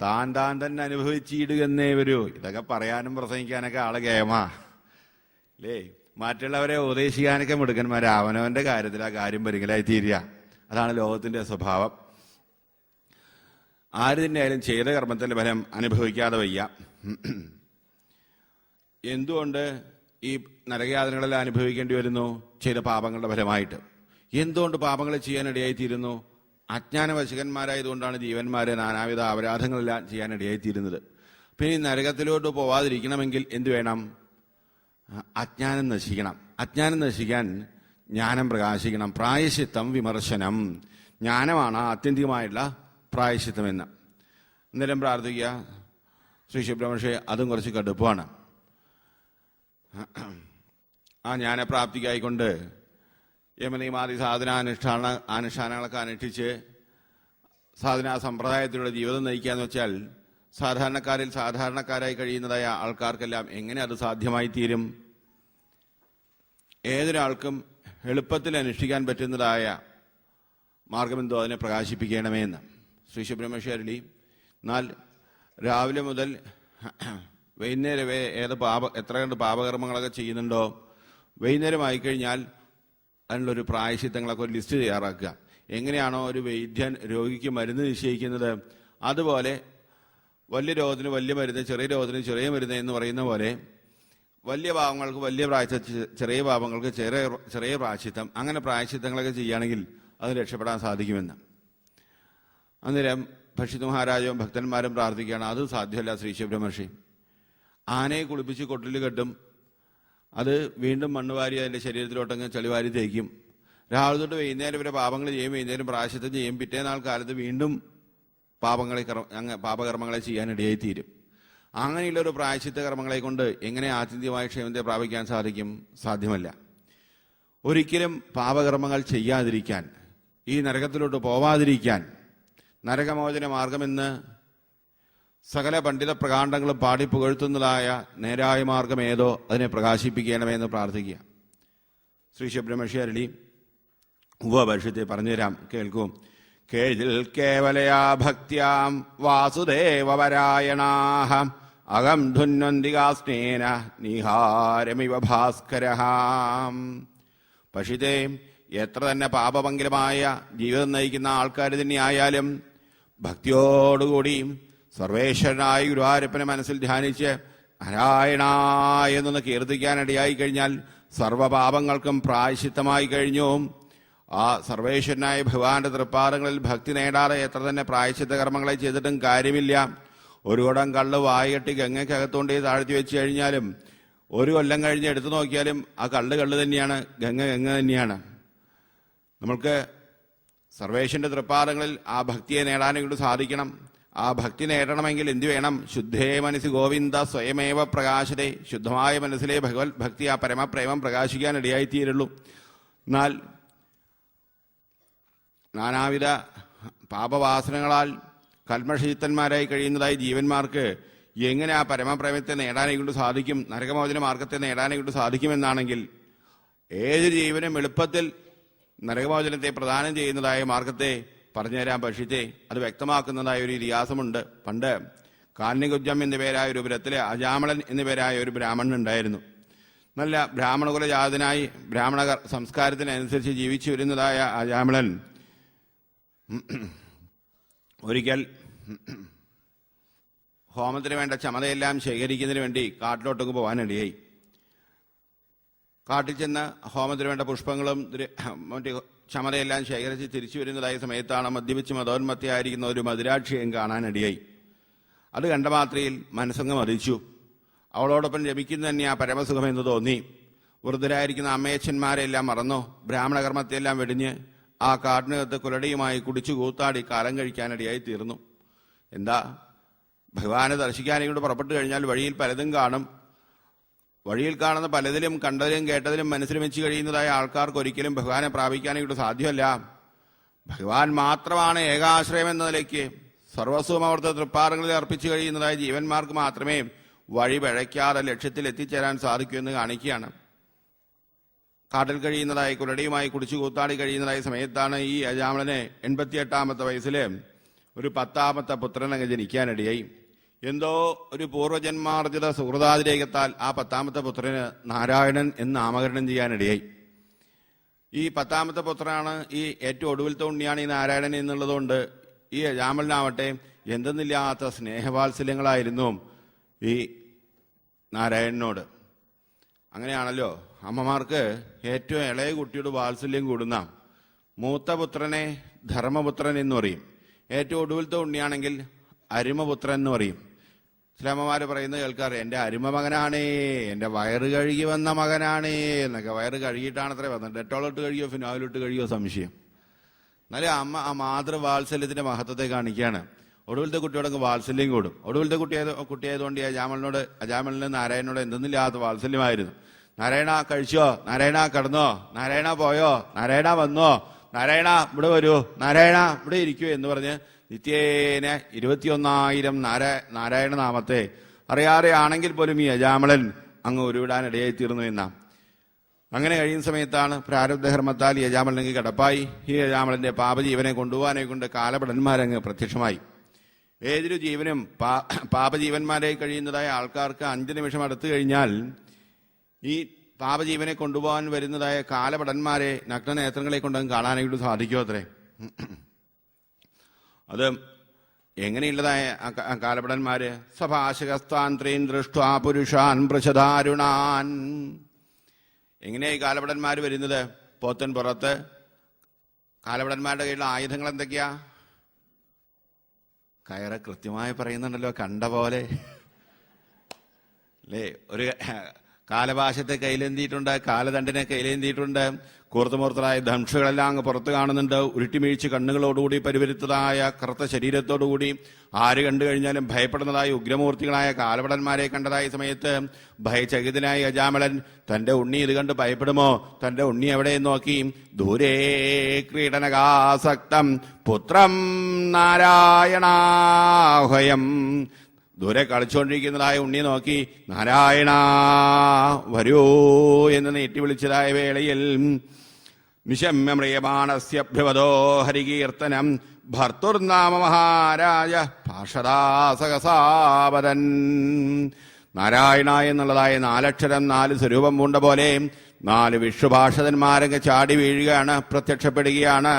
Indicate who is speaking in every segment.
Speaker 1: താൻ തന്നെ അനുഭവിച്ചിടുകന്നേ വരൂ. ഇതൊക്കെ പറയാനും പ്രസംഗിക്കാനൊക്കെ ആള് കേമാ അല്ലേ? മറ്റുള്ളവരെ ഉപദേശിക്കാനൊക്കെ മിടുക്കന്മാരെ, അവനവന്റെ കാര്യത്തിൽ ആ കാര്യം പരിങ്ങലായി തീരുക. അതാണ് ലോകത്തിന്റെ സ്വഭാവം. ആര് തന്നെയായാലും ചെയ്ത കർമ്മത്തിന്റെ ഫലം അനുഭവിക്കാതെ വയ്യ. എന്തുകൊണ്ട് ഈ നരകയാതനകളെല്ലാം അനുഭവിക്കേണ്ടി വരുന്നു? ചെയ്ത പാപങ്ങളുടെ ഫലമായിട്ട്. എന്തുകൊണ്ട് പാപങ്ങൾ ചെയ്യാനിടയായിത്തീരുന്നു? അജ്ഞാനവശകന്മാരായതുകൊണ്ടാണ് ജീവന്മാരെ നാനാവിധ അപരാധങ്ങളെല്ലാം ചെയ്യാനിടയായിത്തീരുന്നത്. പിന്നെ ഈ നരകത്തിലോട്ട് പോവാതിരിക്കണമെങ്കിൽ എന്തു വേണം? അജ്ഞാനം നശിക്കണം. അജ്ഞാനം നശിക്കാൻ ജ്ഞാനം പ്രകാശിക്കണം. പ്രായശ്ചിത്തം വിമർശനം. ജ്ഞാനമാണ് ആത്യന്തികമായിട്ടുള്ള പ്രായശ്ചിത്തമെന്ന്. അന്നേരം പ്രാർത്ഥിക്കുക, ശ്രീ സുബ്രഹ്മണ്യ, അതും കുറച്ച് കടുപ്പമാണ്. ആ ജ്ഞാനപ്രാപ്തിക്കായിക്കൊണ്ട് യമനിയമാതി അനുഷ്ഠാനങ്ങളൊക്കെ അനുഷ്ഠിച്ച് സാധനാ സമ്പ്രദായത്തിലൂടെ ജീവിതം നയിക്കാന്ന് വെച്ചാൽ സാധാരണക്കാരായി കഴിയുന്നതായ ആൾക്കാർക്കെല്ലാം എങ്ങനെ അത് സാധ്യമായി തീരും? ഏതൊരാൾക്കും എളുപ്പത്തിൽ അനുഷ്ഠിക്കാൻ പറ്റുന്നതായ മാർഗമെന്തോ അതിനെ പ്രകാശിപ്പിക്കണമേ എന്ന് ശ്രീ സുബ്രഹ്മണ്യശാരണി. എന്നാൽ രാവിലെ മുതൽ വൈകുന്നേരം എത്ര കണ്ട് പാപകർമ്മങ്ങളൊക്കെ ചെയ്യുന്നുണ്ടോ, വൈകുന്നേരം ആയിക്കഴിഞ്ഞാൽ അതിനുള്ളൊരു പ്രായശ്ചിത്തങ്ങളൊക്കെ ഒരു ലിസ്റ്റ് തയ്യാറാക്കുക. എങ്ങനെയാണോ ഒരു വൈദ്യൻ രോഗിക്ക് മരുന്ന് നിശ്ചയിക്കുന്നത്, അതുപോലെ വലിയ രോഗത്തിന് വലിയ മരുന്ന്, ചെറിയ രോഗത്തിന് ചെറിയ മരുന്ന് എന്ന് പറയുന്ന പോലെ വലിയ പാപങ്ങൾക്ക് വലിയ പ്രായശ്ചിത്തം, ചെറിയ പാപങ്ങൾക്ക് ചെറിയ പ്രായശ്ചിത്തം, അങ്ങനെ പ്രായശ്ചിത്തങ്ങളൊക്കെ ചെയ്യുകയാണെങ്കിൽ അത് രക്ഷപ്പെടാൻ സാധിക്കുമെന്ന്. അന്നേരം ഭക്ഷിത് മഹാരാജവും ഭക്തന്മാരും പ്രാർത്ഥിക്കുകയാണ്, അത് സാധ്യമല്ല ശ്രീ സുബ്രഹ്മണ്യ. ആനയെ കുളിപ്പിച്ച് കൊട്ടിൽ കെട്ടും, അത് വീണ്ടും മണ്ണുവാരി അതിൻ്റെ ശരീരത്തിലോട്ടങ്ങ് ചെളിവാരി തേക്കും. രാവിലെ തൊട്ട് വൈകുന്നേരം വരെ പാപങ്ങൾ ചെയ്യും, വൈകുന്നേരം പ്രായശ്ചിത്തം ചെയ്യും. പിറ്റേനാൾ കാലത്ത് വീണ്ടും പാപകർമ്മങ്ങളെ ചെയ്യാനിടയായിത്തീരും. അങ്ങനെയുള്ള ഒരു പ്രായശ്ചിത്ത കർമ്മങ്ങളെ കൊണ്ട് എങ്ങനെ ആത്യന്തികമായ ക്ഷേമത്തെ പ്രാപിക്കാൻ സാധിക്കും? സാധ്യമല്ല. ഒരിക്കലും പാപകർമ്മങ്ങൾ ചെയ്യാതിരിക്കാൻ, ഈ നരകത്തിലോട്ട് പോവാതിരിക്കാൻ നരകമോചന മാർഗമെന്ന് സകല പണ്ഡിത പ്രകാണ്ഡങ്ങളും പാടിപ്പുകഴ്ത്തുന്നതായ നേരായ മാർഗം ഏതോ അതിനെ പ്രകാശിപ്പിക്കണമെന്ന് പ്രാർത്ഥിക്കുക. ശ്രീ സുബ്രഹ്മണ്യശാരണി ഉപഭാഷ്യത്തെ പറഞ്ഞുതരാം, കേൾക്കൂ. കേഴിൽ കേവലയാ ഭക്ത്യാം വാസുദേവപരായണാഃ അകം ധുന്വന്തികാസ്നേന നിഹാരമിവ ഭാസ്കരഃ. പക്ഷിതേ, എത്ര തന്നെ പാപമംഗലമായ ജീവിതം നയിക്കുന്ന ആൾക്കാർ തന്നെയായാലും ഭക്തിയോടുകൂടി സർവേശ്വരനായ ഗുരുവായൂരപ്പനെ മനസ്സിൽ ധ്യാനിച്ച് നാരായണ എന്നൊന്ന് കീർത്തിക്കാനിടയായി കഴിഞ്ഞാൽ സർവപാപങ്ങൾക്കും പ്രായശ്ചിത്തമായി കഴിഞ്ഞു. ആ സർവേശ്വരനായ ഭഗവാന്റെ തൃപ്പാദങ്ങളിൽ ഭക്തി നേടാതെ എത്ര തന്നെ പ്രായശ്ചിത്ത കർമ്മങ്ങളെ ചെയ്തിട്ടും കാര്യമില്ല. ഒരു കുടം കള്ള് വായികെട്ടി ഗംഗയ്ക്കകത്തോണ്ട് താഴ്ത്തി വെച്ച് കഴിഞ്ഞാലും ഒരു കൊല്ലം കഴിഞ്ഞ് എടുത്തു നോക്കിയാലും ആ കള്ള് തന്നെയാണ്, ഗംഗ തന്നെയാണ്. നമ്മൾക്ക് സർവേശ്വരന്റെ തൃപ്പാദങ്ങളിൽ ആ ഭക്തിയെ നേടാനോട് സാധിക്കണം. ആ ഭക്തി നേടണമെങ്കിൽ എന്തു വേണം? ശുദ്ധേ മനസ്സി ഗോവിന്ദ സ്വയമേവ പ്രകാശത്തെ. ശുദ്ധമായ മനസ്സിലെ ഭഗവത് ഭക്തി, ആ പരമപ്രേമം പ്രകാശിക്കാൻ ഇടയായിത്തീരുള്ളൂ. എന്നാൽ നാനാവിധ പാപവാസനകളാൽ കൽമഷീത്തന്മാരായി കഴിയുന്നതായി ജീവന്മാർക്ക് എങ്ങനെ ആ പരമപ്രേമത്തെ നേടാനായിക്കൊണ്ട് സാധിക്കും? നരകമോചന മാർഗത്തെ നേടാനായിക്കൊണ്ട് സാധിക്കുമെന്നാണെങ്കിൽ ഏത് ജീവനും എളുപ്പത്തിൽ നരകമോചനത്തെ പ്രദാനം ചെയ്യുന്നതായ മാർഗത്തെ പറഞ്ഞുതരാൻ പക്ഷിത്തെ അത് വ്യക്തമാക്കുന്നതായ ഒരു ഇതിഹാസമുണ്ട്. പണ്ട് കാന്യകുജം എന്നു പേരായ ഒരു പുരത്തിലെ അജാമളൻ എന്നു പേരായ ഒരു ബ്രാഹ്മണൻ ഉണ്ടായിരുന്നു. നല്ല ബ്രാഹ്മണകുലജാതനായി ബ്രാഹ്മണ സംസ്കാരത്തിനനുസരിച്ച് ജീവിച്ചു വരുന്നതായ അജാമളൻ ഒരിക്കൽ ഹോമത്തിന് വേണ്ട ചമതയെല്ലാം ശേഖരിക്കുന്നതിന് വേണ്ടി കാട്ടിലോട്ടൊക്കെ പോകാനിടയായി. കാട്ടിൽ ചെന്ന് ഹോമത്തിന് വേണ്ട പുഷ്പങ്ങളും മറ്റ് ചമതയെല്ലാം ശേഖരിച്ച് തിരിച്ചു വരുന്നതായ സമയത്താണ് മദ്യപിച്ച് മതോന്മത്തിയായിരിക്കുന്ന ഒരു മധുരാക്ഷിയെ കാണാനിടയായി. അത് കണ്ട മാത്രയിൽ മനസ്സങ്ങ് മതിച്ചു. അവളോടൊപ്പം രമിക്കുന്ന തന്നെ ആ പരമസുഖമെന്ന് തോന്നി. വൃദ്ധരായിരിക്കുന്ന അമ്മയച്ഛന്മാരെല്ലാം മറന്നു ബ്രാഹ്മണകർമ്മത്തെയെല്ലാം വെടിഞ്ഞ് ആ കാട്ടിനകത്ത് കുലടിയുമായി കുടിച്ചു കൂത്താടി കാലം കഴിക്കാനിടയായി തീർന്നു. എന്താ, ഭഗവാനെ ദർശിക്കാനിങ്ങോട്ട് പുറപ്പെട്ടു കഴിഞ്ഞാൽ വഴിയിൽ പലതും കാണും. വഴിയിൽ കാണുന്ന പലതിലും കണ്ടതിലും കേട്ടതിലും മനസ്സിലും വെച്ച് കഴിയുന്നതായ ആൾക്കാർക്ക് ഒരിക്കലും ഭഗവാനെ പ്രാപിക്കാനായിട്ട് സാധ്യമല്ല. ഭഗവാൻ മാത്രമാണ് ഏകാശ്രയം എന്ന നിലയ്ക്ക് സർവസ്വം അവിടുത്തെ തൃപ്പാദങ്ങളിൽ അർപ്പിച്ചു കഴിയുന്നതായ ജീവന്മാർക്ക് മാത്രമേ വഴി പിഴയ്ക്കാതെ ലക്ഷ്യത്തിൽ എത്തിച്ചേരാൻ സാധിക്കൂ എന്ന് കാണിക്കുകയാണ്. കാട്ടിൽ കഴിയുന്നതായി കുലടിയുമായി കുടിച്ചു കൂത്താടി കഴിയുന്നതായ സമയത്താണ് ഈ അജാമളനെ 88-ാമത്തെ വയസ്സിൽ ഒരു 10ാമത്തെ പുത്രനങ്ങ് ജനിക്കാനിടയായി. എന്തോ ഒരു പൂർവജന്മാർജിത സുഹൃതാതിരേകത്താൽ ആ 10ാമത്തെ പുത്രന് നാരായണൻ എന്ന് നാമകരണം ചെയ്യാനിടയായി. ഈ 10ാമത്തെ പുത്രനാണ് ഈ ഏറ്റവും ഒടുവിലത്തെ ഉണ്ണിയാണ് ഈ നാരായണൻ എന്നുള്ളതുകൊണ്ട് ഈ യജാമലനാവട്ടെ എന്തെന്നില്ലാത്ത സ്നേഹവാത്സല്യങ്ങളായിരുന്നു ഈ നാരായണനോട്. അങ്ങനെയാണല്ലോ അമ്മമാർക്ക് ഏറ്റവും ഇളയ കുട്ടിയോട് വാത്സല്യം കൂടുന്ന. മൂത്ത പുത്രനെ ധർമ്മപുത്രൻ എന്ന് പറയും. ഏറ്റവും ഒടുവിലത്തെ ഉണ്ണിയാണെങ്കിൽ അരിമപുത്രൻ എന്ന് പറയും. ചില അമ്മമാർ പറയുന്നത് കേൾക്കാറ്, എൻ്റെ അരിമ മകനാണേ, എൻ്റെ വയറ് കഴുകി വന്ന മകനാണേ എന്നൊക്കെ. വയറ് കഴുകിയിട്ടാണ് അത്ര വന്നത്. ഡെറ്റോളിട്ട് കഴിയോ ഫിനോയിലിട്ട് കഴിയോ സംശയം. എന്നാലും അമ്മ ആ മാതൃവാത്സല്യത്തിന്റെ മഹത്വത്തെ കാണിക്കുകയാണ്. ഒടുവിലത്തെ കുട്ടിയോടൊക്കെ വാത്സല്യം കൂടും. ഒടുവിലത്തെ കുട്ടിയായതുകൊണ്ട് അജാമലിന് നാരായണനോട് എന്തെന്നില്ലാത്ത വാത്സല്യമായിരുന്നു. നാരായണ കഴിച്ചോ, നാരായണ കിടന്നോ, നാരായണ പോയോ, നാരായണ വന്നോ, നാരായണ ഇവിടെ വരൂ, നാരായണ ഇവിടെ ഇരിക്കൂ എന്ന് പറഞ്ഞ് നിത്യേന 21,000 നാരായണ നാമത്തെ അറിയാതെ ആണെങ്കിൽ പോലും ഈ അജാമളൻ അങ്ങ് ഉരുവിടാനിടയായി തീർന്നു എന്നാം. അങ്ങനെ കഴിയുന്ന സമയത്താണ് പ്രാരബ്ധകർമ്മത്താൽ യജാമലനെങ്കിൽ കടപ്പായി. ഈ യജാമലന്റെ പാപജീവനെ കൊണ്ടുപോകാനെ കൊണ്ട് കാലഭടന്മാരങ്ങ് പ്രത്യക്ഷമായി. ഏതൊരു ജീവനും പാപജീവന്മാരായി കഴിയുന്നതായ ആൾക്കാർക്ക് 5 നിമിഷം അടുത്തു കഴിഞ്ഞാൽ ഈ പാപജീവനെ കൊണ്ടുപോകാൻ വരുന്നതായ കാലഭടന്മാരെ നഗ്നനേത്രങ്ങളെ കൊണ്ടങ്ങ് കാണാനായിട്ട് സാധിക്കുമോ അത്രേ. അത് എങ്ങനെയുള്ളതായ കാലഭടന്മാര്? സഭാശകസ്താന്ത്രീൻ ദൃഷ്ട്വാ പുരുഷാൻ പ്രശധാരുണാൻ. എങ്ങനെയാ ഈ കാലഭടന്മാർ വരുന്നത്? പോത്തൻ പുറത്ത്. കാലഭടന്മാരുടെ കയ്യിലുള്ള ആയുധങ്ങൾ എന്തൊക്കെയാ? കയറ് കൃത്യമായി പറയുന്നുണ്ടല്ലോ, കണ്ട പോലെ അല്ലേ. ഒരു കാലപാശത്തെ കയ്യിലെന്തിയിട്ടുണ്ട്, കാലദണ്ഡിനെ കയ്യിലെന്തിയിട്ടുണ്ട്. കൂർത്തുമൂർത്തരായ ധംഷകളെല്ലാം അങ്ങ് പുറത്ത് കാണുന്നുണ്ട്. ഉരുട്ടിമീഴ്ച കണ്ണുകളോടുകൂടി പരിവരുത്തതായ കറുത്ത ശരീരത്തോടുകൂടി ആര് കണ്ടു കഴിഞ്ഞാലും ഭയപ്പെടുന്നതായ ഉഗ്രമൂർത്തികളായ കാലഭടന്മാരെ കണ്ടതായ സമയത്ത് ഭയചകിതനായ അജാമളൻ തന്റെ ഉണ്ണി ഇത് കണ്ട് ഭയപ്പെടുമോ? തന്റെ ഉണ്ണി എവിടെയെന്ന് നോക്കി ദൂരേ ക്രീഡനകാസക്തം പുത്രം നാരായണാഹയം. ദൂരെ കളിച്ചുകൊണ്ടിരിക്കുന്നതായ ഉണ്ണി നോക്കി നാരായണ വരൂ എന്ന് നീട്ടി വിളിച്ചതായ വേളയിൽ നിശമ്യമൃയമാണസ്യ ഭ്രവതോ ഹരികീർത്തനം ഭർത്തുർനാമ മഹാരാജ ഭാഷദാസകസാവതൻ. നാരായണ എന്നുള്ളതായ 4 അക്ഷരം 4 സ്വരൂപം പൂണ്ട പോലെ 4 വിഷ്ണുഭാഷതന്മാരൊക്കെ ചാടി വീഴുകയാണ്, പ്രത്യക്ഷപ്പെടുകയാണ്.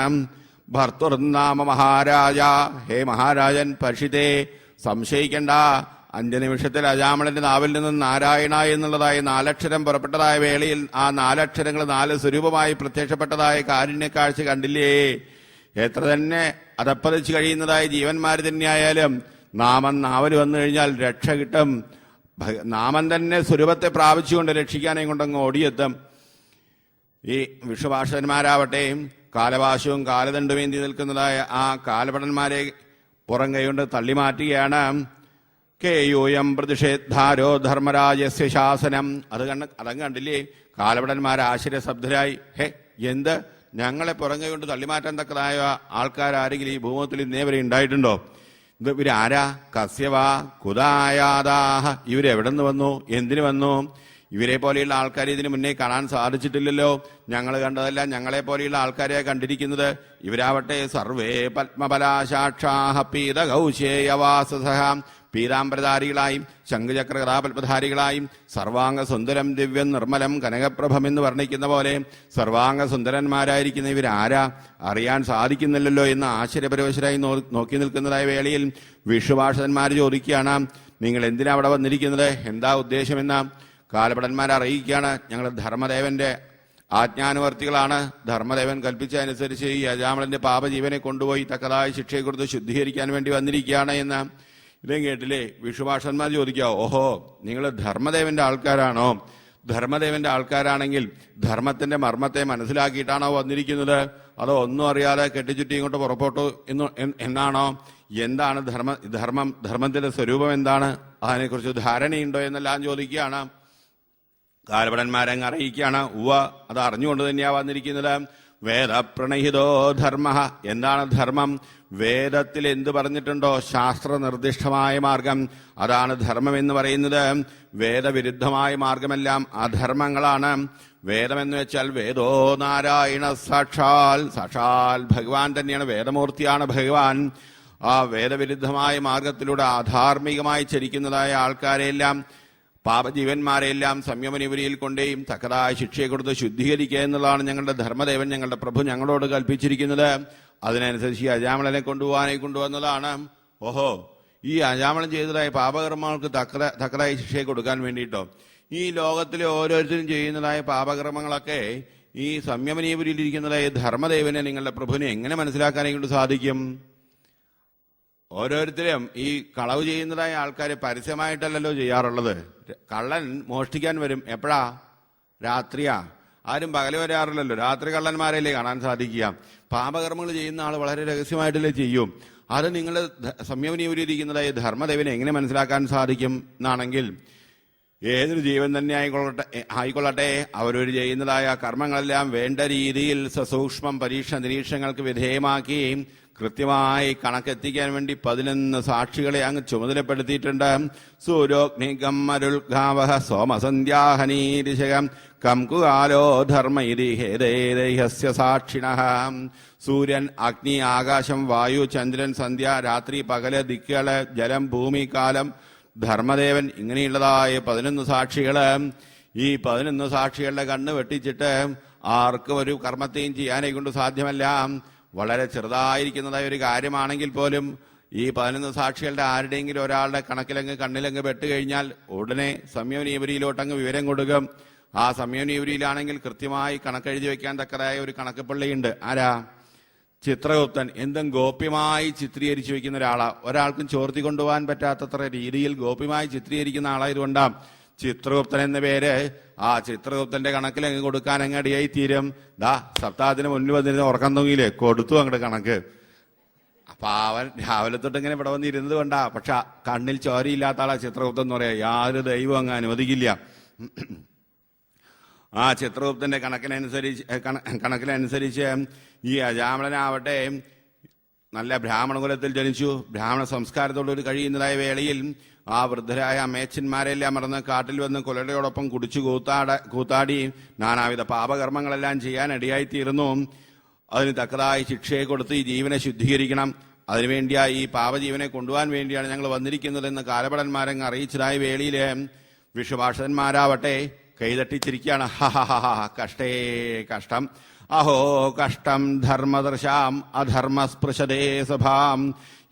Speaker 1: ഭർത്തുർനാമ മഹാരാജ, ഹേ മഹാരാജൻ പരിഷിതേ സംശയിക്കണ്ട. 5 നിമിഷത്തിൽ അജാമളന്റെ നാവിൽ നിന്ന് നാരായണ എന്നുള്ളതായ 4 അക്ഷരം പുറപ്പെട്ടതായ വേളയിൽ ആ 4 അക്ഷരങ്ങൾ 4 സ്വരൂപമായി പ്രത്യക്ഷപ്പെട്ടതായ കാരുണ്യക്കാഴ്ച കണ്ടില്ലേ? എത്ര തന്നെ അതപ്പതിച്ച് കഴിയുന്നതായ ജീവന്മാർ തന്നെയായാലും നാമം നാവൽ വന്നു കഴിഞ്ഞാൽ രക്ഷ കിട്ടും. നാമം തന്നെ സ്വരൂപത്തെ പ്രാപിച്ചുകൊണ്ട് രക്ഷിക്കാനേ കൊണ്ടങ്ങ് ഓടിയെത്തും. ഈ വിഷ്ണുഭാഷന്മാരാവട്ടെ കാലപാശവും കാലദണ്ഡുമേന്തി നിൽക്കുന്നതായ ആ കാലഭടന്മാരെ പുറം കൈകൊണ്ട് തള്ളിമാറ്റുകയാണ്. കേയൂയം പ്രതിഷേധാരോ ധർമ്മരാജസ്യ ശാസനം. അതങ്ങ് കണ്ടില്ലേ? കാലഭടന്മാർ ആശ്ചര്യശബ്ദരായി, ഹേ എന്ത്, ഞങ്ങളെ പുറം കൈകൊണ്ട് തള്ളിമാറ്റാൻ തക്കതായ ആൾക്കാരെങ്കിലും ഈ ഭൂമത്തിൽ ഇന്നേ വരെ ഉണ്ടായിട്ടുണ്ടോ? ഇത് ഇവരാരാ? കസ്യവാ കുതായാദാഹ. ഇവരെവിടെ നിന്ന് വന്നു? എന്തിനു വന്നു? ഇവരെ പോലെയുള്ള ആൾക്കാർ ഇതിനു മുന്നേ കാണാൻ സാധിച്ചിട്ടില്ലല്ലോ. ഞങ്ങൾ കണ്ടതല്ല, ഞങ്ങളെ പോലെയുള്ള ആൾക്കാരെ കണ്ടിരിക്കുന്നത്. ഇവരാവട്ടെ സർവേ പത്മബലാശാക്ഷാഹ പീതകൗശേയവാസസഹ. പീതാംബരധാരികളായും ശംഖുചക്രകഥാപത്മധാരികളായും സർവാംഗ സുന്ദരം ദിവ്യം നിർമ്മലം കനകപ്രഭം എന്ന് വർണ്ണിക്കുന്ന പോലെ സർവാംഗ സുന്ദരന്മാരായിരിക്കുന്ന ഇവരാരാ അറിയാൻ സാധിക്കുന്നില്ലല്ലോ എന്ന് ആശ്ചര്യപരവശരായി നോക്കി നിൽക്കുന്നതായ വേളയിൽ വിഷ്ണുഭാഷന്മാർ ചോദിക്കുകയാണ്, നിങ്ങൾ എന്തിനാ അവിടെ വന്നിരിക്കുന്നത്? എന്താ ഉദ്ദേശമെന്ന കാലഭടന്മാരെ അറിയിക്കുകയാണ്. ഞങ്ങൾ ധർമ്മദേവന്റെ ആജ്ഞാനുവർത്തികളാണ്. ധർമ്മദേവൻ കൽപ്പിച്ചതനുസരിച്ച് ഈ അജാമളന്റെ പാപജീവനെ കൊണ്ടുപോയി തക്കതായ ശിക്ഷയെ കുറിച്ച് ശുദ്ധീകരിക്കാൻ വേണ്ടി വന്നിരിക്കുകയാണ് എന്ന്. ഇതും കേട്ടില്ലേ? വിഷ്ണുഭാഷന്മാർ ചോദിക്കുക, ഓഹോ നിങ്ങൾ ധർമ്മദേവന്റെ ആൾക്കാരാണോ? ധർമ്മദേവന്റെ ആൾക്കാരാണെങ്കിൽ ധർമ്മത്തിന്റെ മർമ്മത്തെ മനസ്സിലാക്കിയിട്ടാണോ വന്നിരിക്കുന്നത്? അതോ ഒന്നും അറിയാതെ കെട്ടിച്ചുറ്റി ഇങ്ങോട്ട് പുറപ്പെട്ടു എന്നാണോ? എന്താണ് ധർമ്മത്തിന്റെ സ്വരൂപം എന്താണ്? അതിനെക്കുറിച്ച് ധാരണയുണ്ടോ എന്നെല്ലാം ചോദിക്കുകയാണ്. കാലഭടന്മാരങ്ങ് അറിയിക്കുകയാണ്, ഉവ്വ അത് അറിഞ്ഞുകൊണ്ട് തന്നെയാ വന്നിരിക്കുന്നത്. വേദപ്രണഹിതോ ധർമ്മ. എന്താണ് ധർമ്മം? വേദത്തിൽ എന്ത് പറഞ്ഞിട്ടുണ്ടോ ശാസ്ത്ര നിർദ്ദിഷ്ടമായ മാർഗം, അതാണ് ധർമ്മം എന്ന് പറയുന്നത്. വേദവിരുദ്ധമായ മാർഗമെല്ലാം അധർമ്മങ്ങളാണ്. വേദമെന്ന് വെച്ചാൽ വേദോ നാരായണ സാക്ഷാൽ ഭഗവാൻ തന്നെയാണ്, വേദമൂർത്തിയാണ് ഭഗവാൻ. ആ വേദവിരുദ്ധമായ മാർഗത്തിലൂടെ അധാർമികമായി ചരിക്കുന്നതായ ആൾക്കാരെയെല്ലാം പാപജീവന്മാരെല്ലാം സംയമനിപുരിയിൽ കൊണ്ടേയും തക്കതായ ശിക്ഷയെ കൊടുത്ത് ശുദ്ധീകരിക്കുക എന്നുള്ളതാണ് ഞങ്ങളുടെ ധർമ്മദേവൻ, ഞങ്ങളുടെ പ്രഭു ഞങ്ങളോട് കൽപ്പിച്ചിരിക്കുന്നത്. അതിനനുസരിച്ച് ഈ അജാമളനെ കൊണ്ടുവന്നതാണ്. ഓഹോ, ഈ അജാമളൻ ചെയ്തതായ പാപകർമ്മങ്ങൾക്ക് തക്കതായ ശിക്ഷയെ കൊടുക്കാൻ വേണ്ടിയിട്ടോ ഈ ലോകത്തിലെ ഓരോരുത്തരും ചെയ്യുന്നതായ പാപകർമ്മങ്ങളൊക്കെ ഈ സംയമനീപുരിയിലിരിക്കുന്നതായ ധർമ്മദേവനെ നിങ്ങളുടെ പ്രഭുവിനെ എങ്ങനെ മനസ്സിലാക്കാനായിട്ട് സാധിക്കും? ഓരോരുത്തരും ഈ കളവ് ചെയ്യുന്നതായ ആൾക്കാരെ പരസ്യമായിട്ടല്ലല്ലോ ചെയ്യാറുള്ളത്. കള്ളൻ മോഷ്ടിക്കാൻ വരും എപ്പോഴാ? രാത്രിയാ. ആരും പകല് വരാറില്ലല്ലോ, രാത്രി കള്ളന്മാരല്ലേ കാണാൻ സാധിക്കുക. പാപകർമ്മങ്ങൾ ചെയ്യുന്ന ആൾ വളരെ രഹസ്യമായിട്ടല്ലേ ചെയ്യും. അത് നിങ്ങൾ സംയമനീപുരിയിരിക്കുന്നതായ ധർമ്മദേവനെ എങ്ങനെ മനസ്സിലാക്കാൻ സാധിക്കും എന്നാണെങ്കിൽ, ഏതൊരു ജീവൻ തന്നെ ആയിക്കൊള്ളട്ടെ അവരൊരു ചെയ്യുന്നതായ കർമ്മങ്ങളെല്ലാം വേണ്ട രീതിയിൽ സസൂക്ഷ്മം പരീക്ഷ നിരീക്ഷണങ്ങൾക്ക് വിധേയമാക്കി കൃത്യമായി കണക്കെത്തിക്കാൻ വേണ്ടി 11 സാക്ഷികളെ അങ്ങ് ചുമതലപ്പെടുത്തിയിട്ടുണ്ട്. സൂര്യോഗ്നിഗമ്മരുൽഘാവഹ സോമസന്ധ്യാഹനീരിശകം കംകുകാലോ ധർമ്മ ഇതി ഹേദേഹസ്യ സാക്ഷിണഃ. സൂര്യൻ, അഗ്നി, ആകാശം, വായു, ചന്ദ്രൻ, സന്ധ്യ, രാത്രി, പകല്, ദിക്കുകള്, ജലം, ഭൂമി, കാലം, ധർമ്മദേവൻ, ഇങ്ങനെയുള്ളതായ 11 സാക്ഷികള്. ഈ 11 സാക്ഷികളുടെ കണ്ണ് വെട്ടിച്ചിട്ട് ആർക്കും ഒരു കർമ്മത്തെയും ചെയ്യാനേ കൊണ്ട് സാധ്യമല്ല. വളരെ ചെറുതായിരിക്കുന്നതായ ഒരു കാര്യമാണെങ്കിൽ പോലും ഈ 11 സാക്ഷികളുടെ ആരുടെയെങ്കിലും ഒരാളുടെ കണ്ണിലങ്ങ് പെട്ടുകഴിഞ്ഞാൽ ഉടനെ സംയമനീപുരിയിലോട്ടങ്ങ് വിവരം കൊടുക്കും. ആ സംയമനീപുരിയിലാണെങ്കിൽ കൃത്യമായി കണക്കെഴുതി വെക്കാൻ തക്കതായ ഒരു കണക്കുപള്ളിയുണ്ട്. ആരാ? ചിത്രഗുപ്തൻ. എന്തും ഗോപ്യമായി ചിത്രീകരിച്ചു വെക്കുന്ന ഒരാൾക്കും ചോർത്തി കൊണ്ടുപോകാൻ പറ്റാത്തത്ര രീതിയിൽ ഗോപ്യമായി ചിത്രീകരിക്കുന്ന ആളായതുകൊണ്ടാണ് ചിത്രഗുപ്തൻ എന്ന പേര്. ആ ചിത്രഗുപ്തന്റെ കണക്കിൽ അങ്ങ് കൊടുക്കാൻ അങ്ങടിയായി തീരും. സപ്താഹത്തിന് മുന്നിൽ വന്നിരുന്ന ഉറക്കം തൂങ്ങിയില്ലേ, കൊടുത്തു അങ്ങോട്ട് കണക്ക്. അപ്പൊ അവൻ രാവിലെ തൊട്ട് ഇങ്ങനെ ഇവിടെ വന്നിരുന്നത് കൊണ്ടാ. പക്ഷെ കണ്ണിൽ ചോരയില്ലാത്ത ആളാ ചിത്രഗുപ്തൻ എന്ന് പറയാ. യാതൊരു ദൈവം അങ്ങ് അനുവദിക്കില്ല. ആ ചിത്രഗുപ്തന്റെ കണക്കിനനുസരിച്ച് ഈ അജാമളനാവട്ടെ നല്ല ബ്രാഹ്മണ കുലത്തിൽ ജനിച്ചു. ബ്രാഹ്മണ സംസ്കാരത്തോട് കഴിയുന്നതായ വേളയിൽ ആ വൃദ്ധരായ അമ്മേച്ചന്മാരെല്ലാം മറന്ന് കാട്ടിൽ വന്ന് കൊലയോടൊപ്പം കുടിച്ചു കൂത്താടി നാനാവിധ പാപകർമ്മങ്ങളെല്ലാം ചെയ്യാൻ ഇടയായിത്തീർന്നു. അതിന് തക്കതായ ശിക്ഷയെ കൊടുത്ത് ഈ ജീവനെ ശുദ്ധീകരിക്കണം. അതിനുവേണ്ടിയാ ഈ പാപജീവനെ കൊണ്ടുപോകാൻ വേണ്ടിയാണ് ഞങ്ങൾ വന്നിരിക്കുന്നതെന്ന് കാലഭടന്മാരങ്ങ് അറിയിച്ചതായ വേളയില് വിഷുഭാഷന്മാരാവട്ടെ കൈതട്ടിച്ചിരിക്കുകയാണ്. കഷ്ടേ കഷ്ടം, അഹോ കഷ്ടം ധർമ്മദർശാം അധർമ്മസ്പൃശതേ സഭാം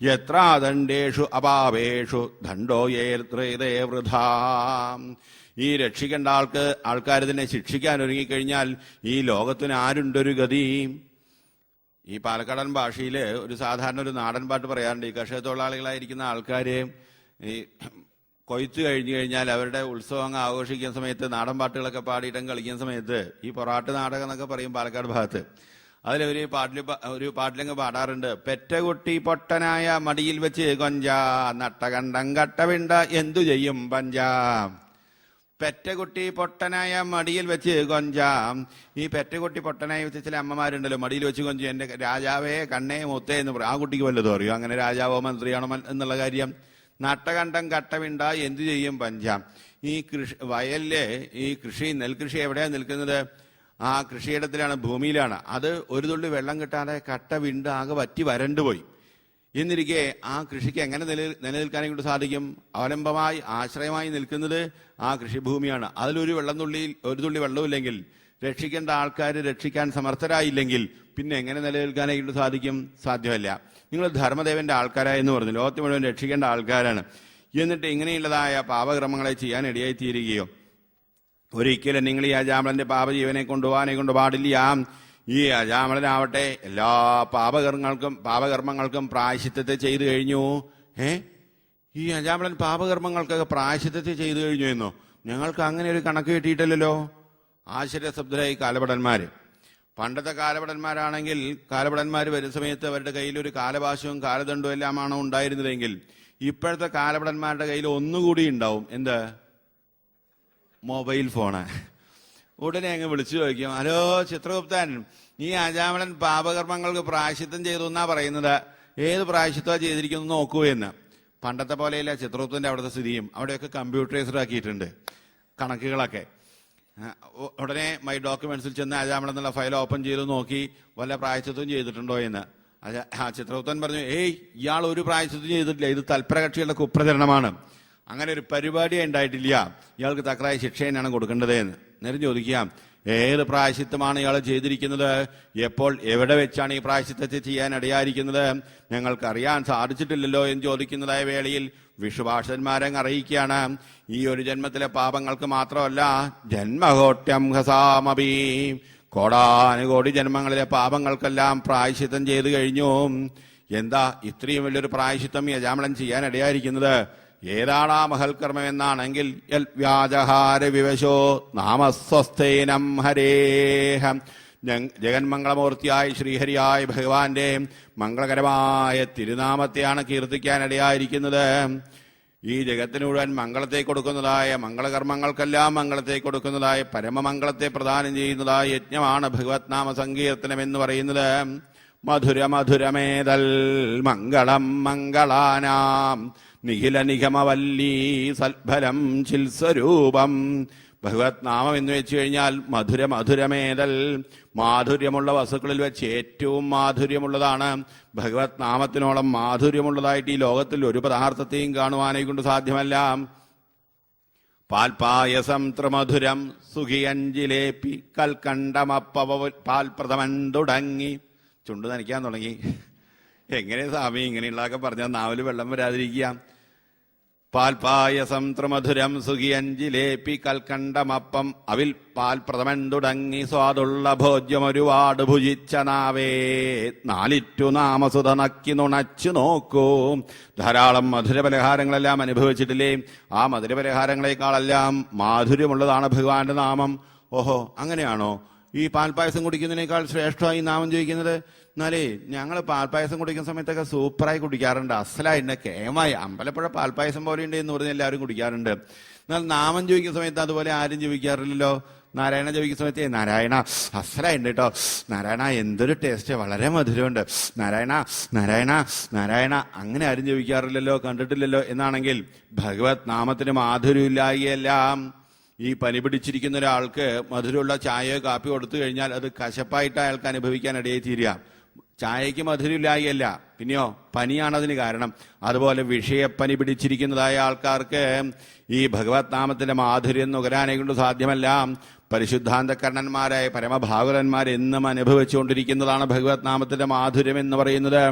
Speaker 1: യത്രാദണ്ഡേഷു അപാവേഷു ദണ്ഡോ യേത്രേതേ വൃഥാം. ഈ രക്ഷിക്കേണ്ട ആൾക്കാർ തന്നെ ശിക്ഷിക്കാൻ ഒരുങ്ങിക്കഴിഞ്ഞാൽ ഈ ലോകത്തിന് ആരുണ്ടൊരു ഗതി? ഈ പാലക്കാടൻ ഭാഷയിൽ ഒരു സാധാരണ ഒരു നാടൻ പാട്ട് പറയാറുണ്ട്. ഈ കർഷക തൊഴിലാളികളായിരിക്കുന്ന ആൾക്കാര് ഈ കൊയ്ത്ത് കഴിഞ്ഞു കഴിഞ്ഞാൽ അവരുടെ ഉത്സവം അങ്ങ് ആഘോഷിക്കുന്ന സമയത്ത് നാടൻ പാട്ടുകളൊക്കെ പാടിയിട്ടും കളിക്കുന്ന സമയത്ത് ഈ പൊറാട്ട് നാടകം എന്നൊക്കെ പറയും പാലക്കാട് ഭാഗത്ത്. അതിലൊരു പാട്ടിലങ്ങ് പാടാറുണ്ട്. പെറ്റകുട്ടി പൊട്ടനായ മടിയിൽ വെച്ച് കൊഞ്ച നട്ടകണ്ടം കട്ടവിണ്ട എന്തു ചെയ്യും പഞ്ച. പെറ്റകുട്ടി പൊട്ടനായ മടിയിൽ വെച്ച് കൊഞ്ച. ഈ പെറ്റകുട്ടി പൊട്ടനായി വെച്ച് ചില അമ്മമാരുണ്ടല്ലോ, മടിയിൽ വെച്ച് കൊഞ്ചു എന്റെ രാജാവേ കണ്ണേ മുത്തേ എന്ന് പറയും. ആ കുട്ടിക്ക് വല്ലതും അറിയോ അങ്ങനെ രാജാവോ മന്ത്രിയാണോ എന്നുള്ള കാര്യം? നട്ടകണ്ടം കട്ടവിണ്ട എന്തു ചെയ്യും പഞ്ച. ഈ വയലില് ഈ നെൽകൃഷി എവിടെയാണ് നിൽക്കുന്നത്? ആ കൃഷിയിടത്തിലാണ്, ഭൂമിയിലാണ്. അത് ഒരു തുള്ളി വെള്ളം കിട്ടാതെ കട്ട വിണ്ട് ആകെ വറ്റി വരണ്ടുപോയി. എന്നിരിക്കെ ആ കൃഷിക്ക് എങ്ങനെ നിലനിൽക്കാനായിട്ട് സാധിക്കും? അവലംബമായി ആശ്രയമായി നിൽക്കുന്നത് ആ കൃഷിഭൂമിയാണ്. അതിലൊരു ഒരു തുള്ളി വെള്ളമില്ലെങ്കിൽ, രക്ഷിക്കേണ്ട ആൾക്കാർ രക്ഷിക്കാൻ സമർത്ഥരായില്ലെങ്കിൽ പിന്നെ എങ്ങനെ നിലനിൽക്കാനായിട്ട് സാധിക്കും? സാധ്യമല്ല. നിങ്ങൾ ധർമ്മദേവന്റെ ആൾക്കാരായെന്ന് പറഞ്ഞു, ലോകത്ത് മുഴുവൻ രക്ഷിക്കേണ്ട ആൾക്കാരാണ്. എന്നിട്ട് ഇങ്ങനെയുള്ളതായ പാപക്രമങ്ങളെ ചെയ്യാൻ ഇടയായി തീരുകയോ? ഒരിക്കലും നിങ്ങൾ ഈ അജാമളന്റെ പാപജീവനെ കൊണ്ടുപോകാനെ കൊണ്ട് പാടില്ല. ഈ അജാമളനാവട്ടെ എല്ലാ പാപകർമ്മങ്ങൾക്കും പ്രായശ്ചിത്തത്തെ ചെയ്തു കഴിഞ്ഞു. ഈ അജാമളൻ പാപകർമ്മങ്ങൾക്കൊക്കെ പ്രായശ്ചിത്തത്തെ ചെയ്തു കഴിഞ്ഞു എന്നോ? ഞങ്ങൾക്ക് അങ്ങനെ ഒരു കണക്ക് കിട്ടിയിട്ടില്ലല്ലോ. ആശ്ചര്യശബ്ദരായി കാലഭടന്മാര്. പണ്ടത്തെ കാലഭടന്മാരാണെങ്കിൽ കാലഭടന്മാർ വരുന്ന സമയത്ത് അവരുടെ കയ്യിൽ ഒരു കാലപാശവും കാലദണ്ഡവും എല്ലാമാണോ ഉണ്ടായിരുന്നതെങ്കിൽ ഇപ്പോഴത്തെ കാലഭടന്മാരുടെ കയ്യിൽ ഒന്നുകൂടി ഉണ്ടാവും. എന്ത്? Mobile phone. ഉടനെ അങ്ങ് വിളിച്ചു ചോദിക്കും, ഹലോ ചിത്രഗുപ്തൻ, ഈ അജാമളൻ പാപകർമ്മങ്ങൾക്ക് പ്രായശ്ചിത്തം ചെയ്തു എന്നാ പറയുന്നത്, ഏത് പ്രായശ്ചിത്തമാണ് ചെയ്തിരിക്കുന്നു നോക്കൂ എന്ന്. പണ്ടത്തെ പോലെയല്ല ചിത്രഗുപ്തന്റെ അവിടുത്തെ സ്ഥിതിയും. അവിടെയൊക്കെ കമ്പ്യൂട്ടറൈസ്ഡ് ആക്കിയിട്ടുണ്ട് കണക്കുകളൊക്കെ. ഉടനെ മൈ ഡോക്യുമെന്റ്സിൽ ചെന്ന് അജാമളൻ എന്നുള്ള ഫയൽ ഓപ്പൺ ചെയ്ത് നോക്കി വല്ല പ്രായശ്ചിത്തവും ചെയ്തിട്ടുണ്ടോ എന്ന്. ആ ചിത്രഗുപ്തൻ പറഞ്ഞു, ഏയ് ഇയാൾ ഒരു പ്രായശ്ചിത്തം ചെയ്തിട്ടില്ല, ഇത് തൽപരകക്ഷികളുടെ കുപ്രചരണമാണ്, അങ്ങനെ ഒരു പരിപാടിയേ ഉണ്ടായിട്ടില്ല, ഇയാൾക്ക് തക്കതായ ശിക്ഷ തന്നെയാണ് കൊടുക്കേണ്ടത് എന്ന്. നേരം ചോദിക്കാം, ഏത് പ്രായശ്ചിത്തമാണ് ഇയാൾ ചെയ്തിരിക്കുന്നത്? എപ്പോൾ എവിടെ വെച്ചാണ് ഈ പ്രായശ്ചിത്തത്തെ ചെയ്യാൻ ഇടയായിരിക്കുന്നത്? ഞങ്ങൾക്കറിയാൻ സാധിച്ചിട്ടില്ലല്ലോ എന്ന് ചോദിക്കുന്നതായ വേളയിൽ വിഷുഭാഷന്മാരങ്ങ് അറിയിക്കുകയാണ്, ഈ ഒരു ജന്മത്തിലെ പാപങ്ങൾക്ക് മാത്രമല്ല, ജന്മഘോട്യം ഹസാമപി, കോടാനുകോടി ജന്മങ്ങളിലെ പാപങ്ങൾക്കെല്ലാം പ്രായശ്ചിത്തം ചെയ്തു കഴിഞ്ഞു. എന്താ ഇത്രയും വലിയൊരു പ്രായശ്ചിത്തം യജാമളൻ ചെയ്യാൻ ഇടയായിരിക്കുന്നത്? ഏതാണ് ആ മഹൽക്കർമ്മം എന്നാണെങ്കിൽ, യൽ വ്യാജഹാര വിവശോ നാമസ്വസ്ഥേനം ഹരേഹം, ജഗന്മംഗളമൂർത്തിയായി ശ്രീഹരിയായ ഭഗവാന്റെ മംഗളകരമായ തിരുനാമത്തെയാണ് കീർത്തിക്കാൻ ഇടയായിരിക്കുന്നത്. ഈ ജഗത്തിന് മുഴുവൻ മംഗളത്തെ കൊടുക്കുന്നതായ, മംഗളകർമ്മങ്ങൾക്കെല്ലാം മംഗളത്തെ കൊടുക്കുന്നതായ, പരമമംഗളത്തെ പ്രദാനം ചെയ്യുന്നതായ യജ്ഞമാണ് ഭഗവത് നാമ സങ്കീർത്തനം എന്ന് പറയുന്നത്. മധുര മധുരമേതൽ മംഗളം മംഗളാനാം നിഖില നിഗമവല്ലീ സൽഫലം ചിൽസ്വരൂപം. ഭഗവത് നാമം എന്ന് വെച്ചു കഴിഞ്ഞാൽ മധുര മധുരമേതൽ, മാധുര്യമുള്ള വസ്തുക്കളിൽ വെച്ച് ഏറ്റവും മാധുര്യമുള്ളതാണ്. ഭഗവത് നാമത്തിനോളം മാധുര്യമുള്ളതായിട്ട് ഈ ലോകത്തിൽ ഒരു പദാർത്ഥത്തെയും കാണുവാനെ കൊണ്ട് സാധ്യമല്ല. പാൽപായസം ത്രിമധുരം സുഖിയഞ്ചിലേപ്പി കൽക്കണ്ടമപ്പവ പാൽപ്രഥമൻ തുടങ്ങി. ചുണ്ടു നനയ്ക്കാൻ തുടങ്ങി. എങ്ങനെ സ്വാമി ഇങ്ങനെയുള്ളതൊക്കെ പറഞ്ഞാൽ നാവില് വെള്ളം വരാതിരിക്കുക? പാൽപായസം ത്രിമധുരം സുഖിയഞ്ചിലേപ്പി കൽക്കണ്ടമപ്പം അവിൽ പാൽപ്രഥമൻ തുടങ്ങി സ്വാദുള്ള ഭോജ്യം ഒരുപാട് ഭുജിച്ച നാവേ നാലിറ്റു നാമസുത നക്കി നുണച്ചു നോക്കൂ. ധാരാളം മധുരപലഹാരങ്ങളെല്ലാം അനുഭവിച്ചിട്ടില്ലേ? ആ മധുരപലഹാരങ്ങളെക്കാളെല്ലാം മാധുര്യമുള്ളതാണ് ഭഗവാന്റെ നാമം. ഓഹോ, അങ്ങനെയാണോ? ഈ പാൽപ്പായസം കുടിക്കുന്നതിനേക്കാൾ ശ്രേഷ്ഠമായി നാമം ചോദിക്കുന്നത്? എന്നാലേ ഞങ്ങൾ പാൽപ്പായസം കുടിക്കുന്ന സമയത്തൊക്കെ സൂപ്പറായി കുടിക്കാറുണ്ട്, അസലായിട്ട് കേമായി. അമ്പലപ്പുഴ പാൽപ്പായസം പോലെ ഉണ്ട് എന്ന് പറഞ്ഞ് എല്ലാവരും കുടിക്കാറുണ്ട്. എന്നാൽ നാമം ചോദിക്കുന്ന സമയത്ത് അതുപോലെ ആരും ചോദിക്കാറില്ലല്ലോ. നാരായണ ചോദിക്കുന്ന സമയത്ത് നാരായണ അസലായിട്ടുണ്ട് കേട്ടോ, നാരായണ എന്തൊരു ടേസ്റ്റ്, വളരെ മധുരമുണ്ട്, നാരായണ നാരായണ നാരായണ, അങ്ങനെ ആരും ചോദിക്കാറില്ലല്ലോ, കണ്ടിട്ടില്ലല്ലോ. എന്നാണെങ്കിൽ ഭഗവത് നാമത്തിന് മാധുര്യമില്ലായെല്ലാം ഈ പനി പിടിച്ചിരിക്കുന്ന ഒരാൾക്ക് മധുരമുള്ള ചായയോ കാപ്പിയോ കൊടുത്തു കഴിഞ്ഞാൽ അത് കശപ്പായിട്ട് അയാൾക്ക് അനുഭവിക്കാൻ ഇടയായി തീരുക. ചായയ്ക്ക് മധുരമില്ലായല്ല, പിന്നെയോ പനിയാണതിന് കാരണം. അതുപോലെ വിഷയപ്പനി പിടിച്ചിരിക്കുന്നതായ ആൾക്കാർക്ക് ഈ ഭഗവത് നാമത്തിന്റെ മാധുര്യം നുകരാനെ കൊണ്ട് സാധ്യമല്ല. പരിശുദ്ധാന്തകരണന്മാരായ പരമഭാഗവതന്മാർ എന്നും അനുഭവിച്ചുകൊണ്ടിരിക്കുന്നതാണ് ഭഗവത് നാമത്തിന്റെ മാധുര്യം എന്ന് പറയുന്നത്.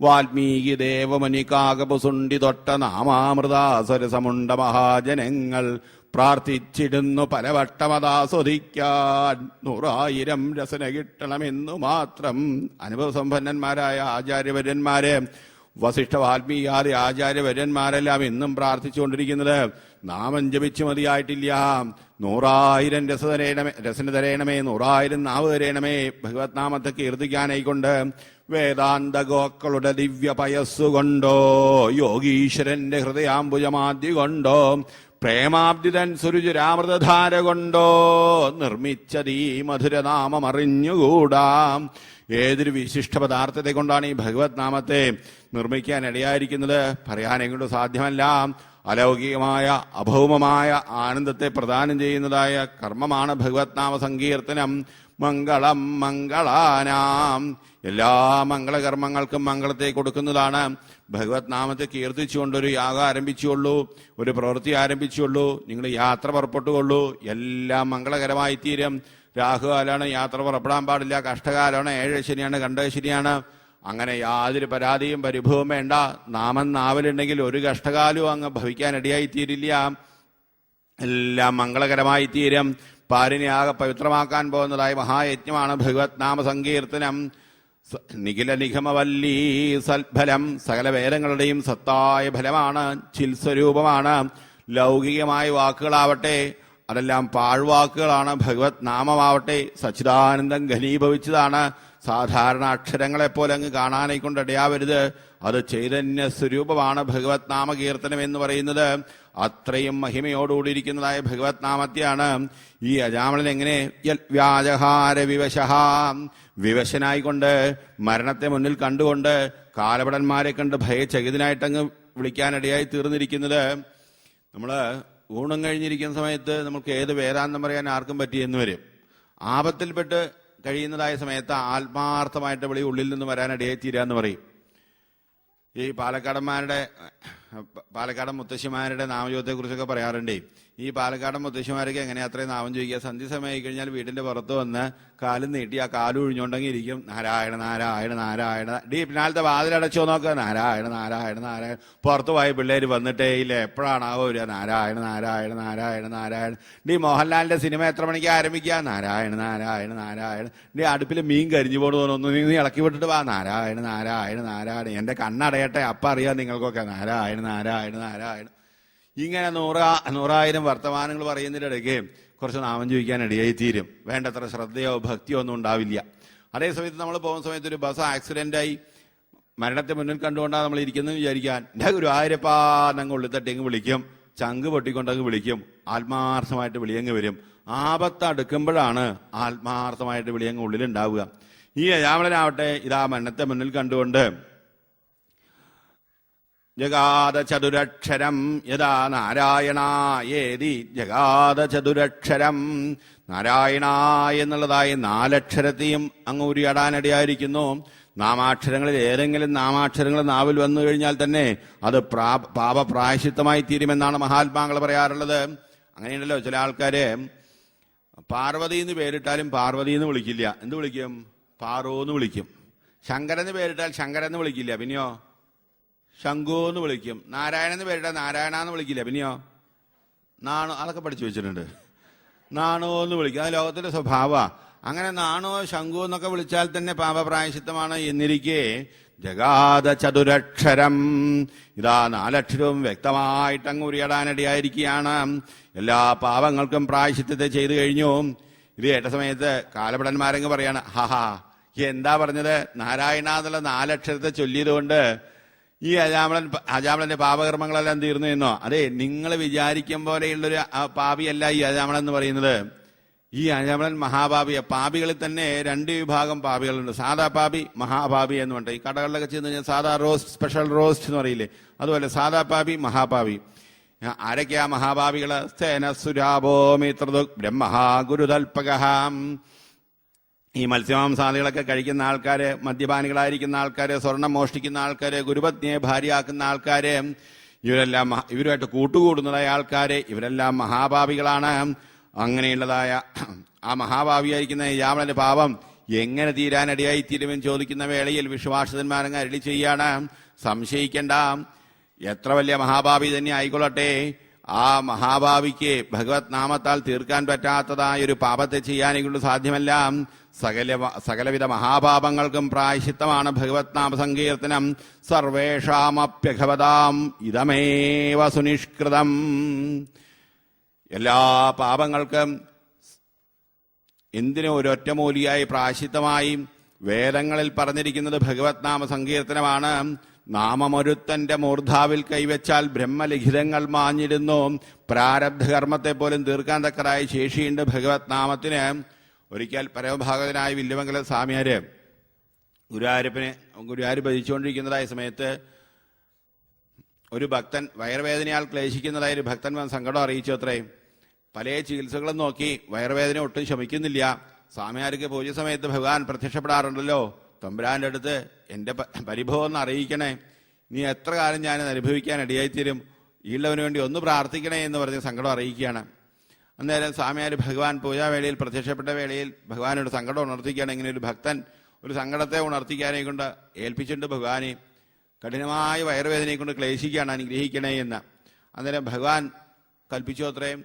Speaker 1: വാൽമീകി ദേവമനികാകപുസുണ്ടി തൊട്ട നാമാമൃതാസരസമുണ്ട മഹാജനങ്ങൾ പ്രാർത്ഥിച്ചിടുന്നു പലവട്ടമതാസ്വദിക്കാൻ 100,000 രസന കിട്ടണമെന്നു മാത്രം. അനുഭവസമ്പന്നന്മാരായ ആചാര്യവര്യന്മാരെ, വസിഷ്ഠ വാൽമീകാദി ആചാര്യവര്യന്മാരെല്ലാം എന്നും പ്രാർത്ഥിച്ചുകൊണ്ടിരിക്കുന്നത് നാമം ജപിച്ചു മതിയായിട്ടില്ല. 100,000 രസന തരയണമേ, 100,000 നാവ് തരയണമേ ഭഗവത് നാമത്തെ കീർത്തിക്കാനായിക്കൊണ്ട്. വേദാന്ത ഗോക്കളുടെ ദിവ്യ പയസ്സുകൊണ്ടോ, യോഗീശ്വരന്റെ ഹൃദയാംബുജമാദ്യ കൊണ്ടോ, പ്രേമാബ്ദിതൻ സുരുചിരാമൃതധാര കൊണ്ടോ നിർമ്മിച്ചതീ മധുരനാമം അറിഞ്ഞുകൂടാം. ഏതൊരു വിശിഷ്ട പദാർത്ഥത്തെ കൊണ്ടാണ് ഈ ഭഗവത് നാമത്തെ നിർമ്മിക്കാൻ ഇടയായിരിക്കുന്നത്? പറയാനെക്കൊണ്ട് സാധ്യമല്ല. അലൗകികമായ അഭൗമമായ ആനന്ദത്തെ പ്രദാനം ചെയ്യുന്നതായ കർമ്മമാണ് ഭഗവത് നാമ സങ്കീർത്തനം. മംഗളം മംഗളാനാം, എല്ലാ മംഗളകർമ്മങ്ങൾക്കും മംഗളത്തെ കൊടുക്കുന്നതാണ്. ഭഗവത് നാമത്തെ കീർത്തിച്ചുകൊണ്ടൊരു യാഗം ആരംഭിച്ചുകൊള്ളൂ, ഒരു പ്രവൃത്തി ആരംഭിച്ചുകൊള്ളൂ, നിങ്ങൾ യാത്ര പുറപ്പെട്ടുകൊള്ളൂ, എല്ലാം മംഗളകരമായി തീരും. രാഹുകാലാണ് യാത്ര പുറപ്പെടാൻ പാടില്ല, കഷ്ടകാലമാണ്, 7 ശനിയാണ്, കണ്ടക ശനിയാണ്. അങ്ങനെ യാതൊരു പരാതിയും പരിഭവവും വേണ്ട. നാമം നാവിലുണ്ടെങ്കിൽ ഒരു കഷ്ടകാലവും അങ്ങ് ഭവിക്കാനിടയായി തീരില്ല, എല്ലാം മംഗളകരമായി തീരും. പാരിനെ ആകെ പവിത്രമാക്കാൻ പോകുന്നതായ മഹായജ്ഞമാണ് ഭഗവത് നാമ സങ്കീർത്തനം. നിഖില നിഗമവല്ലീ സൽഫലം, സകല വേദങ്ങളുടെയും സത്തായ ഫലമാണ്, ചിൽസ്വരൂപമാണ്. ലൗകികമായ വാക്കുകളാവട്ടെ അതെല്ലാം പാഴ്വാക്കുകളാണ്, ഭഗവത് നാമമാവട്ടെ സച്ചിദാനന്ദം ഘനീഭവിച്ചതാണ്. സാധാരണ അക്ഷരങ്ങളെപ്പോലെ അങ്ങ് കാണാനെ കൊണ്ട് ഇടയാവരുത്. അത് ചൈതന്യ സ്വരൂപമാണ് ഭഗവത് നാമകീർത്തനം എന്ന് പറയുന്നത്. അത്രയും മഹിമയോടുകൂടിയിരിക്കുന്നതായ ഭഗവത് നാമത്തെയാണ് ഈ അജാമളൻ എങ്ങനെ വ്യാജഹാര വിവശഹ, വിവശനായിക്കൊണ്ട് മരണത്തെ മുന്നിൽ കണ്ടുകൊണ്ട് കാലപടന്മാരെ കണ്ട് ഭയചകിതനായിട്ടങ്ങ് വിളിക്കാനിടയായി തീർന്നിരിക്കുന്നത്. നമ്മള് ഊണം കഴിഞ്ഞിരിക്കുന്ന സമയത്ത് നമുക്ക് ഏത് വേദാന്തം പറയാൻ ആർക്കും പറ്റിയെന്ന് വരും. ആപത്തിൽപ്പെട്ട് കഴിയുന്നതായ സമയത്ത് ആത്മാർത്ഥമായിട്ട് വിളി ഉള്ളിൽ നിന്ന് വരാനിടയായി തീരാന്ന് പറയും. ഈ പാലക്കാടൻ മുത്തശ്ശിമാരുടെ നാമജോഗത്തെക്കുറിച്ചൊക്കെ പറയാറുണ്ടേ. ഈ പാലക്കാടൻ മുത്തശ്ശിമാരൊക്കെ എങ്ങനെയാ അത്രയും നാമം ചോദിക്കുക? സന്ധ്യ സമയമായി കഴിഞ്ഞാൽ വീടിന്റെ പുറത്ത് വന്ന് കാലും നീട്ടി ആ കാലും ഒഴിഞ്ഞുകൊണ്ടെങ്കിൽ ഇരിക്കും. നാരായണ നാരായണ നാരായണ. പിന്നാലത്തെ വാതിലടച്ചോ നോക്കുക, നാരായണ നാരായണ നാരായണ. പുറത്തു പോയ പിള്ളേർ വന്നിട്ടേ ഇല്ല, എപ്പോഴാണാവോ വരിക? നാരായണ നാരായണ നാരായണ നാരായണ. മോഹൻലാലിന്റെ സിനിമ എത്ര മണിക്ക് ആരംഭിക്കുക? നാരായണ നാരായണ നാരായണ. അടുപ്പിൽ മീൻ കരിഞ്ഞു പോണു തോന്നുന്നു, നീ ഇളക്കി വിട്ടിട്ട് വാ, നാരായണ നാരായണ നാരായണ. എന്റെ കണ്ണടയട്ടെ, അപ്പം അറിയാം നിങ്ങൾക്കൊക്കെ, നാരായണ നാരായണ നാരായണ. ഇങ്ങനെ നൂറായിരം വർത്തമാനങ്ങൾ പറയുന്നതിൻ്റെ ഇടയ്ക്ക് കുറച്ച് നാമം ചോദിക്കാൻ ഇടയായി തീരും. വേണ്ടത്ര ശ്രദ്ധയോ ഭക്തിയോ ഒന്നും ഉണ്ടാവില്ല. അതേസമയത്ത് നമ്മൾ പോകുന്ന സമയത്ത് ഒരു ബസ് ആക്സിഡന്റായി മരണത്തെ മുന്നിൽ കണ്ടുകൊണ്ടാണ് നമ്മൾ ഇരിക്കുന്നത് വിചാരിക്കാൻ, എൻ്റെ ഗുരുവായൂരപ്പാ എന്നങ്ങ് ഉള്ളിൽ തട്ടിയങ്ങ് വിളിക്കും, ചങ്ക് പൊട്ടിക്കൊണ്ടങ്ങ് വിളിക്കും, ആത്മാർത്ഥമായിട്ട് വിളിയങ്ങ് വരും. ആപത്ത് അടുക്കുമ്പോഴാണ് ആത്മാർത്ഥമായിട്ട് വിളിയങ്ങ് ഉള്ളിലുണ്ടാവുക. ഈ യജാമളനാവട്ടെ ഇതാ മരണത്തെ മുന്നിൽ കണ്ടുകൊണ്ട് ജഗാദ ചതുരക്ഷരം യഥാ നാരായണായേതി ജഗാദ ചതുരക്ഷരം. നാരായണ എന്നുള്ളതായി 4 അക്ഷരത്തെയും അങ്ങ് ഉരിയാടാനിടയായിരിക്കുന്നു. നാമാക്ഷരങ്ങളിൽ ഏതെങ്കിലും നാമാക്ഷരങ്ങൾ നാവിൽ വന്നു കഴിഞ്ഞാൽ തന്നെ അത് പാപപ്രായശ്ചിത്തമായി തീരുമെന്നാണ് മഹാത്മാക്കൾ പറയാറുള്ളത്. അങ്ങനെയുണ്ടല്ലോ ചില ആൾക്കാര് പാർവതി എന്ന് പേരിട്ടാലും പാർവതി എന്ന് വിളിക്കില്ല, എന്ത് വിളിക്കും? പാറോ എന്ന് വിളിക്കും. ശങ്കരൻ എന്ന് പേരിട്ടാൽ ശങ്കരൻ എന്ന് വിളിക്കില്ല, പിന്നെയോ ശംഖു എന്ന് വിളിക്കും. നാരായണൻ എന്ന് പേരിട്ടാൽ നാരായണ എന്ന് വിളിക്കില്ല, പിന്നെയോ നാണോ. അതൊക്കെ പഠിച്ചു വെച്ചിട്ടുണ്ട്. നാണോ എന്ന് വിളിക്കും, അത് ലോകത്തിന്റെ സ്വഭാവ. അങ്ങനെ നാണോ ശംഖു എന്നൊക്കെ വിളിച്ചാൽ തന്നെ പാപപ്രായശ്ചിത്തമാണ് എന്നിരിക്കെ ജഗാദ ചതുരക്ഷരം ഇതാ 4 അക്ഷരവും വ്യക്തമായിട്ട് അങ്ങ് ഉരിയാടാനിടയായിരിക്കുകയാണ്. എല്ലാ പാപങ്ങൾക്കും പ്രായശ്ചിത്തത്തെ ചെയ്തു കഴിഞ്ഞു. ഇത് കേട്ട സമയത്ത് കാലഭടന്മാരങ്ങ് പറയാണ്, ഹാഹാ എന്താ പറഞ്ഞത്? നാരായണ എന്നുള്ള 4 അക്ഷരത്തെ ചൊല്ലിയതുകൊണ്ട് ഈ അജാമളന്റെ പാപകർമ്മങ്ങളെല്ലാം തീർന്നു എന്നോ? അതെ, നിങ്ങൾ വിചാരിക്കും പോലെയുള്ളൊരു പാപിയല്ല ഈ അജാമളൻ എന്ന് പറയുന്നത്. ഈ അജാമളൻ മഹാപാപിയ. പാപികളിൽ തന്നെ 2 വിഭാഗം പാപികളുണ്ട്, സാധാ പാപി, മഹാപാപി എന്ന് പറഞ്ഞിട്ട്. ഈ കടകളിലൊക്കെ ചെന്ന് കഴിഞ്ഞാൽ സാധാ റോസ്റ്റ്, സ്പെഷ്യൽ റോസ്റ്റ് എന്ന് പറയില്ലേ, അതുപോലെ സാധാ പാപി, മഹാപാപി. ആരൊക്കെയാ മഹാപാപികള്? സേനസുരാഭോ മിത്രദുഗ് ബ്രഹ്മ ഗുരുതൽപകം. ഈ മത്സ്യമാംസാദികളൊക്കെ കഴിക്കുന്ന ആൾക്കാര്, മദ്യപാനികളായിരിക്കുന്ന ആൾക്കാര്, സ്വർണം മോഷ്ടിക്കുന്ന ആൾക്കാര്, ഗുരുപത്നിയെ ഭാര്യയാക്കുന്ന ആൾക്കാര്, ഇവരുമായിട്ട് കൂട്ടുകൂടുന്നതായ ആൾക്കാര്, ഇവരെല്ലാം മഹാപാപികളാണ്. അങ്ങനെയുള്ളതായ ആ മഹാഭാവിയായിരിക്കുന്ന യാമളന്റെ പാപം എങ്ങനെ തീരാനിടയായി തീരുമെന്ന് ചോദിക്കുന്ന വേളയിൽ വിശ്വാസന്മാരങ്ങ് അരുളി ചെയ്യാണ്, സംശയിക്കണ്ട, എത്ര വലിയ മഹാഭാവി തന്നെ ആയിക്കൊള്ളട്ടെ, ആ മഹാഭാവിക്ക് ഭഗവത് നാമത്താൽ തീർക്കാൻ പറ്റാത്തതായ ഒരു പാപത്തെ ചെയ്യാനെക്കൊണ്ട് സാധ്യമല്ല. സകലവിധ മഹാപാപങ്ങൾക്കും പ്രായശ്ചിത്തമാണ് ഭഗവത് നാമ സങ്കീർത്തനം. സർവേഷാമപ്യഭവതാം ഇതമേവ സുനിഷ്കൃതം. എല്ലാ പാപങ്ങൾക്കും എന്തിനും ഒരൊറ്റമൂലിയായി പ്രായശ്ചിത്തമായി വേദങ്ങളിൽ പറഞ്ഞിരിക്കുന്നത് ഭഗവത് നാമ സങ്കീർത്തനമാണ്. നാമമൊരുത്തന്റെ മൂർധാവിൽ കൈവച്ചാൽ ബ്രഹ്മലിഖിതങ്ങൾ മാഞ്ഞിരുന്നു. പ്രാരബ്ധകർമ്മത്തെ പോലും തീർക്കാൻ തക്കതായ ശേഷിയുണ്ട് ഭഗവത് നാമത്തിന്. ഒരിക്കൽ പരമഭാഗവതനായ വില്ലുമംഗലം സ്വാമിയാര് ഗുരുവായൂർ ഭജിച്ചുകൊണ്ടിരിക്കുന്നതായ സമയത്ത് ഒരു ഭക്തൻ വയറുവേദനയാൽ ക്ലേശിക്കുന്നതായ ഒരു ഭക്തൻ സങ്കടം അറിയിച്ചു അത്രേ. പല ചികിത്സകളും നോക്കി വയറുവേദന ഒട്ടും ശമിക്കുന്നില്ല. സ്വാമിയാർക്ക് പൂജ സമയത്ത് ഭഗവാൻ പ്രത്യക്ഷപ്പെടാറുണ്ടല്ലോ. തമ്പുരാന്റെ അടുത്ത് എന്റെ പരിഭവം ഒന്ന് അറിയിക്കണേ, നീ എത്ര കാലം ഞാൻ അനുഭവിക്കാൻ ഇടയായിത്തീരും, ഈയുള്ളവന് വേണ്ടി ഒന്ന് പ്രാർത്ഥിക്കണേ എന്ന് പറഞ്ഞ് സങ്കടം അറിയിക്കുകയാണ്. അന്നേരം സ്വാമിയാർ ഭഗവാൻ പൂജാവേളയിൽ പ്രത്യക്ഷപ്പെട്ട വേളയിൽ ഭഗവാനോട് സങ്കടം ഉണർത്തിക്കുകയാണ്. ഇങ്ങനെ ഒരു ഭക്തൻ ഒരു സങ്കടത്തെ ഉണർത്തിക്കാനെ കൊണ്ട് ഏൽപ്പിച്ചിട്ടുണ്ട് ഭഗവാനെ, കഠിനമായ വയറുവേദനയെ കൊണ്ട് ക്ലേശിക്കുകയാണ്, അനുഗ്രഹിക്കണേ എന്ന്. അന്നേരം ഭഗവാൻ കൽപ്പിച്ചു അത്രയും,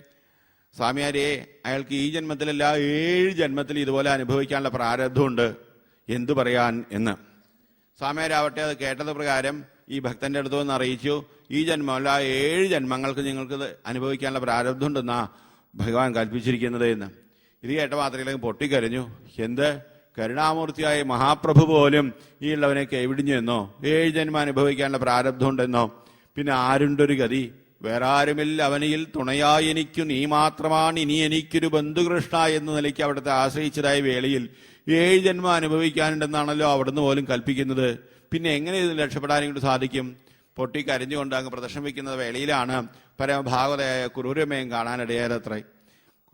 Speaker 1: സ്വാമിയാരെ അയാൾക്ക് ഈ ജന്മത്തിലല്ല 7 ജന്മത്തിൽ ഇതുപോലെ അനുഭവിക്കാനുള്ള പ്രാരബ്ധമുണ്ട്, എന്തു പറയാൻ എന്ന്. സ്വാമിയാരാവട്ടെ അത് കേട്ടത് പ്രകാരം ഈ ഭക്തന്റെ അടുത്ത് വന്ന് അറിയിച്ചു, ഈ ജന്മമല്ല 7 ജന്മങ്ങൾക്ക് നിങ്ങൾക്ക് അനുഭവിക്കാനുള്ള പ്രാരബ്ധമുണ്ടെന്നാ ഭഗവാൻ കൽപ്പിച്ചിരിക്കുന്നത് എന്ന്. ഇത് കേട്ട മാത്രമേ പൊട്ടിക്കരഞ്ഞു. എന്ത് കരുണാമൂർത്തിയായ മഹാപ്രഭു പോലും ഈ ഉള്ളവനെ കൈവിടിഞ്ഞു എന്നോ, 7 ജന്മം അനുഭവിക്കാനുള്ള പ്രാരബ്ധമുണ്ടെന്നോ, പിന്നെ ആരുണ്ടൊരു ഗതി, വേറെ ആരുമില്ല അവനിൽ തുണയായി എനിക്കു നീ മാത്രമാണ്, ഇനി എനിക്കൊരു ബന്ധുകൃഷ്ണ എന്ന നിലയ്ക്ക് അവിടുത്തെ ആശ്രയിച്ചതായ വേളയിൽ 7 ജന്മം അനുഭവിക്കാനുണ്ടെന്നാണല്ലോ അവിടുന്ന് പോലും കൽപ്പിക്കുന്നത്. പിന്നെ എങ്ങനെ ഇതിൽ രക്ഷപ്പെടാനും സാധിക്കും? പൊട്ടിക്കരഞ്ഞുകൊണ്ട് അങ്ങ് പ്രദർശനം വയ്ക്കുന്ന വേളയിലാണ് പരമഭാഗവതയായ കുറൂരമ്മയും കാണാനിടയായത്രേ.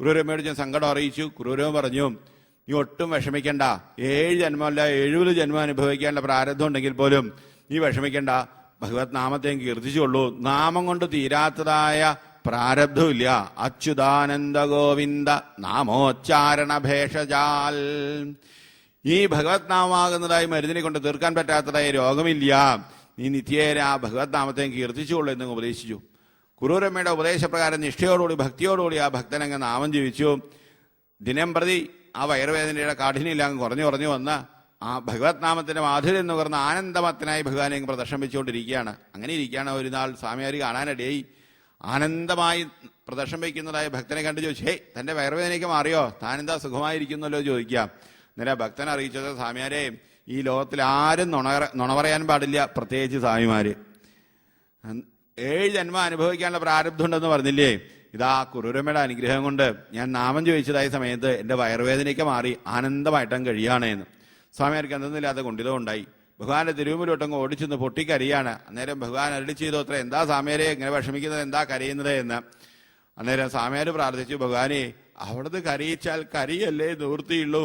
Speaker 1: കുറൂരമ്മയോട് ഞാൻ സങ്കടം അറിയിച്ചു. കുറൂരമ്മ പറഞ്ഞു, നീ ഒട്ടും വിഷമിക്കണ്ട. 7 ജന്മമല്ല 70 ജന്മം അനുഭവിക്കാനുള്ള പ്രാരബ്ധം ഉണ്ടെങ്കിൽ പോലും നീ വിഷമിക്കണ്ട. ഭഗവത് നാമത്തെ കീർത്തിച്ചുള്ളൂ. നാമം കൊണ്ട് തീരാത്തതായ പ്രാരബ്ധമില്ല. അച്യുതാനന്ദ ഗോവിന്ദ നാമോച്ചാരണ ഭേഷജാൽ. ഈ ഭഗവത് നാമമാകുന്നതായി മരുന്നിനെ കൊണ്ട് തീർക്കാൻ പറ്റാത്തതായ രോഗമില്ല. നീ നിത്യേന ആ ഭഗവത് നാമത്തെ കീർത്തിച്ചുള്ളൂ എന്ന് ഉപദേശിച്ചു. കുറൂരമ്മയുടെ ഉപദേശപ്രകാരം നിഷ്ഠയോടുകൂടി ഭക്തിയോടുകൂടി ആ ഭക്തനങ്ങ് നാമം ജീവിച്ചു. ദിനം പ്രതി ആ വയറുവേദനയുടെ കാഠിന്യം കുറഞ്ഞു കുറഞ്ഞു വന്ന് ആ ഭഗവത് നാമത്തിന്റെ മാധുര്യം എന്ന് പറഞ്ഞ ആനന്ദമത്തനായി ഭഗവാനെ പ്രദർശനം വെച്ചുകൊണ്ടിരിക്കുകയാണ്. അങ്ങനെ ഇരിക്കുകയാണ് ഒരു നാൾ സ്വാമിയാർ കാണാനിടയായി. ആനന്ദമായി പ്രദർശനം വയ്ക്കുന്നതായ ഭക്തനെ കണ്ടു ചോദിച്ചു, ഹേ, തന്റെ വയറുവേദനയ്ക്ക് മാറിയോ? താനെന്താ സുഖമായിരിക്കുന്നല്ലോ ചോദിക്കാം. അന്നേരം ഭക്തൻ അറിയിച്ചത്, സ്വാമിയാരെ, ഈ ലോകത്തിൽ ആരും നുണ പറയാൻ പാടില്ല, പ്രത്യേകിച്ച് സ്വാമിമാര്. 7 ജന്മം അനുഭവിക്കാനുള്ള പ്രാരബ്ധം ഉണ്ടെന്ന് പറഞ്ഞില്ലേ? ഇതാ കുറൂരമ്മയുടെ അനുഗ്രഹം കൊണ്ട് ഞാൻ നാമം ചോദിച്ചതായ സമയത്ത് എന്റെ വയറുവേദനയ്ക്ക് മാറി ആനന്ദമായിട്ടും കഴിയാണ് എന്ന്. സ്വാമിയാർക്ക് എന്തെന്നില്ലാത്ത കൊണ്ടിതം ഉണ്ടായി. ഭഗവാന്റെ തിരുമുലോട്ടങ്ങ് ഓടിച്ചെന്ന് പൊട്ടിക്കരിയാണ്. അന്നേരം ഭഗവാൻ അരളി ചെയ്തോ, അത്ര എന്താ സ്വാമിയാരെ ഇങ്ങനെ വിഷമിക്കുന്നത്, എന്താ കരയുന്നത് എന്ന്. അന്നേരം സ്വാമിയാർ പ്രാർത്ഥിച്ചു, ഭഗവാനെ, അവിടുന്ന് കരയിച്ചാൽ കരിയല്ലേ നിവൃത്തിയുള്ളൂ,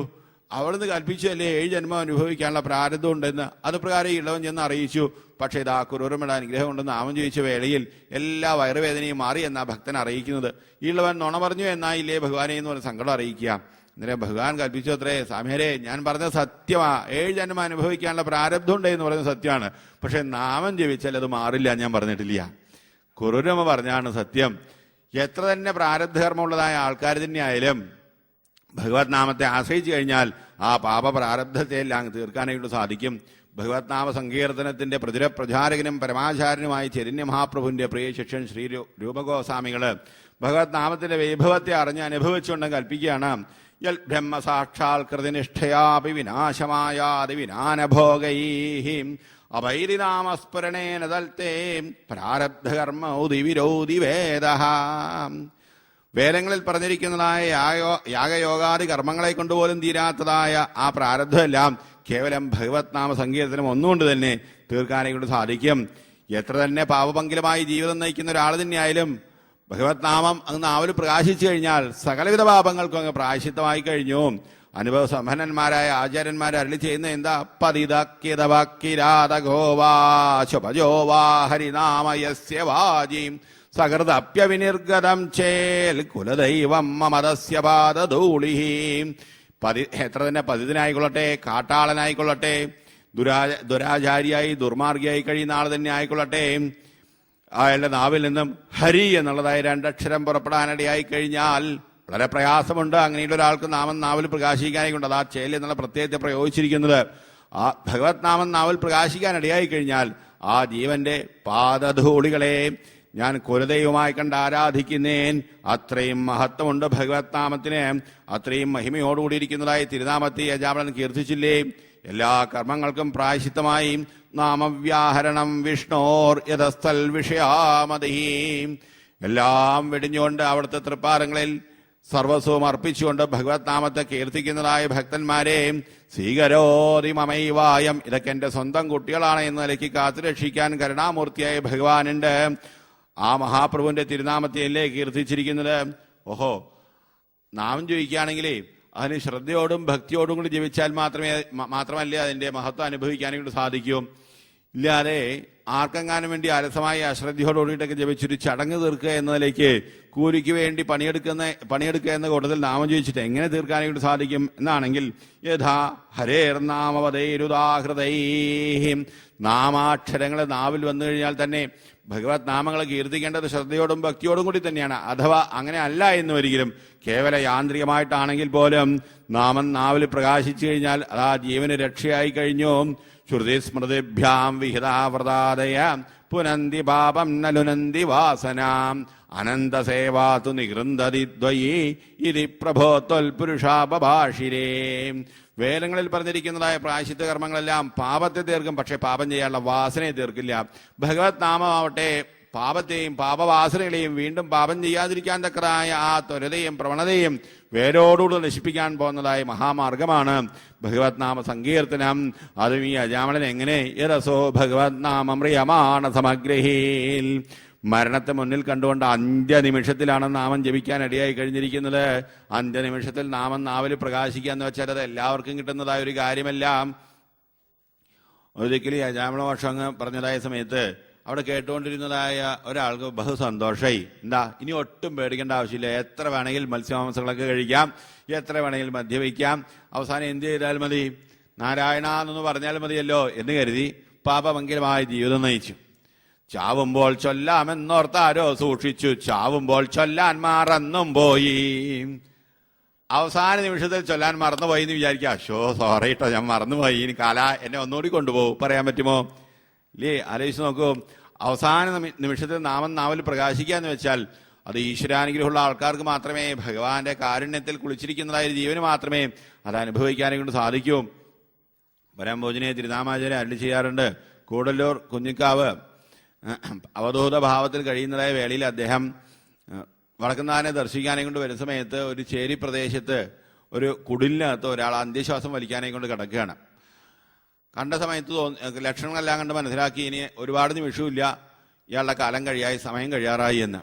Speaker 1: അവിടുന്ന് കൽപ്പിച്ചല്ലേ 7 ജന്മം അനുഭവിക്കാനുള്ള പ്രാരബ്ധം ഉണ്ടെന്ന്. അത് പ്രകാരം ഇളവൻ ചെന്ന് അറിയിച്ചു. പക്ഷേ ഇതാ കുറൂരമ്മയുടെ അനുഗ്രഹം കൊണ്ട് നാമം ചോദിച്ച വേളയിൽ എല്ലാ വയറുവേദനയും മാറി എന്നാ ഭക്തൻ അറിയിക്കുന്നത്. ഇളവൻ നുണ പറഞ്ഞു എന്നായില്ലേ ഭഗവാനെ എന്ന് പറഞ്ഞ സങ്കടം അറിയിക്കുക. അന്നേരം ഭഗവാൻ കൽപ്പിച്ചു, അത്രേ, സ്വാമിയാരെ, ഞാൻ പറഞ്ഞത് സത്യമാ, 7 ജന്മം അനുഭവിക്കാനുള്ള പ്രാരബ്ധം ഉണ്ട് എന്ന് പറയുന്നത് സത്യമാണ്. പക്ഷെ നാമം ജപിച്ചാൽ അത് മാറില്ല, ഞാൻ പറഞ്ഞിട്ടില്ല. കുറൂരമ്മ പറഞ്ഞാണ് സത്യം. എത്ര തന്നെ പ്രാരബ്ധകർമ്മമുള്ളതായ ആൾക്കാർ തന്നെയായാലും ഭഗവത് നാമത്തെ ആശ്രയിച്ചു കഴിഞ്ഞാൽ ആ പാപ പ്രാരബ്ധത്തെ എല്ലാം തീർക്കാനായിട്ട് സാധിക്കും. ഭഗവത് നാമ സങ്കീർത്തനത്തിന്റെ പ്രചാരകനും പരമാചാര്യനുമായി ചൈതന്യ മഹാപ്രഭുവിന്റെ പ്രിയ ശിഷ്യൻ ശ്രീ രൂപഗോസ്വാമികള് ഭഗവത് നാമത്തിന്റെ വൈഭവത്തെ അറിഞ്ഞ് അനുഭവിച്ചുകൊണ്ട് കൽപ്പിക്കുകയാണ്, യൽ ബ്രഹ്മ സാക്ഷാൽ കൃതിനിഷ്ഠയാപി വിനാശമായാതി വിനാനഭോഗൈ അഭൈരിനാമസ്ഫുരണേന ദൽത്തേ പ്രാരബ്ധകർമ്മ ഉദിവിരോധി വേദ. വേദങ്ങളിൽ പറഞ്ഞിരിക്കുന്നതായ യാഗയോഗാദി കർമ്മങ്ങളെ കൊണ്ടുപോലും തീരാത്തതായ ആ പ്രാരബ്ധമെല്ലാം കേവലം ഭഗവത് നാമ സങ്കീർത്തനം ഒന്നുകൊണ്ട് തന്നെ തീർക്കാനായിട്ട് സാധിക്കും. എത്ര തന്നെ പാപപങ്കിലമായി ജീവിതം നയിക്കുന്ന ഒരാൾ തന്നെയായാലും ഭഗവത് നാമം അങ്ങ് നാവിൽ പ്രകാശിച്ചു കഴിഞ്ഞാൽ സകലവിധ പാപങ്ങൾക്കും അങ്ങ് പ്രായശ്ചിത്തമായി കഴിഞ്ഞു. അനുഭവ സമ്പന്നന്മാരായ ആചാര്യന്മാർ അരുളി ചെയ്യുന്ന എന്താ? പതിതക്കിരവക്കിരാതഗോവാശുഭജോവാ ഹരിനാമയസ്യ വാജീം സകൃതപ്യവിനിർഗതം ചേൽ കുലദൈവം മമദസ്യ പാദധൂളി. എത്ര തന്നെ പതിതനായിക്കൊള്ളട്ടെ, കാട്ടാളനായിക്കൊള്ളട്ടെ, ദുരാചാരിയായി ദുർമാർഗിയായി കഴിയുന്ന ആൾ തന്നെ ആയിക്കൊള്ളട്ടെ, അയാളുടെ നാവിൽ നിന്നും ഹരി എന്നുള്ളതായ 2 അക്ഷരം പുറപ്പെടാനിടയായി കഴിഞ്ഞാൽ വളരെ പ്രയാസമുണ്ട്. അങ്ങനെയുള്ള ഒരാൾക്ക് നാമം നാവിൽ പ്രകാശിക്കാനായിക്കൊണ്ട് അതാ ചേൽ എന്നുള്ള പ്രത്യയത്തെ പ്രയോഗിച്ചിരിക്കുന്നത്. ആ ഭഗവത് നാമം നാവിൽ പ്രകാശിക്കാനിടയായി കഴിഞ്ഞാൽ ആ ജീവന്റെ പാദധൂളികളെ ഞാൻ കുലദൈവമായി കണ്ട് ആരാധിക്കുന്നേൻ. അത്രയും മഹത്വമുണ്ട് ഭഗവത് നാമത്തിന്. അത്രയും മഹിമയോടുകൂടിയിരിക്കുന്നതായി തിരുനാമത്തെ യജാമളൻ കീർത്തിച്ചില്ലേ? എല്ലാ കർമ്മങ്ങൾക്കും പ്രായശ്ചിത്തമായി നാമവ്യാഹരണം വിഷ്ണോർ യഥസ്ഥൽ വിഷയാമതി. എല്ലാം വെടിഞ്ഞുകൊണ്ട് അവിടുത്തെ തൃപ്പാദങ്ങളിൽ സർവസ്വവും അർപ്പിച്ചുകൊണ്ട് ഭഗവത് നാമത്തെ കീർത്തിക്കുന്നതായ ഭക്തന്മാരെ സ്വീകരോതി മമൈവായം. ഇതൊക്കെ എന്റെ സ്വന്തം കുട്ടികളാണ് എന്ന നിലയ്ക്ക് കാത്തുരക്ഷിക്കാൻ കരുണാമൂർത്തിയായ ഭഗവാനുണ്ട്. ആ മഹാപ്രഭുവിന്റെ തിരുനാമത്തെയല്ലേ കീർത്തിച്ചിരിക്കുന്നത്. ഓഹോ, നാമം ചോദിക്കുകയാണെങ്കിലേ അതിന് ശ്രദ്ധയോടും ഭക്തിയോടും കൂടി ജപിച്ചാൽ മാത്രമല്ലേ അതിന്റെ മഹത്വം അനുഭവിക്കാനായിട്ട് സാധിക്കൂ. ഇല്ലാതെ ആർക്കെങ്ങാനും വേണ്ടി അലസമായി അശ്രദ്ധയോടുകൂടിയിട്ടൊക്കെ ജപിച്ചൊരു ചടങ്ങ് തീർക്കുക എന്നതിലേക്ക് കൂലിക്ക് വേണ്ടി പണിയെടുക്കുക എന്ന കൂട്ടത്തിൽ നാമം ചോദിച്ചിട്ട് എങ്ങനെ തീർക്കാനായിട്ട് സാധിക്കും എന്നാണെങ്കിൽ യഥാ ഹരേർനാമവതൈരുദാഹൃതൈ. നാമാക്ഷരങ്ങൾ നാവിൽ വന്നു കഴിഞ്ഞാൽ തന്നെ ഭഗവത് നാമങ്ങളെ കീർത്തിക്കേണ്ടത് ശ്രദ്ധയോടും ഭക്തിയോടും കൂടി തന്നെയാണ്. അഥവാ അങ്ങനെ അല്ല എന്ന് ഒരിക്കലും കേവല യാന്ത്രികമായിട്ടാണെങ്കിൽ പോലും നാമം നാവിൽ പ്രകാശിച്ചു കഴിഞ്ഞാൽ അതാ ജീവന് രക്ഷയായി കഴിഞ്ഞു. ശ്രുതി സ്മൃതിഭ്യാം വിഹിതാവ്രതാദയ പുനന്തി പാപം നലുനന്തി വാസനാം അനന്തസേവാതു നികൃന്ദതി ദ്വയി ഇതി പ്രഭോ ത്വൽപുരുഷാപഭാഷിരേ. വേദങ്ങളിൽ പറഞ്ഞിരിക്കുന്നതായ പ്രായശ്ചിത്ത കർമ്മങ്ങളെല്ലാം പാപത്തെ തീർക്കും, പക്ഷെ പാപം ചെയ്യാനുള്ള വാസനയെ തീർക്കില്ല. ഭഗവത് നാമമാവട്ടെ പാപത്തെയും പാപവാസനകളെയും വീണ്ടും പാപം ചെയ്യാതിരിക്കാൻ തക്കതായ ആ ത്വരതയും പ്രവണതയും വേരോടുകൂടി നശിപ്പിക്കാൻ പോകുന്നതായ മഹാമാർഗമാണ് ഭഗവത് നാമ സങ്കീർത്തനം. അതും ഈ അജാമളൻ എങ്ങനെ യരസോ ഭഗവത് നാമം റിയമാണ സമഗ്രഹീൽ മരണത്തെ മുന്നിൽ കണ്ടുകൊണ്ട് അന്ത്യനിമിഷത്തിലാണ് നാമം ജപിക്കാൻ ഇടയായി കഴിഞ്ഞിരിക്കുന്നത്. അന്ത്യനിമിഷത്തിൽ നാമം നാവിൽ പ്രകാശിക്കുക എന്ന് വെച്ചാൽ അത് എല്ലാവർക്കും കിട്ടുന്നതായ ഒരു കാര്യമല്ല. ഒരിക്കലും അജാമിള വർഷം അങ്ങ് പറഞ്ഞതായ സമയത്ത് അവിടെ കേട്ടുകൊണ്ടിരുന്നതായ ഒരാൾക്ക് ബഹുസന്തോഷമായി. എന്താ, ഇനി ഒട്ടും പേടിക്കേണ്ട ആവശ്യമില്ല, എത്ര വേണമെങ്കിൽ മത്സ്യമാംസങ്ങളൊക്കെ കഴിക്കാം, എത്ര വേണമെങ്കിൽ മദ്യപിക്കാം, അവസാനം എന്ത് ചെയ്താൽ മതി, നാരായണ എന്നൊന്ന് പറഞ്ഞാൽ മതിയല്ലോ എന്ന് കരുതി പാപമംഗലമായ ജീവിതം നയിച്ചു. ചാവുമ്പോൾ ചൊല്ലാമെന്നോർത്താരോ സൂക്ഷിച്ചു, ചാവുമ്പോൾ ചൊല്ലാൻ മറന്നും പോയി. അവസാന നിമിഷത്തിൽ ചൊല്ലാൻ മറന്നുപോയി എന്ന് വിചാരിക്കുക, അശോ സോറി കേട്ടോ ഞാൻ മറന്നുപോയി, ഇനി കാല എന്നെ ഒന്നുകൂടി കൊണ്ടുപോകും, പറയാൻ പറ്റുമോ? ഇല്ലേ, ആലോചിച്ച് നോക്കൂ. അവസാന നിമിഷത്തിൽ നാമം നാവിൽ പ്രകാശിക്കുക എന്ന് വെച്ചാൽ അത് ഈശ്വരാനുഗ്രഹമുള്ള ആൾക്കാർക്ക് മാത്രമേ, ഭഗവാന്റെ കാരുണ്യത്തിൽ കുളിച്ചിരിക്കുന്നതായ ഒരു ജീവന് മാത്രമേ അത് അനുഭവിക്കാനെ കൊണ്ട് സാധിക്കൂ. പരംഭോജനെ തിരുനാമാചാര്യ അരുളി ചെയ്യാറുണ്ട്. കൂടല്ലൂർ കുഞ്ഞിക്കാവ് അവധൂത ഭാവത്തിൽ കഴിയുന്നതായ വേളയിൽ അദ്ദേഹം വടക്കുന്നാഥനെ ദർശിക്കാനെ കൊണ്ട് വരുന്ന സമയത്ത് ഒരു ചേരി പ്രദേശത്ത് ഒരു കുടിലിനകത്ത് ഒരാൾ അന്ത്യശ്വാസം വലിക്കാനെ കൊണ്ട് കിടക്കുകയാണ്. കണ്ട സമയത്ത് ലക്ഷണങ്ങളെല്ലാം കണ്ട് മനസ്സിലാക്കി ഇനി ഒരുപാട് നിമിഷമില്ല, ഇയാളുടെ കാലം കഴിയായി, സമയം കഴിയാറായി എന്ന്.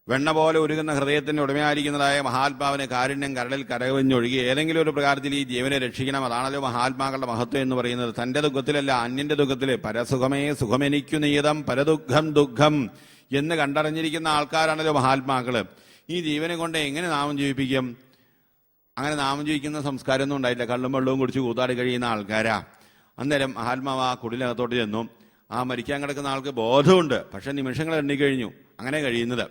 Speaker 1: വെണ്ണ പോലെ ഉരുകുന്ന ഹൃദയത്തിന്റെ ഉടമയായിരിക്കുന്നതായ മഹാത്മാവിന് കാരുണ്യം കരളിൽ കരകവിഞ്ഞൊഴുകി ഏതെങ്കിലും ഒരു പ്രകാരത്തിൽ ഈ ജീവനെ രക്ഷിക്കണം. അതാണല്ലോ മഹാത്മാക്കളുടെ മഹത്വം എന്ന് പറയുന്നത്. തന്റെ ദുഃഖത്തിലല്ല, അന്യന്റെ ദുഃഖത്തില് പരസുഖമേ സുഖമെനിക്കു നിയതം പരദുഃഖം ദുഃഖം എന്ന് കണ്ടറിഞ്ഞിരിക്കുന്ന ആൾക്കാരാണല്ലോ മഹാത്മാക്കള്. ഈ ജീവനെ കൊണ്ട് എങ്ങനെ നാമം ജീവിപ്പിക്കും? അങ്ങനെ നാമം ജീവിക്കുന്ന സംസ്കാരമൊന്നും ഉണ്ടായില്ല. കള്ളും വെള്ളവും കുടിച്ച് കൂത്താടി കഴിയുന്ന ആൾക്കാരാ. അന്നേരം മഹാത്മാവ് ആ കുടിലകത്തോട്ട് ചെന്നു. ആ മരിക്കാൻ കിടക്കുന്ന ആൾക്ക് ബോധമുണ്ട്, പക്ഷെ നിമിഷങ്ങൾ എണ്ണിക്കഴിഞ്ഞു. അങ്ങനെ കഴിയുന്നത്.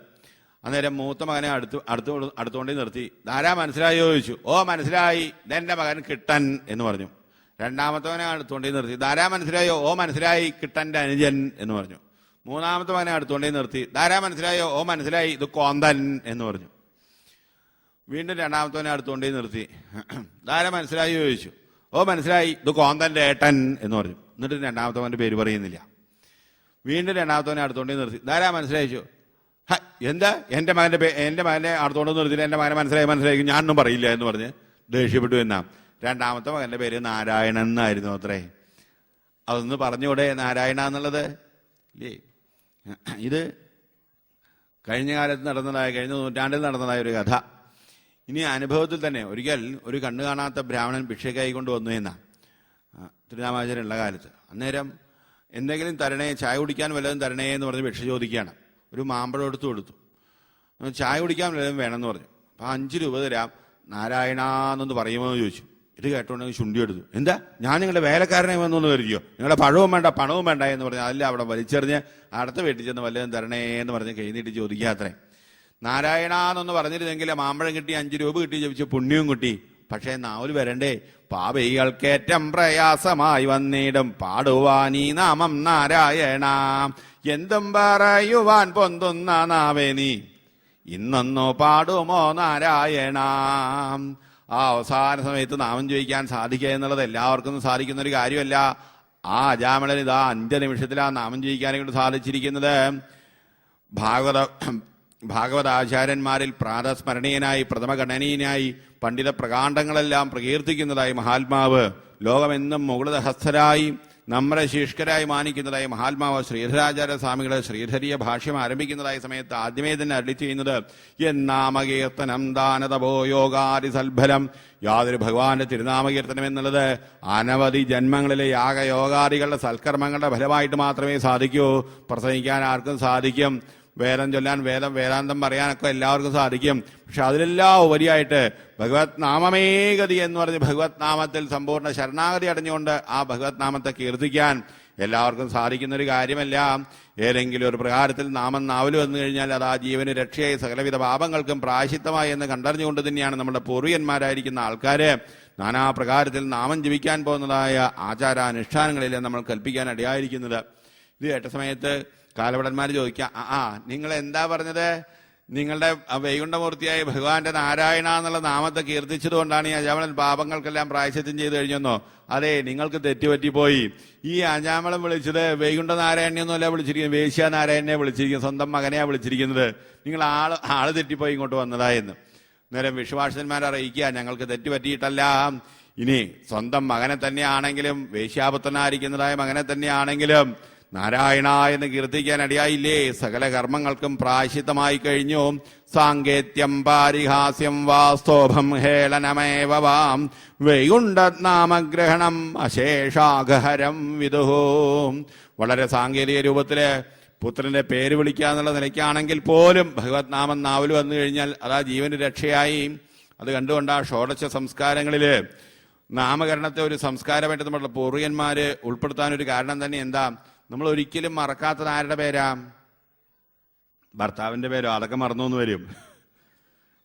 Speaker 1: അന്നേരം മൂത്ത മകനെ അടുത്തുകൊണ്ടേ നിർത്തി. ധാരാ മനസ്സിലായോ ചോദിച്ചു. ഓ മനസ്സിലായി, ഇതെന്റെ മകൻ കിട്ടൻ എന്ന് പറഞ്ഞു. രണ്ടാമത്തവനെ അടുത്തുകൊണ്ടേ നിർത്തി. ധാരാ മനസ്സിലായോ? ഓ മനസ്സിലായി, കിട്ടന്റെ അനുജൻ എന്ന് പറഞ്ഞു. മൂന്നാമത്തെ മകനെ അടുത്തുകൊണ്ടേ നിർത്തി. ധാരാ മനസ്സിലായോ? ഓ മനസ്സിലായി, ഇത് കോന്തൻ എന്ന് പറഞ്ഞു. വീണ്ടും രണ്ടാമത്തവനെ അടുത്തുകൊണ്ടേ നിർത്തി. ധാരാ മനസ്സിലായോ ചോദിച്ചു. ഓ മനസ്സിലായി, ഇത് കോന്തന്റെ ഏട്ടൻ എന്ന് പറഞ്ഞു. എന്നിട്ട് രണ്ടാമത്തവന്റെ പേര് പറയുന്നില്ല. വീണ്ടും രണ്ടാമത്തവനെ അടുത്തുകൊണ്ടേ നിർത്തി. ധാരാ മനസ്സിലായിച്ചു. എന്താ എന്റെ മകനെ അടുത്തോണ്ട് നിർത്തിയിട്ട് എന്റെ മകനെ മനസ്സിലായി ഞാനൊന്നും പറയില്ല എന്ന് പറഞ്ഞ് ദേഷ്യപ്പെട്ടു. എന്നാ രണ്ടാമത്തെ മകന്റെ പേര് നാരായണൻ എന്നായിരുന്നു അത്രേ. അതൊന്ന് പറഞ്ഞൂടെ നാരായണ എന്നുള്ളത്? ഇല്ലേ, ഇത് കഴിഞ്ഞ കാലത്ത് നടന്നതായ, കഴിഞ്ഞ നൂറ്റാണ്ടിൽ നടന്നതായ ഒരു കഥ. ഇനി അനുഭവത്തിൽ തന്നെ ഒരിക്കൽ ഒരു കണ്ണു കാണാത്ത ബ്രാഹ്മണൻ ഭിക്ഷയ്ക്കായി കൊണ്ടുവന്നു എന്നാ തിരുനാമാചാര്യുള്ള കാലത്ത്. അന്നേരം എന്തെങ്കിലും തരണേ, ചായ കുടിക്കാൻ വല്ലതും തരണേ എന്ന് പറഞ്ഞ് ഭിക്ഷ ചോദിക്കുകയാണ്. ഒരു മാമ്പഴം എടുത്തു കൊടുത്തു. ചായ കുടിക്കാൻ വല്ലതും വേണമെന്ന് പറഞ്ഞു. അപ്പം 5 രൂപ തരാം, നാരായണ എന്നൊന്ന് പറയുമോ എന്ന് ചോദിച്ചു. ഇത് കേട്ടോണ്ടെങ്കിൽ ചുണ്ടി എടുത്തു. എന്താ, ഞാൻ നിങ്ങളുടെ വേലക്കാരനെ വന്നൊന്ന് കരുതിയോ? നിങ്ങളുടെ പഴവും വേണ്ട പണവും വേണ്ട എന്ന് പറഞ്ഞാൽ അല്ല, അവിടെ വലിച്ചെറിഞ്ഞ് അടുത്ത വീട്ടിൽ ചെന്ന് വല്ലതും തരണേ എന്ന് പറഞ്ഞ് കൈ നീട്ടി ചോദിക്കാത്രേ. നാരായണ എന്നൊന്ന് പറഞ്ഞിരുന്നെങ്കിൽ മാമ്പഴം കിട്ടി, 5 രൂപ കിട്ടി, ജപിച്ച് പുണ്യവും കിട്ടി. പക്ഷേ നാവല് വരണ്ടേ? പാപികൾക്കേറ്റം പ്രയാസമായി വന്നിടും പാടുവാനീ നാമം നാരായണ, എന്തും പറയുവാൻ പൊന്തുന്ന നാവേ നീ ഇന്നൊന്നു പാടുമോ നാരായണ. ആ അവസാന സമയത്ത് നാമം ചോദിക്കാൻ സാധിക്കുക എന്നുള്ളത് എല്ലാവർക്കും സാധിക്കുന്ന ഒരു കാര്യമല്ല. ആ അജാമിളൻ ഇതാ 5 നിമിഷത്തിൽ ആ നാമം ചോദിക്കാനെ കൊണ്ട് സാധിച്ചിരിക്കുന്നത്. ഭാഗവതാചാര്യന്മാരിൽ പ്രാതസ്മരണീയനായി പ്രഥമഗണനീയനായി പണ്ഡിത പ്രകാണ്ഡങ്ങളെല്ലാം പ്രകീർത്തിക്കുന്നതായി മഹാത്മാവ്, ലോകമെന്നും മുകുളഹസ്ഥരായി നമ്രശീഷ്കരായി മാനിക്കുന്നതായി മഹാത്മാവ് ശ്രീധരാചാര്യ സ്വാമികളെ ശ്രീധരീയ ഭാഷ്യം ആരംഭിക്കുന്നതായ സമയത്ത് ആദ്യമേ തന്നെ അരുളി ചെയ്യുന്നത് എന്നാമകീർത്തനം ദാനതപോ യോഗാദി സൽഫലം. യാതൊരു ഭഗവാന്റെ തിരുനാമകീർത്തനം എന്നുള്ളത് അനവധി ജന്മങ്ങളിലെ യാഗയോഗാദികളുടെ സൽക്കർമ്മങ്ങളുടെ ഫലമായിട്ട് മാത്രമേ സാധിക്കൂ. പ്രസംഗിക്കാൻ ആർക്കും സാധിക്കും, വേദം ചൊല്ലാൻ വേദാന്തം പറയാനൊക്കെ എല്ലാവർക്കും സാധിക്കും. പക്ഷെ അതിലെല്ലാം ഉപരിയായിട്ട് ഭഗവത് നാമമേ ഗതി എന്ന് പറഞ്ഞ് ഭഗവത് നാമത്തിൽ സമ്പൂർണ്ണ ശരണാഗതി അടഞ്ഞുകൊണ്ട് ആ ഭഗവത് നാമത്തെ കീർത്തിക്കാൻ എല്ലാവർക്കും സാധിക്കുന്ന ഒരു കാര്യമല്ല. ഏതെങ്കിലും ഒരു പ്രകാരത്തിൽ നാമം നാവല് വന്നു കഴിഞ്ഞാൽ അത് ആ ജീവന് രക്ഷയായി സകലവിധ പാപങ്ങൾക്കും പ്രായശ്ചിത്തമായി എന്ന് കണ്ടറിഞ്ഞുകൊണ്ട് തന്നെയാണ് നമ്മുടെ പൂർവികന്മാരായിരിക്കുന്ന ആൾക്കാര് നാനാപ്രകാരത്തിൽ നാമം ജപിക്കാൻ പോകുന്നതായ ആചാരാനുഷ്ഠാനങ്ങളിൽ നമ്മൾ കൽപ്പിക്കാൻ ഇടയായിരിക്കുന്നത്. ഇത് കേട്ട സമയത്ത് കാലഭടന്മാർ ചോദിക്കാം, നിങ്ങൾ എന്താ പറഞ്ഞത്? നിങ്ങളുടെ വൈകുണ്ഠമൂർത്തിയായ ഭഗവാന്റെ നാരായണ എന്നുള്ള നാമത്തെ കീർത്തിച്ചത് കൊണ്ടാണ് ഈ അജാമളൻ പാപങ്ങൾക്കെല്ലാം പ്രായശ്ചിത്തം ചെയ്തു കഴിഞ്ഞെന്നോ? അതെ, നിങ്ങൾക്ക് തെറ്റുപറ്റിപ്പോയി. ഈ അജാമളൻ വിളിച്ചത് വൈകുണ്ഠ നാരായണനെയൊന്നുമല്ല വിളിച്ചിരിക്കുന്നത്, വേശ്യ നാരായണനെ വിളിച്ചിരിക്കുന്നത്, സ്വന്തം മകനെയാ വിളിച്ചിരിക്കുന്നത്. നിങ്ങൾ ആള് തെറ്റിപ്പോയി ഇങ്ങോട്ട് വന്നതായെന്ന്. നേരം വിശ്വാസന്മാരെ അറിയിക്കുക, ഞങ്ങൾക്ക് തെറ്റുപറ്റിയിട്ടല്ല. ഇനി സ്വന്തം മകനെ തന്നെയാണെങ്കിലും, വേശ്യാപുത്രനായിരിക്കുന്നതായ മകനെ തന്നെയാണെങ്കിലും നാരായണ എന്ന് കീർത്തിക്കാൻ അടിയായില്ലേ? സകല കർമ്മങ്ങൾക്കും പ്രായശ്ചിത്തമായി കഴിഞ്ഞു. സാങ്കേത്യം പാരിഹാസ്യം വാസ്തോഭം ഹേളനമേവ വാം വൈകുണ്ഠനാമഗ്രഹണം അശേഷാഗഹരം വിദുഹോ. വളരെ സാങ്കേതിക രൂപത്തില് പുത്രന്റെ പേര് വിളിക്കുക എന്നുള്ള നിലയ്ക്കാണെങ്കിൽ പോലും ഭഗവത് നാമം നാവിൽ വന്നു കഴിഞ്ഞാൽ അതാ ജീവന് രക്ഷയായി. അത് കണ്ടുകൊണ്ട് ആ ഷോഡശ സംസ്കാരങ്ങളില് നാമകരണത്തെ ഒരു സംസ്കാരമായിട്ട് നമ്മുടെ പൂർവികന്മാര് ഉൾപ്പെടുത്താനൊരു കാരണം തന്നെ എന്താ? നമ്മൾ ഒരിക്കലും മറക്കാത്തത് ആരുടെ പേരാ? ഭർത്താവിന്റെ പേരോ? അതൊക്കെ മറന്നു വരും.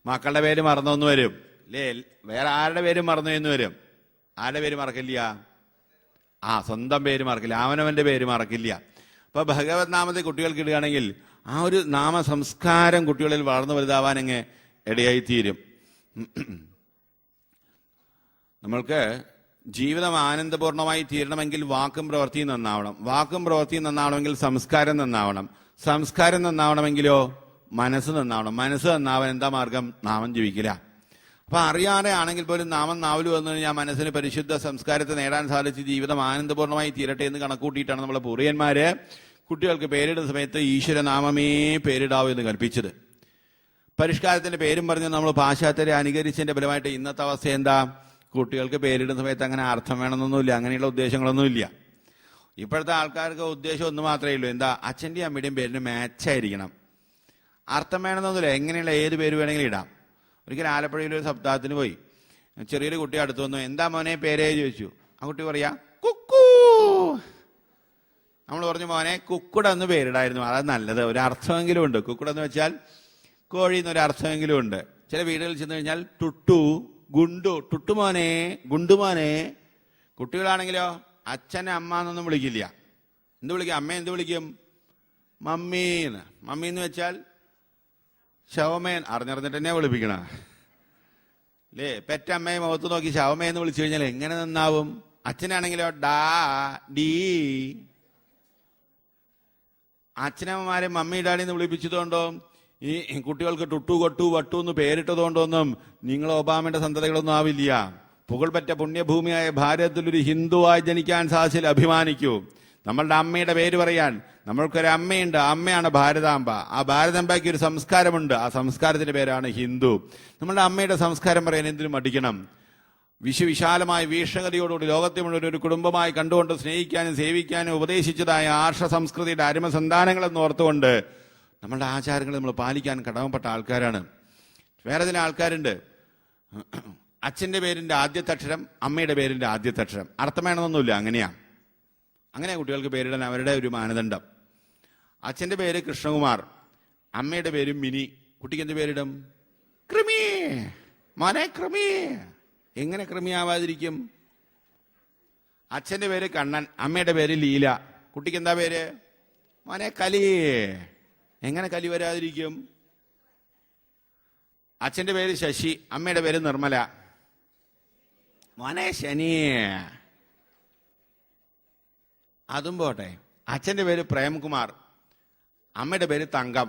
Speaker 1: മക്കളുടെ പേര് മറന്നു വരും അല്ലേ? വേറെ ആരുടെ പേരും മറന്നു എന്ന് വരും. ആരുടെ പേര് മറക്കില്ല? സ്വന്തം പേര് മറക്കില്ല, അവനവന്റെ പേര് മറക്കില്ല. അപ്പൊ ഭഗവത് നാമത്തെ കുട്ടികൾക്ക് ഇടുകയാണെങ്കിൽ ആ ഒരു നാമ സംസ്കാരം കുട്ടികളിൽ വളർന്നു വലുതാവാനങ്ങ് ഇടയായിത്തീരും. നമ്മൾക്ക് ജീവിതം ആനന്ദപൂർണമായി തീരണമെങ്കിൽ വാക്കും പ്രവൃത്തിയും നന്നാവണം. വാക്കും പ്രവൃത്തിയും നന്നാവണമെങ്കിൽ സംസ്കാരം നന്നാവണം. സംസ്കാരം നന്നാവണമെങ്കിലോ മനസ്സ് നന്നാവണം. മനസ്സ് നന്നാവാൻ എന്താ മാർഗം? നാമം ജപിക്കില്ല. അപ്പൊ അറിയാതെ ആണെങ്കിൽ പോലും നാമം നാവിൽ വന്നു കഴിഞ്ഞാൽ മനസ്സിന് പരിശുദ്ധ സംസ്കാരത്തെ നേടാൻ സാധിച്ച് ജീവിതം ആനന്ദപൂർണമായി തീരട്ടെ എന്ന് കണക്കൂട്ടിയിട്ടാണ് നമ്മളെ പൂർവികന്മാര് കുട്ടികൾക്ക് പേരിടുന്ന സമയത്ത് ഈശ്വരനാമമേ പേരിടാവൂ എന്ന് കൽപ്പിച്ചത്. പരിഷ്കാരത്തിന്റെ പേരും പറഞ്ഞ് നമ്മൾ പാശ്ചാത്യരെ അനുകരിച്ചതിന്റെ ഫലമായിട്ട് ഇന്നത്തെ അവസ്ഥ എന്താ? കുട്ടികൾക്ക് പേരിടുന്ന സമയത്ത് അങ്ങനെ അർത്ഥം വേണമെന്നൊന്നുമില്ല, അങ്ങനെയുള്ള ഉദ്ദേശങ്ങളൊന്നുമില്ല. ഇപ്പോഴത്തെ ആൾക്കാർക്ക് ഉദ്ദേശം ഒന്ന് മാത്രമേ ഉള്ളൂ, എന്താ? അച്ഛൻ്റെയും അമ്മയുടെയും പേരിന് മാച്ചായിരിക്കണം. അർത്ഥം വേണമെന്നൊന്നുമില്ല, എങ്ങനെയുള്ള ഏത് പേര് വേണമെങ്കിലും ഇടാം. ഒരിക്കൽ ആലപ്പുഴയിലൊരു സപ്താഹത്തിന് പോയി. ചെറിയൊരു കുട്ടി അടുത്ത് വന്നു. എന്താ മോനെ പേരേ ചോദിച്ചു. ആ കുട്ടി പറയാ കുക്കു. നമ്മൾ പറഞ്ഞു മോനെ കുക്കുട എന്ന് പേരിടായിരുന്നു, അതാ നല്ലത്, ഒരു അർത്ഥമെങ്കിലും ഉണ്ട്. കുക്കുട എന്ന് വെച്ചാൽ കോഴി എന്നൊരു അർത്ഥമെങ്കിലും ഉണ്ട്. ചില വീടുകളിൽ ചെന്ന് കഴിഞ്ഞാൽ ടുട്ടു, ഗുണ്ടു, ടുട്ടുമോനെ, ഗുണ്ടുമോനെ. കുട്ടികളാണെങ്കിലോ അച്ഛനെ അമ്മ എന്നൊന്നും വിളിക്കില്ല. എന്ത് വിളിക്കും? അമ്മ എന്ത് വിളിക്കും? മമ്മീന്ന്. മമ്മീന്ന് വെച്ചാൽ ശവമേൻ. അറിഞ്ഞറിഞ്ഞിട്ട് തന്നെ വിളിപ്പിക്കണ അല്ലേ? പെറ്റമ്മയെ മുഖത്ത് നോക്കി ശവമേന്ന് വിളിച്ചു കഴിഞ്ഞാൽ എങ്ങനെ നന്നാവും? അച്ഛനാണെങ്കിലോ ഡാ ഡീ. അച്ഛനമ്മമാരെ മമ്മി ഡാഡിന്ന് വിളിപ്പിച്ചതുകൊണ്ടോ ഈ കുട്ടികൾക്ക് ടുട്ടു കൊട്ടു വട്ടു എന്ന് പേരിട്ടതുകൊണ്ടൊന്നും നിങ്ങൾ ഒബാമയുടെ സന്തതികളൊന്നും ആവില്ല. പുകൾപെറ്റ പുണ്യഭൂമിയായ ഭാരതത്തിലൊരു ഹിന്ദുവായി ജനിക്കാൻ സാധിച്ചാൽ അഭിമാനിക്കൂ. നമ്മളുടെ അമ്മയുടെ പേര് പറയാൻ നമ്മൾക്കൊരു അമ്മയുണ്ട്, അമ്മയാണ് ഭാരതാംബ. ആ ഭാരതാംബയ്ക്ക് ഒരു സംസ്കാരമുണ്ട്, ആ സംസ്കാരത്തിന്റെ പേരാണ് ഹിന്ദു. നമ്മളുടെ അമ്മയുടെ സംസ്കാരം പറയാൻ എന്തിനും മടിക്കണം? വിശാലമായ വീക്ഷണതയോടുകൂടി ലോകത്തെ മുഴുവൻ ഒരു കുടുംബമായി കണ്ടുകൊണ്ട് സ്നേഹിക്കാനും സേവിക്കാനും ഉപദേശിച്ചതായ ആർഷ സംസ്കൃതിയുടെ അരുമസന്താനങ്ങളെന്ന് ഓർത്തുകൊണ്ട് നമ്മളുടെ ആചാരങ്ങൾ നമ്മൾ പാലിക്കാൻ കടമപ്പെട്ട ആൾക്കാരാണ്. വേറെ ചില ആൾക്കാരുണ്ട്, അച്ഛന്റെ പേരിന്റെ ആദ്യത്തെ അക്ഷരം അമ്മയുടെ പേരിന്റെ ആദ്യത്തെ അക്ഷരം. അർത്ഥം വേണമെന്നൊന്നുമില്ല, അങ്ങനെ കുട്ടികൾക്ക് പേരിടാൻ അവരുടെ ഒരു മാനദണ്ഡം. അച്ഛന്റെ പേര് കൃഷ്ണകുമാർ, അമ്മയുടെ പേര് മിനി. കുട്ടിക്ക് എന്ത് പേരിടും? കൃമി. മോനെ കൃമി. എങ്ങനെ കൃമിയാവാതിരിക്കും? അച്ഛന്റെ പേര് കണ്ണൻ, അമ്മയുടെ പേര് ലീല. കുട്ടിക്ക് എന്താ പേര്? മോനെ കലി. എങ്ങനെ കലി വരാതിരിക്കും? അച്ഛന്റെ പേര് ശശി, അമ്മയുടെ പേര് നിർമ്മല. മോനെ ശനി. അതും പോട്ടെ, അച്ഛന്റെ പേര് പ്രേംകുമാർ, അമ്മയുടെ പേര് തങ്കം.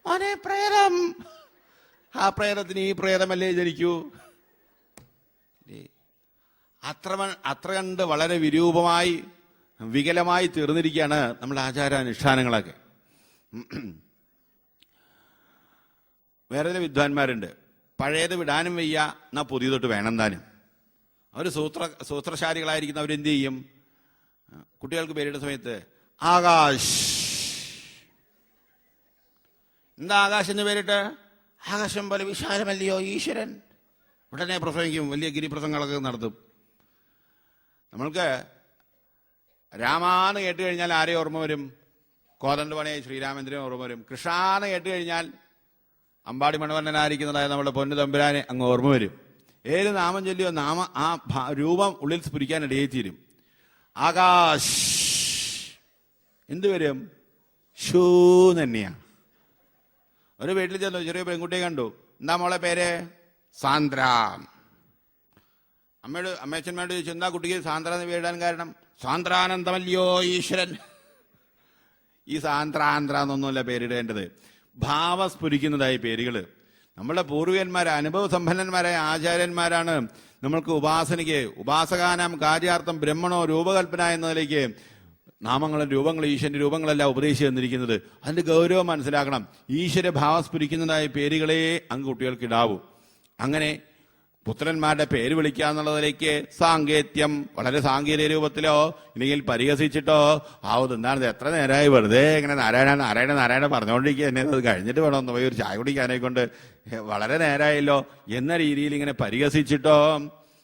Speaker 1: മോനെ പ്രേതം. ആ പ്രേതത്തിന് ഈ പ്രേതമല്ലേ ജനിക്കൂ? അത്ര കണ്ട് വളരെ വിരൂപമായി വികലമായി തീർന്നിരിക്കുകയാണ് നമ്മുടെ ആചാരാനുഷ്ഠാനങ്ങളൊക്കെ. വേറെ ചില വിദ്വാൻമാരുണ്ട്, പഴയത് വിടാനും വയ്യ എന്നാ പുതിയതൊട്ട് വേണം താനും. അവർ സൂത്രശാലികളായിരിക്കുന്ന അവരെന്ത് ചെയ്യും? കുട്ടികൾക്ക് പേരിടുന്ന സമയത്ത് ആകാശ്. എന്താ ആകാശ് എന്ന് പേരിട്ട്? ആകാശം പോലെ വിശാലമല്ലയോ ഈശ്വരൻ. ഉടനെ പ്രസംഗിക്കും, വലിയ ഗിരിപ്രസംഗങ്ങളൊക്കെ നടത്തും. നമ്മൾക്ക് രാമാന്ന് കേട്ട് കഴിഞ്ഞാൽ ആരെ ഓർമ്മ വരും? കോതണ്ഡപണിയായി ശ്രീരാമേന്ദ്രനെ ഓർമ്മ വരും. കൃഷ്ണാന്ന് കേട്ട് കഴിഞ്ഞാൽ അമ്പാടി മണവർണ്ണനായിരിക്കുന്നതായ നമ്മുടെ പൊന്നു തമ്പുരാനെ അങ്ങ് ഓർമ്മ വരും. ഏത് നാമം ചൊല്ലിയോ ആ രൂപം ഉള്ളിൽ സ്ഫുരിക്കാൻ ഇടയായിത്തീരും. ആകാശ് എന്തുവരും? ഷൂ തന്നെയാ. ഒരു വീട്ടിൽ ചെന്നു, ചെറിയ പെൺകുട്ടിയെ കണ്ടു. എന്താ മോളെ പേര്? സാന്ദ്ര. അമ്മയച്ഛന്മാരോട് ചോദിച്ചു, എന്താ കുട്ടിക്ക് സാന്ദ്ര എന്ന് പേരിടാൻ കാരണം? സാന്ദ്രാനന്ദമല്ലയോ ഈശ്വരൻ. ഈ സാന്ദ്രാന്ധ്ര എന്നൊന്നുമല്ല പേരിടേണ്ടത്, ഭാവസ്ഫുരിക്കുന്നതായ പേരുകള്. നമ്മളുടെ പൂർവികന്മാർ അനുഭവ സമ്പന്നന്മാരായ ആചാര്യന്മാരാണ് നമ്മൾക്ക് ഉപാസനയ്ക്ക് ഉപാസകാനാം കാര്യാർത്ഥം ബ്രഹ്മണോ രൂപകൽപ്പന എന്നതിലേക്ക് നാമങ്ങളും രൂപങ്ങളും ഈശ്വരന്റെ രൂപങ്ങളെല്ലാം ഉപദേശിച്ചു തന്നിരിക്കുന്നത്. അതിന്റെ ഗൗരവം മനസ്സിലാക്കണം. ഈശ്വര ഭാവം സ്ഫുരിക്കുന്നതായ പേരുകളെ അങ്ങ് കുട്ടികൾക്ക് ഇടാവൂ. അങ്ങനെ പുത്രന്മാരുടെ പേര് വിളിക്കുക എന്നുള്ളതിലേക്ക് സാങ്കേത്യം വളരെ സാങ്കേതിക രൂപത്തിലോ ഇല്ലെങ്കിൽ പരിഹസിച്ചിട്ടോ ആവും. എന്താണ് എത്ര നേരമായി വെറുതെ ഇങ്ങനെ നാരായണ നാരായണ നാരായണ പറഞ്ഞുകൊണ്ടിരിക്കുക, എന്നെ അത് കഴിഞ്ഞിട്ട് വേണം ഒന്ന് പോയി ഒരു ചായ കുടിക്കാനെ കൊണ്ട് വളരെ നേരമായല്ലോ എന്ന രീതിയിൽ ഇങ്ങനെ പരിഹസിച്ചിട്ടോ,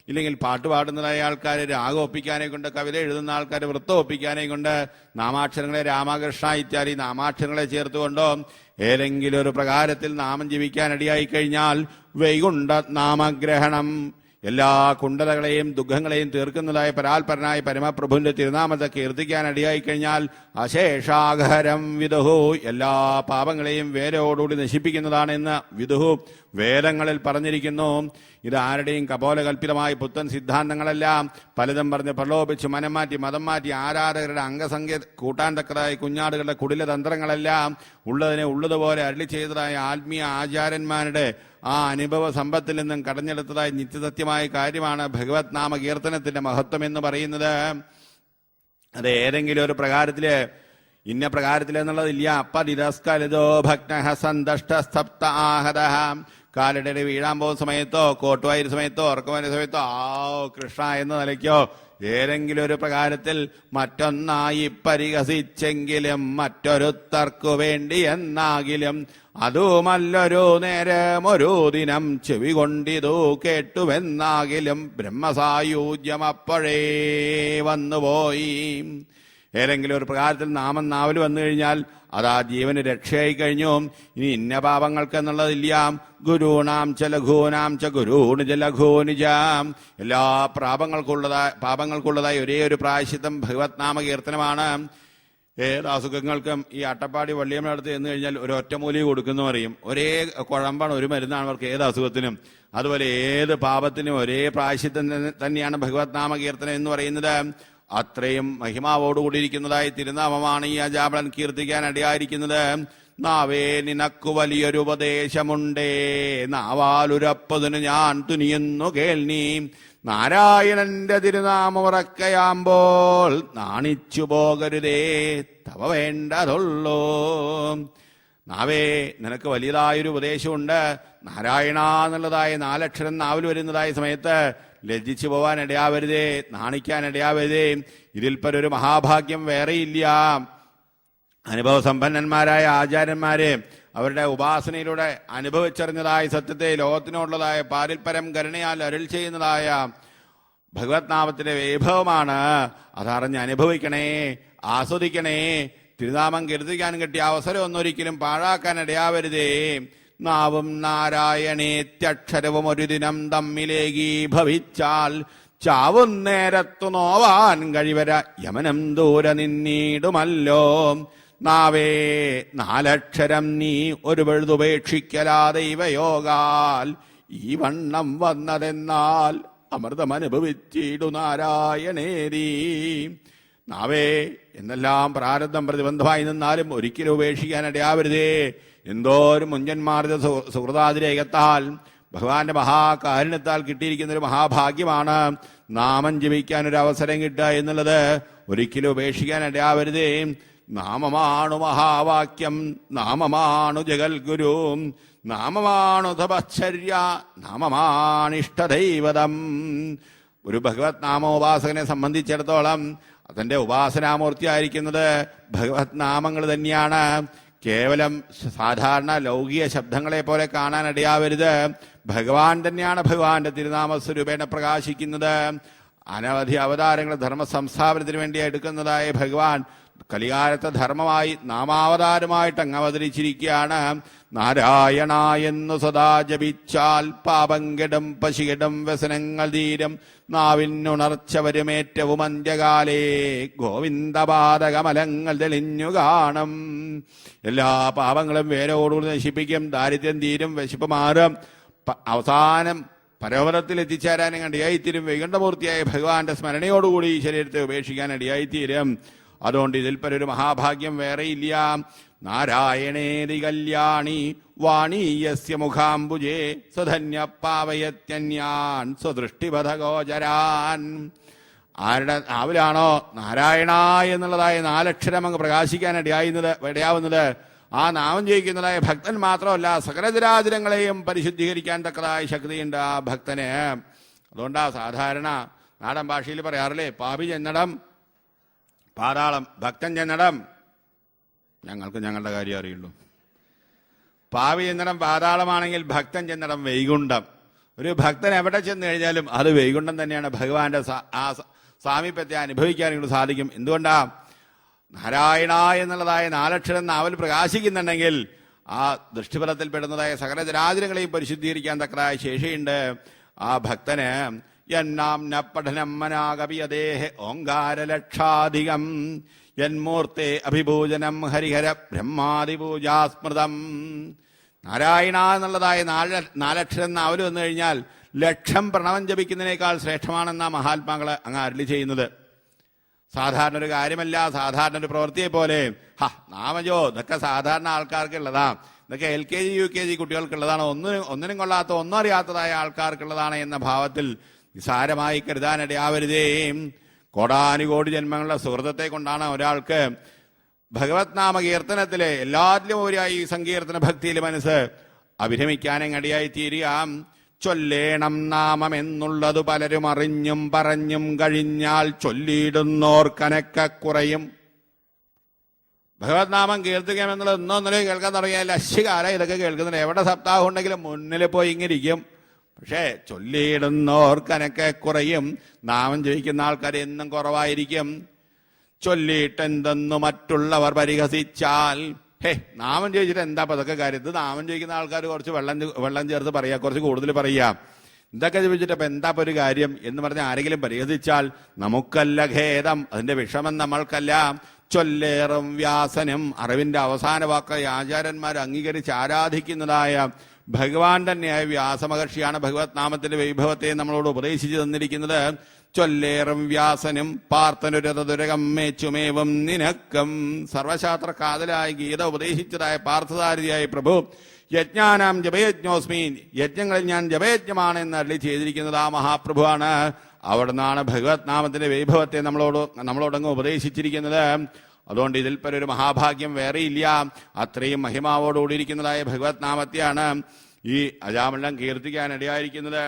Speaker 1: ഇല്ലെങ്കിൽ പാട്ട് പാടുന്നതായ ആൾക്കാർ രാഗം ഒപ്പിക്കാനെ കൊണ്ട്, കവിത എഴുതുന്ന ആൾക്കാർ വൃത്തം ഒപ്പിക്കാനെ കൊണ്ട്, നാമാക്ഷരങ്ങളെ രാമകൃഷ്ണ ഇത്യാദി നാമാക്ഷരങ്ങളെ ചേർത്തുകൊണ്ടോ ഏതെങ്കിലും ഒരു പ്രകാരത്തിൽ നാമം ജപിക്കാനിടയായി കഴിഞ്ഞാൽ വൈകുണ്ഠ നാമഗ്രഹണം എല്ലാ കുണ്ഠതകളെയും ദുഃഖങ്ങളെയും തീർക്കുന്നതായ പരാൽപരനായ പരമപ്രഭുവിന്റെ തിരുനാമത്തെ കീർത്തിക്കാനിടയായി കഴിഞ്ഞാൽ അശേഷാഘരം വിദുഹു എല്ലാ പാപങ്ങളെയും വേരോടുകൂടി നശിപ്പിക്കുന്നതാണെന്ന് വിദുഹു വേദങ്ങളിൽ പറഞ്ഞിരിക്കുന്നു. ഇത് ആരുടെയും കപോലകൽപ്പിതമായ പുത്തൻ സിദ്ധാന്തങ്ങളെല്ലാം പലതും പറഞ്ഞ് പ്രലോഭിച്ച് മനം മാറ്റി മതം മാറ്റി ആരാധകരുടെ അംഗസംഖ്യ കൂട്ടാൻ തക്കതായ കുഞ്ഞാടുകളുടെ കുടില തന്ത്രങ്ങളെല്ലാം ഉള്ളതിനെ ഉള്ളതുപോലെ അരുളി ചെയ്തതായ ആത്മീയ ആചാര്യന്മാരുടെ ആ അനുഭവ സമ്പത്തിൽ നിന്നും കടഞ്ഞെടുത്തതായ നിത്യസത്യമായ കാര്യമാണ് ഭഗവത് നാമ കീർത്തനത്തിന്റെ മഹത്വം എന്ന് പറയുന്നത്. അത് ഏതെങ്കിലും ഒരു പ്രകാരത്തില് ഇന്ന പ്രകാരത്തിൽ എന്നുള്ളതില്ല. പതിരസ്കലിതോ ഭഗ്നഃ സന്തഷ്ടസ്തപ്ത ആഹതഃ കാലിടയിൽ വീഴാൻ പോകുന്ന സമയത്തോ കോട്ടുവായൂർ സമയത്തോ ഉറക്കുവായ സമയത്തോ കൃഷ്ണ എന്ന നിലയ്ക്കോ ഏതെങ്കിലും ഒരു പ്രകാരത്തിൽ മറ്റൊന്നായി പരിഹസിച്ചെങ്കിലും മറ്റൊരുത്തർക്കു വേണ്ടി എന്നാകിലും അതുമല്ലൊരു നേരം ഒരു ദിനം ചെവി കൊണ്ടിതു കേട്ടുവെന്നാകിലും ബ്രഹ്മസായൂജ്യം അപ്പോഴേ വന്നുപോയി. ഏതെങ്കിലും ഒരു പ്രകാരത്തിൽ നാമം നാവിൽ വന്നു കഴിഞ്ഞാൽ അത് ആ ജീവന് രക്ഷയായി കഴിഞ്ഞു. ഇനി ഇന്ന പാപങ്ങൾക്ക് എന്നുള്ളതില്ല. ഗുരുണാം ച ലഘൂനാം ച ഗുരുണ് ച ലഘൂനിജാം എല്ലാ പാപങ്ങൾക്കുള്ളതായി ഒരേ ഒരു പ്രായശ്ചിത്തം ഭഗവത് നാമ കീർത്തനമാണ്. ഏത് അസുഖങ്ങൾക്കും ഈ അട്ടപ്പാടി വള്ളിയമ്മടുത്ത് ചെന്ന് കഴിഞ്ഞാൽ ഒരു ഒറ്റമൂലി കൊടുക്കുന്നു പറയും. ഒരേ കുഴമ്പാണ്, ഒരു മരുന്നാണ് അവർക്ക് ഏത് അസുഖത്തിനും. അതുപോലെ ഏത് പാപത്തിനും ഒരേ പ്രായശ്ചിത്തം തന്നെയാണ് ഭഗവത് നാമ കീർത്തനം എന്ന് പറയുന്നത്. അത്രയും മഹിമാവോടുകൂടിയിരിക്കുന്നതായി തിരുനാമമാണ് ഈ അജാബളൻ കീർത്തിക്കാൻ ഇടയായിരിക്കുന്നത്. നാവേ നിനക്കു വലിയൊരു ഉപദേശമുണ്ടേ, നാവാലുരപ്പതിന് ഞാൻ തുനിയുന്നു കേൾനീ. നാരായണന്റെ തിരുനാമമുറക്കയാമ്പോൾ നാണിച്ചു പോകരുതേ, തവ വേണ്ടതുള്ളൂ. നാവേ നിനക്ക് വലിയതായൊരു ഉപദേശമുണ്ട്. നാരായണ എന്നുള്ളതായ 4 അക്ഷരം നാവിൽ വരുന്നതായ സമയത്ത് ലജ്ജിച്ചു പോവാൻ ഇടയാവരുതേ, നാണിക്കാൻ ഇടയാവരുതേ. ഇതിൽപ്പരൊരു മഹാഭാഗ്യം വേറെയില്ല. അനുഭവ സമ്പന്നന്മാരായ ആചാര്യന്മാരെ അവരുടെ ഉപാസനയിലൂടെ അനുഭവിച്ചറിഞ്ഞതായ സത്യത്തെ ലോകത്തിനോടുള്ളതായ പാരിൽപരം കരുണയാൽ അരുൾ ചെയ്യുന്നതായ ഭഗവത് നാമത്തിന്റെ വൈഭവമാണ്. അതറിഞ്ഞ് അനുഭവിക്കണേ, ആസ്വദിക്കണേ. തിരുനാമം കീർത്തിക്കാൻ കിട്ടിയ അവസരം ഒന്നൊരിക്കലും പാഴാക്കാൻ ഇടയാവരുതേ. നാവും നാരായണേത്യക്ഷരവും ഒരു ദിനം തമ്മിലേകീഭവിച്ചാൽ ചാവും നേരത്തു നോവാൻ കഴിവര യമനം ദൂരെ നിന്നീടുമല്ലോ. നാവേ 4 അക്ഷരം നീ ഒരു പഴുതുപേക്ഷിക്കലാതെ ഇവയോഗാൽ ഈ വണ്ണം വന്നതെന്നാൽ അമൃതം അനുഭവിച്ചിടു നാരായണേരീ. നാവേ എന്നെല്ലാം പ്രാരബ്ധം പ്രതിബന്ധമായി നിന്നാലും ഒരിക്കലും ഉപേക്ഷിക്കാൻ ഇടയാവരുതേ. എന്തോരും മുഞ്ചന്മാരുടെ സുഹൃതാതിരേകത്താൽ ഭഗവാന്റെ മഹാകാരുണ്യത്താൽ കിട്ടിയിരിക്കുന്ന ഒരു മഹാഭാഗ്യമാണ് നാമം ജപിക്കാൻ ഒരു അവസരം കിട്ടുക എന്നുള്ളത്. ഒരിക്കലും ഉപേക്ഷിക്കാൻ ഇടയാവരുതേ. നാമമാണു മഹാവാക്യം, നാമമാണു ജഗൽഗുരു, നാമമാണു തപശ്ചര്യ, നാമമാണിഷ്ടദൈവതം. ഒരു ഭഗവത് നാമോപാസകനെ സംബന്ധിച്ചിടത്തോളം അതിന്റെ ഉപാസനാമൂർത്തിയായിരിക്കുന്നത് ഭഗവത് നാമങ്ങൾ തന്നെയാണ്. കേവലം സാധാരണ ലൗകിക ശബ്ദങ്ങളെ പോലെ കാണാൻ ഇടയാവരുത്. ഭഗവാൻ തന്നെയാണ് ഭഗവാന്റെ തിരുനാമസ്വരൂപേണ പ്രകാശിക്കുന്നത്. അനവധി അവതാരങ്ങൾ ധർമ്മ സംസ്ഥാപനത്തിന് വേണ്ടി എടുക്കുന്നതായ ഭഗവാൻ കലികാലത്തെ ധർമ്മമായി നാമാവതാരമായിട്ട് അങ്ങ് അവതരിച്ചിരിക്കുകയാണ്. നാരായണ എന്ന് സദാ ജപിച്ചാൽ പാപം കെടും, പശികെടും, വ്യസനങ്ങൾ തീരും, നാവിനുണർച്ച വരും ഏറ്റവും അന്ത്യകാലേ ഗോവിന്ദപാദകമലങ്ങൾ തെളിഞ്ഞു കാണും. എല്ലാ പാപങ്ങളും വേരോടുകൂടി നശിപ്പിക്കും, ദാരിദ്ര്യം തീരും, വിശപ്പ് മാറും, അവസാനം പരമപദത്തിൽ എത്തിച്ചേരാനും ഇടയായിത്തീരും. വൈകുണ്ഠമൂർത്തിയായ ഭഗവാന്റെ സ്മരണയോടുകൂടി ഈ ശരീരത്തെ ഉപേക്ഷിക്കാൻ ഇടയായിത്തീരും. അതുകൊണ്ട് ഇതിൽ പരൊരു മഹാഭാഗ്യം വേറെയില്ല. നാരായണേതി കല്യാണി വാണീയസ്യ മുഖാംബുജേ സ്വധന്യ പാവയത്യന്യാൻ സ്വദൃഷ്ടിപഥഗോചരാൻ. ആരുടെ നാവിലാണോ നാരായണ എന്നുള്ളതായ 4 അക്ഷരം അങ്ങ് പ്രകാശിക്കാൻ ഇടയാവുന്നത്, ആ നാമം ജയിക്കുന്നതായ ഭക്തൻ മാത്രമല്ല സകലചരാചരങ്ങളെയും പരിശുദ്ധീകരിക്കാൻ തക്കതായ ശക്തിയുണ്ട് ആ ഭക്തന്. അതുകൊണ്ടാ സാധാരണ നാടൻ ഭാഷയിൽ പറയാറില്ലേ, പാപി ചെന്നടം പാതാളം, ഭക്തൻ ചെന്നടം ഞങ്ങൾക്ക് ഞങ്ങളുടെ കാര്യം അറിയുള്ളൂ. പാപി ചെന്നടം പാതാളമാണെങ്കിൽ ഭക്തൻ ചെന്നടം വൈകുണ്ഠം. ഒരു ഭക്തൻ എവിടെ ചെന്ന് കഴിഞ്ഞാലും അത് വൈകുണ്ഠം തന്നെയാണ്. ഭഗവാന്റെ ആ സാമീപ്യത്തെ അനുഭവിക്കാനും സാധിക്കും. എന്തുകൊണ്ടാ? നാരായണ എന്നുള്ളതായ 4 അക്ഷരം നാവൽ പ്രകാശിക്കുന്നുണ്ടെങ്കിൽ ആ ദൃഷ്ടിഫലത്തിൽ പെടുന്നതായ സകല ജരാചരങ്ങളെയും പരിശുദ്ധീകരിക്കാൻ തക്കതായ ശേഷിയുണ്ട് ആ ഭക്തന്. യന്നാംന പഠനം മനാകവിയദേഹ ഓങ്കാരലക്ഷാധികം യന്മൂർത്തെ അഭിഭൂജനം ഹരിഹര ബ്രഹ്മാദിപൂജാസ്മൃതം. നാരായണ എന്നുള്ളതായ 4 അക്ഷരം നാവൽ വന്നു കഴിഞ്ഞാൽ 1,00,000 പ്രണവം ജപിക്കുന്നതിനേക്കാൾ ശ്രേഷ്ഠമാണെന്ന മഹാത്മാക്കൾ അങ്ങ് അരുളി ചെയ്യുന്നത്. സാധാരണ ഒരു കാര്യമല്ല, സാധാരണ ഒരു പ്രവൃത്തിയെ പോലെ. നാമജോ ഇതൊക്കെ സാധാരണ ആൾക്കാർക്കുള്ളതാ, ഇതൊക്കെ LKG UKG കുട്ടികൾക്കുള്ളതാണ്, ഒന്നിനും കൊള്ളാത്ത ഒന്നും അറിയാത്തതായ ആൾക്കാർക്കുള്ളതാണ് എന്ന ഭാവത്തിൽ നിസാരമായി കരുതാനിടയാവരുതേ. കോടാനുകോടി ജന്മങ്ങളുടെ സുഹൃത്തത്തെ കൊണ്ടാണ് ഒരാൾക്ക് ഭഗവത് നാമ കീർത്തനത്തിലെ എല്ലാത്തിലും ഒരായി സങ്കീർത്തന ഭക്തിയിൽ മനസ്സ് അഭിരമിക്കാനങ്ങടിയായി തീരുക. ചൊല്ലേണം നാമമെന്നുള്ളതു പലരും അറിഞ്ഞും പറഞ്ഞും കഴിഞ്ഞാൽ ചൊല്ലിയിടുന്നോർക്കനക്ക കുറയും. ഭഗവത് നാമം കീർത്തിക്കാമെന്നുള്ളത് ഇന്നൊന്നിലെ കേൾക്കാൻ തുടങ്ങിയാൽ അശ്ശികാല ഇതൊക്കെ കേൾക്കുന്നുണ്ട്. എവിടെ സപ്താഹം ഉണ്ടെങ്കിലും മുന്നിൽ പോയി ഇങ്ങിരിക്കും. പക്ഷേ ചൊല്ലിയിടുന്നോർക്കനക്ക കുറയും. നാമം ജയിക്കുന്ന ആൾക്കാർ എന്നും കുറവായിരിക്കും. ചൊല്ലിയിട്ടെന്തെന്നു മറ്റുള്ളവർ പരിഹസിച്ചാൽ, നാമം ചോദിച്ചിട്ട് എന്താ അതൊക്കെ കാര്യം? ഇത് നാമം ചോദിക്കുന്ന ആൾക്കാർ കുറച്ച് വെള്ളം ചേർത്ത് പറയാ, കുറച്ച് കൂടുതൽ പറയാ, ഇതൊക്കെ ചോദിച്ചിട്ട് അപ്പൊ എന്താ ഒരു കാര്യം എന്ന് പറഞ്ഞ് ആരെങ്കിലും പരിഹസിച്ചാൽ നമുക്കല്ല ഖേദം, അതിന്റെ വിഷമം നമ്മൾക്കല്ല. ചൊല്ലേറും വ്യാസനും, അറിവിന്റെ അവസാന വാക്കായി ആചാര്യന്മാർ അംഗീകരിച്ച് ആരാധിക്കുന്നതായ ഭഗവാൻ തന്നെയായ വ്യാസമഹർഷിയാണ് ഭഗവത് നാമത്തിന്റെ വൈഭവത്തെ നമ്മളോട് ഉപദേശിച്ചു തന്നിരിക്കുന്നത്. ചൊല്ലേറും വ്യാസനും പാർത്ഥനുരതുരകം മേച്ചുമേവും നിനക്കം. സർവശാസ്ത്ര കാതലായ ഗീത ഉപദേശിച്ചതായ പാർത്ഥസാരഥിയായ പ്രഭു യജ്ഞാനാം ജപയജ്ഞോസ്മി, യജ്ഞങ്ങളിൽ ഞാൻ ജപയജ്ഞമാണ് എന്ന് അരുളി ചെയ്തിരിക്കുന്നത് ആ മഹാപ്രഭുവാണ്. അവിടെ നിന്നാണ് ഭഗവത് നാമത്തിന്റെ വൈഭവത്തെ നമ്മളോടങ്ങ് ഉപദേശിച്ചിരിക്കുന്നത്. അതുകൊണ്ട് ഇതിൽ ഒരു മഹാഭാഗ്യം വേറെയില്ല. അത്രയും മഹിമാവോടുകൂടിയിരിക്കുന്നതായ ഭഗവത് നാമത്തെയാണ് ഈ അജാമണ്ഡം കീർത്തിക്കാനിടയായിരിക്കുന്നത്.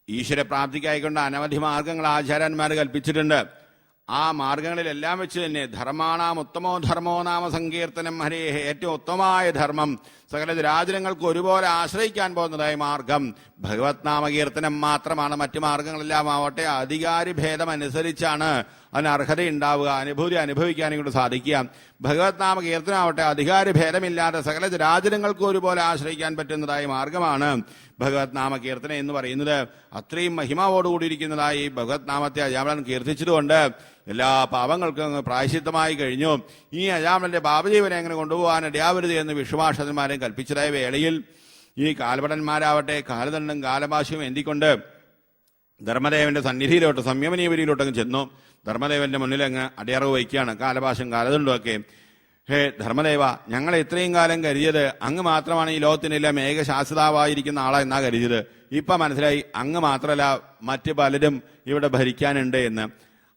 Speaker 1: ഈശ്വര പ്രാപ്തിക്കായിക്കൊണ്ട് അനവധി മാർഗങ്ങൾ ആചാര്യന്മാർ കൽപ്പിച്ചിട്ടുണ്ട്. ആ മാർഗങ്ങളിലെല്ലാം വെച്ച് തന്നെ ധർമാണാം ഉത്തമോ ധർമ്മോ നാമ സങ്കീർത്തനം ഹരേ, ഏറ്റവും ഉത്തമമായ ധർമ്മം സകല രാജനങ്ങൾക്ക് ഒരുപോലെ ആശ്രയിക്കാൻ പോകുന്നതായ മാർഗം ഭഗവത് നാമകീർത്തനം മാത്രമാണ്. മറ്റു മാർഗങ്ങളെല്ലാം ആവട്ടെ അധികാരി ഭേദം അനുസരിച്ചാണ് അതിന് അർഹതയുണ്ടാവുക, അനുഭൂതി അനുഭവിക്കാനും സാധിക്കുക. ഭഗവത് നാമ കീർത്തനാവട്ടെ അധികാരി ഭേദമില്ലാതെ സകല രാജനങ്ങൾക്ക് ഒരുപോലെ ആശ്രയിക്കാൻ പറ്റുന്നതായ മാർഗമാണ് ഭഗവത് നാമ കീർത്തനം എന്ന് പറയുന്നത്. അത്രയും മഹിമാവോടുകൂടിയിരിക്കുന്നതായി ഭഗവത് നാമത്തെ അജാമളൻ കീർത്തിച്ചതുകൊണ്ട് എല്ലാ പാപങ്ങൾക്കും പ്രായശ്ചിത്തമായി കഴിഞ്ഞു. ഈ അജാമളന്റെ പാപജീവനെ എങ്ങനെ കൊണ്ടുപോകാൻ ഇടയാവരുത് എന്ന് വിശ്വാസന്മാരെ കൽപ്പിച്ചതായ വേളയിൽ ഈ കാൽപടന്മാരാവട്ടെ കാലദണ്ഡും കാലഭാഷയും എന്തിക്കൊണ്ട് ധർമ്മദേവന്റെ സന്നിധിയിലോട്ട് സംയമനീപുരിയിലോട്ടങ്ങ് ചെന്നു. ധർമ്മദേവന്റെ മുന്നിൽ അങ്ങ് അടിയറവ് വയ്ക്കുകയാണ് കാലഭാഷം കാലദണ്ഡും ഒക്കെ. ഹേ ധർമ്മദേവ, ഞങ്ങൾ ഇത്രയും കാലം കരുതിയത് അങ്ങ് മാത്രമാണ് ഈ ലോകത്തിനെല്ലാം ഏകശാശ്വതാവായിരിക്കുന്ന ആളാ എന്നാ കരുതിയത്. ഇപ്പൊ മനസ്സിലായി അങ്ങ് മാത്രമല്ല മറ്റ് പലരും ഇവിടെ ഭരിക്കാനുണ്ട് എന്ന്.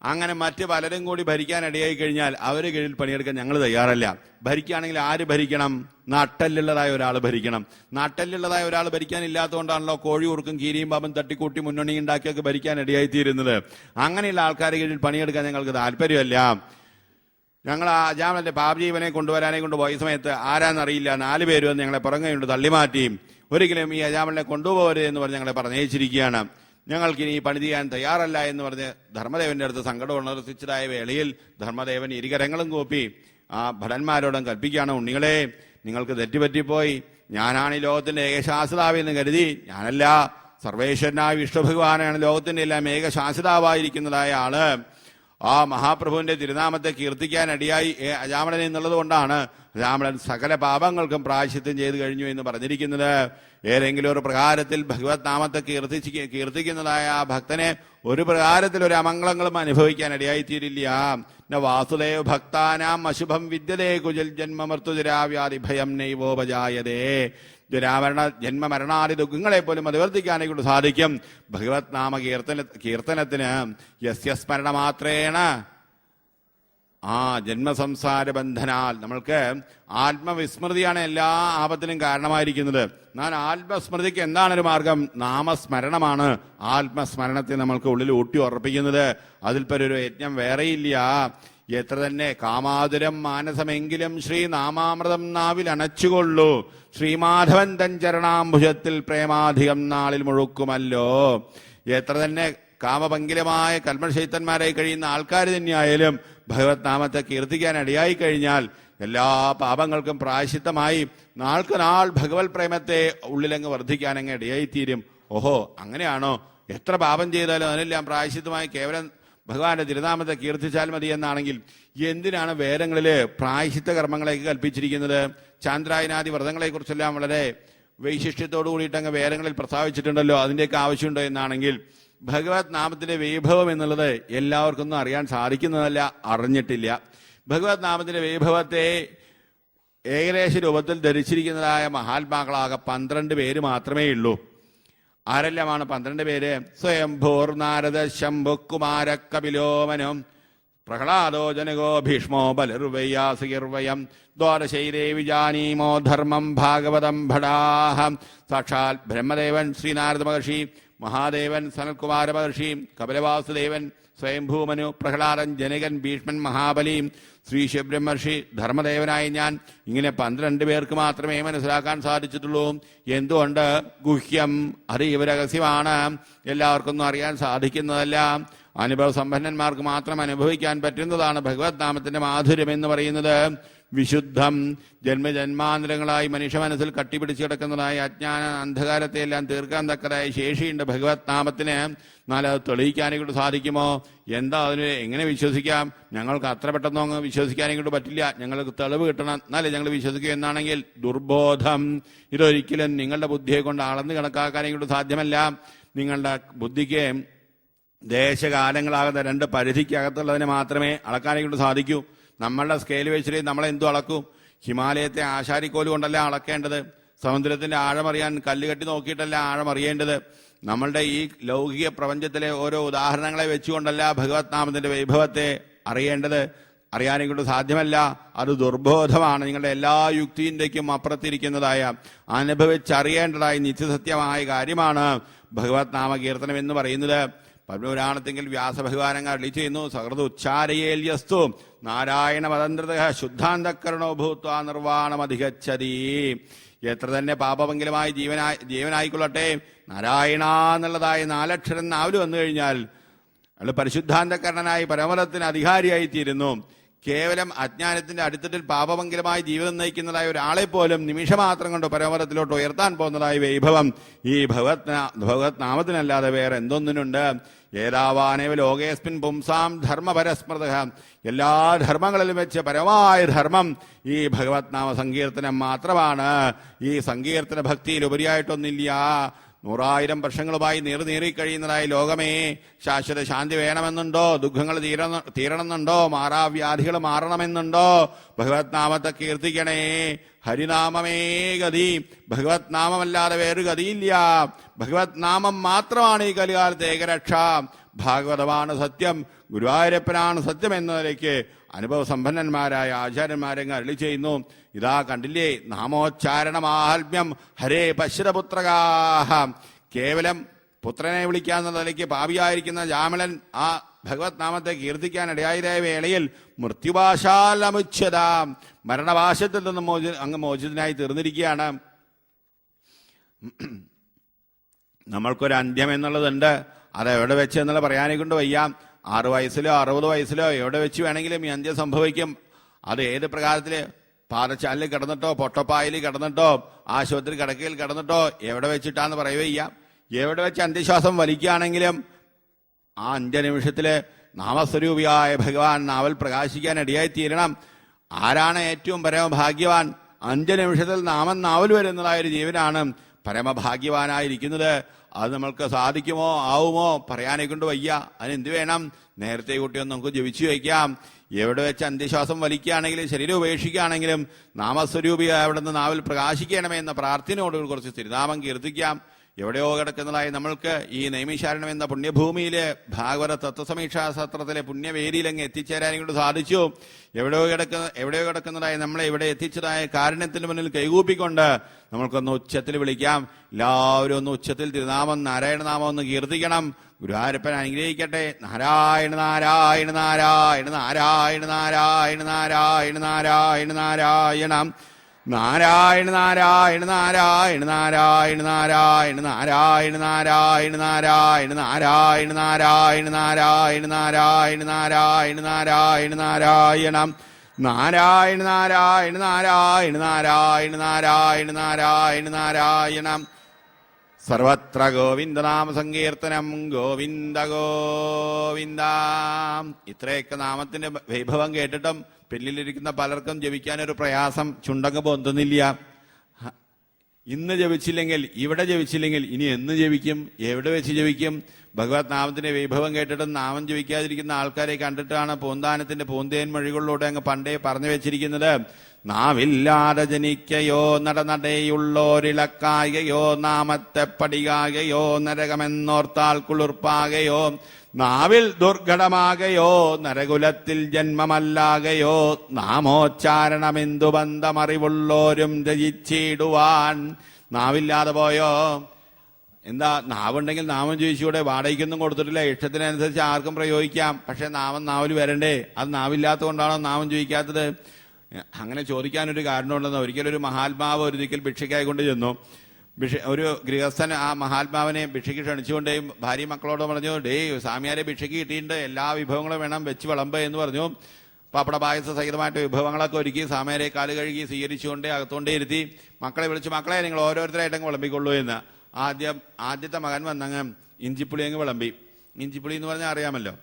Speaker 1: അങ്ങനെ മറ്റ് പലരും കൂടി ഭരിക്കാനിടയായി കഴിഞ്ഞാൽ അവര് കീഴിൽ പണിയെടുക്കാൻ ഞങ്ങൾ തയ്യാറല്ല. ഭരിക്കുകയാണെങ്കിൽ ആര് ഭരിക്കണം? നട്ടല്ലുള്ളതായ ഒരാൾ ഭരിക്കണം. നട്ടല്ലുള്ളതായ ഒരാൾ ഭരിക്കാനില്ലാത്തതുകൊണ്ടാണല്ലോ കോഴിയൂർക്കും കീരിയും പാമ്പും തട്ടിക്കൂട്ടി മുന്നണി ഉണ്ടാക്കിയൊക്കെ ഭരിക്കാനിടയായിത്തീരുന്നത്. അങ്ങനെയുള്ള ആൾക്കാരെ കീഴിൽ പണിയെടുക്കാൻ ഞങ്ങൾക്ക് താല്പര്യമല്ല. ഞങ്ങൾ ആ അജാമന്റെ പാപജീവനെ കൊണ്ടുവരാനെ കൊണ്ടുപോയ സമയത്ത് ആരാന്നറിയില്ല 4 പേര് വന്ന് ഞങ്ങളെ പുറങ്ങെയുണ്ട് തള്ളിമാറ്റി. ഒരിക്കലും ഈ അജാമനെ കൊണ്ടുപോകരുത് എന്ന് പറഞ്ഞ് ഞങ്ങളെ പറഞ്ഞേച്ചിരിക്കുകയാണ്. ഞങ്ങൾക്കിനി പണി ചെയ്യാൻ തയ്യാറല്ല എന്ന് പറഞ്ഞ് ധർമ്മദേവന്റെ അടുത്ത് സങ്കടം ഉണർത്തിച്ചതായ വേളയിൽ ധർമ്മദേവൻ ഇരുകരങ്ങളും കൂപ്പി ആ ഭടന്മാരോടും കൽപ്പിക്കുകയാണ്, ഉണ്ണികളെ നിങ്ങൾക്ക് തെറ്റുപറ്റിപ്പോയി. ഞാനാണ് ഈ ലോകത്തിന്റെ ഏകശാശ്വതാവ് എന്ന് കരുതി. ഞാനല്ല, സർവേശ്വരനായ വിഷ്ണു ഭഗവാനാണ് ലോകത്തിന്റെ എല്ലാം ഏകശാശ്വതാവായിരിക്കുന്നതായ ആള്. ആ മഹാപ്രഭുവിന്റെ തിരുനാമത്തെ കീർത്തിക്കാൻ അടിയായി അജാമണൻ എന്നുള്ളത് കൊണ്ടാണ് രാമൻ സകല പാപങ്ങൾക്കും പ്രായശ്ചിത്തം ചെയ്തു കഴിഞ്ഞു എന്ന് പറഞ്ഞിരിക്കുന്നത്. ഏതെങ്കിലും ഒരു പ്രകാരത്തിൽ ഭഗവത് നാമത്തെ കീർത്തിക്കുന്നതായ ആ ഭക്തനെ ഒരു പ്രകാരത്തിൽ ഒരു അമംഗളങ്ങളും അനുഭവിക്കാൻ ഇടയായിത്തീരില്ല. വാസുദേവ ഭക്താനാം അശുഭം വിദ്യതേ കുജൽ ജന്മമൃത്യുജരാവ്യാധി ഭയം നൈവോപജായതേ. ജന്മമരണാദി ദുഃഖങ്ങളെ പോലും അതിവർത്തിക്കാനെ കൊണ്ട് സാധിക്കും. ഭഗവത് നാമ കീർത്തനത്തിന് യസ്യ സ്മരണ മാത്രേണ ജന്മസംസാര ബന്ധനാൽ നമ്മൾക്ക് ആത്മവിസ്മൃതിയാണ് എല്ലാ ആപത്തിനും കാരണമായിരിക്കുന്നത്. എന്നാൽ ആത്മസ്മൃതിക്ക് എന്താണ് ഒരു മാർഗം? നാമസ്മരണമാണ് ആത്മസ്മരണത്തെ നമ്മൾക്ക് ഉള്ളിൽ ഊട്ടി ഉറപ്പിക്കുന്നത്. അതിൽപ്പൊരു യജ്ഞം വേറെയില്ല. എത്ര തന്നെ കാമാതുരം മാനസമെങ്കിലും ശ്രീനാമാമൃതം നാവിൽ അണച്ചുകൊള്ളൂ. ശ്രീമാധവൻ തൻ ചരണാംബുജത്തിൽ പ്രേമാധികം നാളിൽ മുഴുക്കുമല്ലോ. എത്ര തന്നെ കാമപങ്കിലമായ കൽമഷൈത്തന്മാരായി കഴിയുന്ന ആൾക്കാർ തന്നെയായാലും ഭഗവത് നാമത്തെ കീർത്തിക്കാൻ ഇടയായി കഴിഞ്ഞാൽ എല്ലാ പാപങ്ങൾക്കും പ്രായശ്ചിത്തമായി നാൾക്ക് നാൾ ഭഗവത് പ്രേമത്തെ ഉള്ളിലങ്ങ് വർദ്ധിക്കാനങ്ങ് ഇടയായിത്തീരും. ഓഹോ, അങ്ങനെയാണോ? എത്ര പാപം ചെയ്താലും അതിനെല്ലാം പ്രായശ്ചിത്തമായി കേവലം ഭഗവാന്റെ തിരുനാമത്തെ കീർത്തിച്ചാൽ മതി എന്നാണെങ്കിൽ എന്തിനാണ് വേദങ്ങളില് പ്രായശ്ചിത്ത കർമ്മങ്ങളെയൊക്കെ കൽപ്പിച്ചിരിക്കുന്നത്? ചാന്ദ്രായനാദി വ്രതങ്ങളെ കുറിച്ചെല്ലാം വളരെ വൈശിഷ്ട്യത്തോടു കൂടിയിട്ടങ്ങ് വേദങ്ങളിൽ പ്രസ്താവിച്ചിട്ടുണ്ടല്ലോ. അതിന്റെയൊക്കെ ആവശ്യമുണ്ടോ എന്നാണെങ്കിൽ ഭഗവത് നാമത്തിന്റെ വൈഭവം എന്നുള്ളത് എല്ലാവർക്കൊന്നും അറിയാൻ സാധിക്കുന്നതല്ല, അറിഞ്ഞിട്ടില്ല. ഭഗവത് നാമത്തിന്റെ വൈഭവത്തെ ഏകദേശ രൂപത്തിൽ ധരിച്ചിരിക്കുന്നതായ മഹാത്മാക്കളാകെ 12 പേര് മാത്രമേ ഉള്ളൂ. ആരെല്ലാമാണ് 12 പേര്? സ്വയംഭൂർ നാരദ ശംഭു കുമാര കപിലോമനം പ്രഹ്ലാദോ ജനകോ ഭീഷ്മോ ബലിർവയ്യാസിർവയം ദ്വാദശൈരേ വിജാനീമോ ധർമ്മം ഭാഗവതം ഭടാഹം. സാക്ഷാൽ ബ്രഹ്മദേവൻ ശ്രീനാരദ മഹർഷി, മഹാദേവൻ സനൽകുമാര മഹർഷി, കപിലവാസുദേവൻ, സ്വയംഭൂമനു, പ്രഹ്ലാദൻ, ജനകൻ, ഭീഷ്മൻ, മഹാബലി, ശ്രീ ശിവബ്രഹ്മർഷി, ധർമ്മദേവനായി ഞാൻ. ഇങ്ങനെ 12 പേർക്ക് മാത്രമേ മനസ്സിലാക്കാൻ സാധിച്ചിട്ടുള്ളൂ. എന്തുകൊണ്ട്? ഗുഹ്യം, അതീവ രഹസ്യമാണ്, എല്ലാവർക്കൊന്നും അറിയാൻ സാധിക്കുന്നതല്ല. അനുഭവ സമ്പന്നന്മാർക്ക് മാത്രം അനുഭവിക്കാൻ പറ്റുന്നതാണ് ഭഗവത് നാമത്തിന്റെ മാധുര്യം എന്ന് പറയുന്നത്. വിശുദ്ധം, ജന്മജന്മാന്തരങ്ങളായി മനുഷ്യ മനസ്സിൽ കട്ടിപിടിച്ചു കിടക്കുന്നതായ അജ്ഞാന അന്ധകാരത്തെ എല്ലാം തീർക്കാൻ തക്കതായ ശേഷിയുണ്ട് ഭഗവത് നാമത്തിന്. എന്നാൽ അത് തെളിയിക്കാനെക്കൊണ്ട് സാധിക്കുമോ? എന്താ അതിന് എങ്ങനെ വിശ്വസിക്കാം? ഞങ്ങൾക്ക് അത്ര പെട്ടെന്ന് അങ്ങ് വിശ്വസിക്കാനെക്കൊണ്ട് പറ്റില്ല, ഞങ്ങൾക്ക് തെളിവ് കിട്ടണം എന്നാലേ ഞങ്ങൾ വിശ്വസിക്കുക എന്നാണെങ്കിൽ ദുർബോധം. ഇതൊരിക്കലും നിങ്ങളുടെ ബുദ്ധിയെ കൊണ്ട് അളന്ന് കണക്കാക്കാനെക്കൊണ്ട് സാധ്യമല്ല. നിങ്ങളുടെ ബുദ്ധിക്ക് ദേശകാലങ്ങളാകുന്ന 2 പരിധിക്കകത്തുള്ളതിനെ മാത്രമേ അളക്കാനെക്കൊണ്ട് സാധിക്കൂ. നമ്മളുടെ സ്കെയിൽ വെച്ചിട്ട് നമ്മളെന്തു അളക്കും? ഹിമാലയത്തെ ആശാരിക്കോല് കൊണ്ടല്ല അളക്കേണ്ടത്. സമുദ്രത്തിന്റെ ആഴമറിയാൻ കല്ല് കെട്ടി നോക്കിയിട്ടല്ല ആഴമറിയേണ്ടത്. നമ്മളുടെ ഈ ലൗകിക പ്രപഞ്ചത്തിലെ ഓരോ ഉദാഹരണങ്ങളെ വെച്ചുകൊണ്ടല്ല ഭഗവത് നാമത്തിന്റെ വൈഭവത്തെ അറിയേണ്ടത്. അറിയാനെ കൊണ്ട് സാധ്യമല്ല. അത് ദുർബോധമാണ്. നിങ്ങളുടെ എല്ലാ യുക്തിന്റെയും അപ്പുറത്തിരിക്കുന്നതായ അനുഭവിച്ചറിയേണ്ടതായ നിത്യസത്യമായ കാര്യമാണ് ഭഗവത് നാമകീർത്തനം എന്ന് പറയുന്നത്. പത്മപുരാണത്തെങ്കിൽ വ്യാസഭഗവാനങ്ങ് അരുളി ചെയ്യുന്നു, സഹൃദ ഉച്ചാരയേല്യസ്തു നാരായണ മതന്ത്രത ശുദ്ധാന്തകരണോ ഭൂത്വാ നിർവാണമധിഗച്ഛതി. എത്ര തന്നെ പാപമെങ്കിലുമായി ജീവനായിക്കൊള്ളട്ടെ, നാരായണ എന്നുള്ളതായ 4 അക്ഷരം നാവിൽ വന്നു കഴിഞ്ഞാൽ അയാൾ പരിശുദ്ധാന്തകരണനായി പരമപദത്തിന് അധികാരിയായിത്തീരുന്നു. കേവലം അജ്ഞാനത്തിന്റെ അടിത്തട്ടിൽ പാപമംഗലമായി ജീവിതം നയിക്കുന്നതായ ഒരാളെ പോലും നിമിഷമാത്രം കൊണ്ട് പരമപദത്തിലോട്ട് ഉയർത്താൻ പോകുന്നതായ വൈഭവം ഈ ഭഗവത് നാമത്തിനല്ലാതെ വേറെ എന്തൊന്നിനുണ്ട്? ഏതാവാനേവ ലോകേസ്മിൻ പുംസാം ധർമ്മപരസ്മൃത. എല്ലാ ധർമ്മങ്ങളിലും വെച്ച് പരമായ ധർമ്മം ഈ ഭഗവത് നാമ സങ്കീർത്തനം മാത്രമാണ്. ഈ സങ്കീർത്തന ഭക്തിയിൽ ഉപരിയായിട്ടൊന്നില്ല. 100,000 വർഷങ്ങളുമായി നീറിക്കഴിയുന്നതായി ലോകമേ ശാശ്വത ശാന്തി വേണമെന്നുണ്ടോ? ദുഃഖങ്ങൾ തീരണമെന്നുണ്ടോ? മാറാവ്യാധികൾ മാറണമെന്നുണ്ടോ? ഭഗവത് നാമത്തെ കീർത്തിക്കണേ. ഹരിനാമമേ ഗതി. ഭഗവത് നാമമല്ലാതെ വേറൊരു ഗതിയില്ല. ഭഗവത് നാമം മാത്രമാണ് ഈ കലികാലത്തെ ഏകരക്ഷ. ഭാഗവതമാണ് സത്യം, ഗുരുവായൂരപ്പനാണ് സത്യം എന്ന നിലയ്ക്ക് അനുഭവ സമ്പന്നന്മാരായ ആചാര്യന്മാരെങ്ങ് അരുളി ചെയ്യുന്നു. ഇതാ കണ്ടില്ലേ, നാമോച്ചാരണ മാഹാത്മ്യം ഹരേ പശ്യപുത്രകാഹ. കേവലം പുത്രനെ വിളിക്കാവുന്ന നിലയ്ക്ക് പാപിയായിരിക്കുന്ന ജാമലൻ ആ ഭഗവത് നാമത്തെ കീർത്തിക്കാൻ ഇടയായതായ വേളയിൽ മൃത്യുഭാഷാലമുച്ഛത, മരണഭാഷത്തിൽ നിന്നും അങ്ങ് മോചിതനായി തീർന്നിരിക്കുകയാണ്. നമ്മൾക്കൊരു അന്ത്യം എന്നുള്ളതുണ്ട്. അത് എവിടെ വെച്ച് എന്നുള്ള പറയാനെ കൊണ്ട് വയ്യ. 6 വയസ്സിലോ 60 വയസ്സിലോ എവിടെ വെച്ച് വേണമെങ്കിലും ഈ അന്ത്യം സംഭവിക്കും. അത് ഏത് പ്രകാരത്തില്, പാദച്ചാലിൽ കിടന്നിട്ടോ, പൊട്ടപ്പായിൽ കിടന്നിട്ടോ, ആശുപത്രി കിടക്കയിൽ കിടന്നിട്ടോ, എവിടെ വെച്ചിട്ടാന്ന് പറയുകയ്യ. എവിടെ വെച്ച് അന്ത്യശ്വാസം വലിക്കുകയാണെങ്കിലും ആ അന്ത്യനിമിഷത്തില് നാമസ്വരൂപിയായ ഭഗവാൻ നാവൽ പ്രകാശിക്കാൻ ഇടയായി തീരണം. ആരാണ് ഏറ്റവും പരമഭാഗ്യവാൻ? 5 നിമിഷത്തിൽ നാമം നാവൽ വരുന്നതായ ഒരു ജീവനാണ് പരമഭാഗ്യവാനായിരിക്കുന്നത്. അത് നമ്മൾക്ക് സാധിക്കുമോ ആവുമോ പറയാനെ കൊണ്ട് വയ്യ. അതിനെന്ത് വേണം? നേരത്തെ കൂട്ടിയൊന്നും നമുക്ക് ജപിച്ചു വയ്ക്കാം. എവിടെ വെച്ച് അന്ത്യശ്വാസം വലിക്കുകയാണെങ്കിലും ശരീരം ഉപേക്ഷിക്കുകയാണെങ്കിലും നാമസ്വരൂപിയായ അവിടെ നിന്ന് നാവിൽ പ്രകാശിക്കണമേ എന്ന പ്രാർത്ഥനയോട് കുറച്ച് തിരുനാമം കീർത്തിക്കാം. എവിടെയോ കിടക്കുന്നതായി നമ്മൾക്ക് ഈ നൈമിശാരണം എന്ന പുണ്യഭൂമിയിലെ ഭാഗവത തത്വസമീക്ഷാ സത്രത്തിലെ പുണ്യവേദിയിലങ്ങ് എത്തിച്ചേരാനും കൊണ്ട് സാധിച്ചു. എവിടെയോ കിടക്കുന്നതായി നമ്മളെ ഇവിടെ എത്തിച്ചതായ കാരുണ്യത്തിന് മുന്നിൽ കൈകൂപ്പിക്കൊണ്ട് നമ്മൾക്കൊന്ന് ഉച്ചത്തിൽ വിളിക്കാം. എല്ലാവരും ഒന്ന് ഉച്ചത്തിൽ തിരുനാമം നാരായണനാമം ഒന്ന് കീർത്തിക്കണം. ഗുരുവായൂരപ്പൻ അനുഗ്രഹിക്കട്ടെ. നാരായണ നാരായണ നാരായണ നാരായണ നാരായണ നാരായണ നാരായണ നാരായണം നാരായണ നാരായണ നാരായണ നാരായണ നാരായണ നാരായണ നാരായണ നാരായണ നാരായണ നാരായണ നാരായണ നാരായണ നാരായണ നാരായണ നാരായണം നാരായണ നാരായണ നാരായണ നാരായണ നാരായണ നാരായണ നാരായണം. സർവത്ര ഗോവിന്ദനാമ സങ്കീർത്തനം. ഗോവിന്ദ ഗോവിന്ദ. ഇത്രയൊക്കെ നാമത്തിന്റെ വൈഭവം കേട്ടിട്ടും പിന്നിലിരിക്കുന്ന പലർക്കും ജപിക്കാനൊരു പ്രയാസം. ചുണ്ടങ്ങ് പൊന്തുന്നില്ല. ഇന്ന് ജപിച്ചില്ലെങ്കിൽ, ഇവിടെ ജപിച്ചില്ലെങ്കിൽ ഇനി എന്ന് ജപിക്കും? എവിടെ വെച്ച് ജപിക്കും? ഭഗവത് നാമത്തിന്റെ വൈഭവം കേട്ടിട്ടും നാമം ജപിക്കാതിരിക്കുന്ന ആൾക്കാരെ കണ്ടിട്ടാണ് പൂന്താനത്തിന്റെ പൂന്തേൻ മൊഴികളിലൂടെ അങ്ങ് പണ്ടേ പറഞ്ഞു വെച്ചിരിക്കുന്നത്. നാവില്ലാതെ ജനിക്കയോ നടനടയുള്ളോരിളക്കാകയോ നാമത്തെ പടികാകയോ നരകമെന്നോർത്താൽ കുളിർപ്പാകയോ നാവിൽ ദുർഘടമാകയോ നരകുലത്തിൽ ജന്മമല്ലാകയോ നാമോച്ചാരണമെന്തു ബന്ധമറിവുള്ളോരും രചിച്ചിടുവാൻ. നാവില്ലാതെ പോയോ? എന്താ, നാവുണ്ടെങ്കിൽ നാമം ചോദിച്ചൂടെ? വാടകയ്ക്കൊന്നും കൊടുത്തിട്ടില്ല. ഇഷ്ടത്തിനനുസരിച്ച് ആർക്കും പ്രയോഗിക്കാം. പക്ഷെ നാവിൽ വരണ്ടേ? അത് നാവില്ലാത്തത് കൊണ്ടാണോ നാമം ചോദിക്കാത്തത്? അങ്ങനെ ചോദിക്കാനൊരു കാരണമുണ്ടെന്ന്. ഒരിക്കലൊരു മഹാത്മാവ് ഒരു ദിക്കിൽ ഭിക്ഷയ്ക്കായി കൊണ്ട് ചെന്നു. ഒരു ഗൃഹസ്ഥൻ ആ മഹാത്മാവിനെ ഭിക്ഷയ്ക്ക് ക്ഷണിച്ചുകൊണ്ടേ ഭാര്യ മക്കളോട് പറഞ്ഞു, ഡേ സ്വാമിയാരെ ഭിക്ഷയ്ക്ക് കിട്ടിയിട്ടുണ്ട്, എല്ലാ വിഭവങ്ങളും വേണം വെച്ച് വിളമ്പ് എന്ന് പറഞ്ഞു. പപ്പട പായസ സഹിതമായിട്ട് വിഭവങ്ങളൊക്കെ ഒരുക്കി സ്വാമിയാരെ കാല് കഴുകി സ്വീകരിച്ചുകൊണ്ടേ അകത്തോണ്ടേ ഇരുത്തി മക്കളെ വിളിച്ചു, മക്കളെ നിങ്ങൾ ഓരോരുത്തരായിട്ടങ്ങ് വിളമ്പിക്കൊള്ളൂ എന്ന്. ആദ്യത്തെ മകൻ വന്നങ്ങ് ഇഞ്ചിപ്പുളി അങ്ങ് വിളമ്പി. ഇഞ്ചിപ്പുളി എന്ന് പറഞ്ഞാൽ അറിയാമല്ലോ.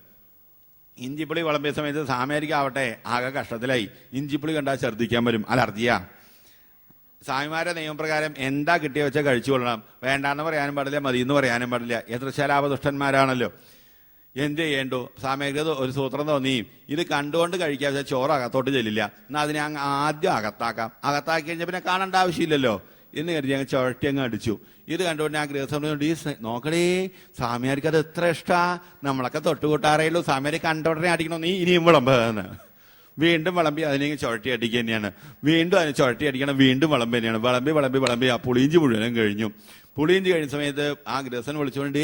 Speaker 1: ഇഞ്ചിപ്പുളി വിളമ്പിയ സമയത്ത് സ്വാമിയാരിക്ക് ആവട്ടെ ആകെ കഷ്ടത്തിലായി. ഇഞ്ചിപ്പുളി കണ്ടാൽ ഛർദ്ദിക്കാൻ വരും, അലർജിയാ. സ്വാമിമാരുടെ നിയമപ്രകാരം എന്താ കിട്ടിയ വെച്ചാൽ കഴിച്ചു കൊള്ളണം. വേണ്ടാന്ന് പറയാനും പാടില്ല, മതിയെന്ന് പറയാനും പാടില്ല. എതിർശാലാപദുഷ്ടന്മാരാണല്ലോ. എന്ത് ചെയ്യേണ്ടു? സ്വാമിക്ക് ഒരു സൂത്രം തോന്നി, ഇത് കണ്ടുകൊണ്ട് കഴിക്കാൻ വെച്ചാൽ ചോറ് അകത്തോട്ട് ചെല്ലില്ല, എന്നാൽ അതിനെ അങ്ങ് ആദ്യം അകത്താക്കാം. അകത്താക്കി കഴിഞ്ഞാൽ പിന്നെ കാണേണ്ട ആവശ്യമില്ലല്ലോ എന്ന് കരുതി അങ്ങ് ചുഴട്ടി അങ്ങ് അടിച്ചു. ഇത് കണ്ടുകൊണ്ട് ഞാൻ ഗൃഹസ്ഥനോട്, ഈ നോക്കണേ സ്വാമിയാർക്ക് അത് എത്ര ഇഷ്ടാ, നമ്മളൊക്കെ തൊട്ടുകൂട്ടാറേയുള്ളൂ, സ്വാമിയാരെ കണ്ടോടനെ അടിക്കണോ, നീ ഇനിയും വിളമ്പെന്ന്. വീണ്ടും വിളമ്പി അതിനെ ചുഴട്ടി അടിക്കുക തന്നെയാണ്. വീണ്ടും അതിനെ ചുഴട്ടി അടിക്കണം, വീണ്ടും വിളമ്പ് തന്നെയാണ്. വിളമ്പി ആ പുളിയിഞ്ചി മുഴുവനും കഴിഞ്ഞു. പുളിയിഞ്ചി കഴിഞ്ഞ സമയത്ത് ആ ഗൃഹസ്ഥൻ വിളിച്ചുകൊണ്ട്,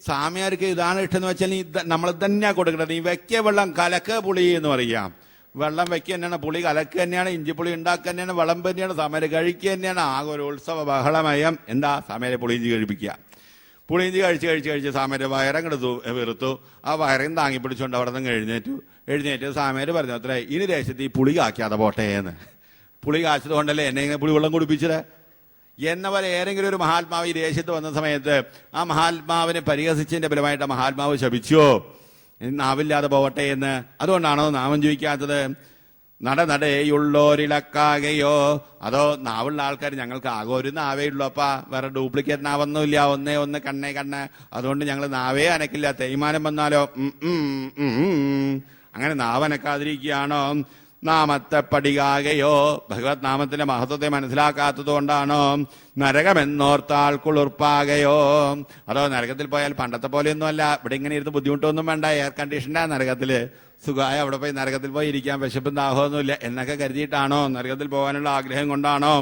Speaker 1: സ്വാമിയാർക്ക് ഇതാണ് ഇഷ്ടം എന്ന് വെച്ചാൽ നീ നമ്മൾ തന്നെയാ കൊടുക്കേണ്ടത്, നീ വെക്കിയ വെള്ളം കലക്ക് പുളി എന്ന് പറയാം. വെള്ളം വെക്കുക തന്നെയാണ്, പുളി കലക്ക് തന്നെയാണ്, ഇഞ്ചിപ്പുളി ഉണ്ടാക്കുക തന്നെയാണ്, വിളമ്പ് തന്നെയാണ്, സ്വാമിയാരെ കഴിക്കുക തന്നെയാണ്. ആകെ ഒരു ഉത്സവ ബഹളമയം. എന്താ? സ്വാമിയാരെ പുളിയിഞ്ചി കഴിപ്പിക്കുക. പുളിയിഞ്ചി കഴിച്ച് സ്വാമിയാരെ വയറങ്ങെടുത്തു വെറുത്തു. ആ വയറും താങ്ങി പിടിച്ചുകൊണ്ട് അവിടെ നിന്ന് എഴുന്നേറ്റ് സ്വാമിയാര് പറഞ്ഞു, അത്ര ഇനി ദേശത്ത് ഈ പുളി കാക്കാതെ പോട്ടെ എന്ന്. പുളി കാച്ചത് കൊണ്ടല്ലേ എന്നെ ഇങ്ങനെ പുളി വെള്ളം കുടിപ്പിച്ചത് എന്ന പോലെ ഏതെങ്കിലും ഒരു മഹാത്മാവ് ഈ ദേശത്ത് വന്ന സമയത്ത് ആ മഹാത്മാവിനെ പരിഹസിച്ചതിന്റെ ഫലമായിട്ട് മഹാത്മാവ് ശപിച്ചോ? നാവില്ലാതെ പോവട്ടെ എന്ന്. അതുകൊണ്ടാണോ നാമം ചോദിക്കാത്തത്? നടനടയുള്ളോരിളക്കാകയോ? അതോ നാവുള്ള ആൾക്കാർ ഞങ്ങൾക്ക് ആകെ ഒരു നാവേ ഉള്ളൂ അപ്പാ, വേറെ ഡ്യൂപ്ലിക്കേറ്റ് നാവൊന്നുമില്ല, ഒന്ന് കണ്ണ്, അതുകൊണ്ട് ഞങ്ങൾ നാവേ അനക്കില്ല, തേയ്മാനം വന്നാലോ അങ്ങനെ നാവനക്കാതിരിക്കുകയാണോ? നാമത്തെ പടികാകയോ? ഭഗവത് നാമത്തിന്റെ മഹത്വത്തെ മനസ്സിലാക്കാത്തത് കൊണ്ടാണോ? നരകമെന്നോർത്താൽ കുളിർപ്പാകയോ? അതോ നരകത്തിൽ പോയാൽ പണ്ടത്തെ പോലെയൊന്നുമല്ല, ഇവിടെ ഇങ്ങനെ ഇരുന്ന് ബുദ്ധിമുട്ടൊന്നും വേണ്ട, എയർ കണ്ടീഷനാ നരകത്തില്, സുഖമായ അവിടെ പോയി നരകത്തിൽ പോയി ഇരിക്കാൻ വിശപ്പും ദാഹമൊന്നുമില്ല എന്നൊക്കെ കരുതിയിട്ടാണോ? നരകത്തിൽ പോകാനുള്ള ആഗ്രഹം കൊണ്ടാണോ?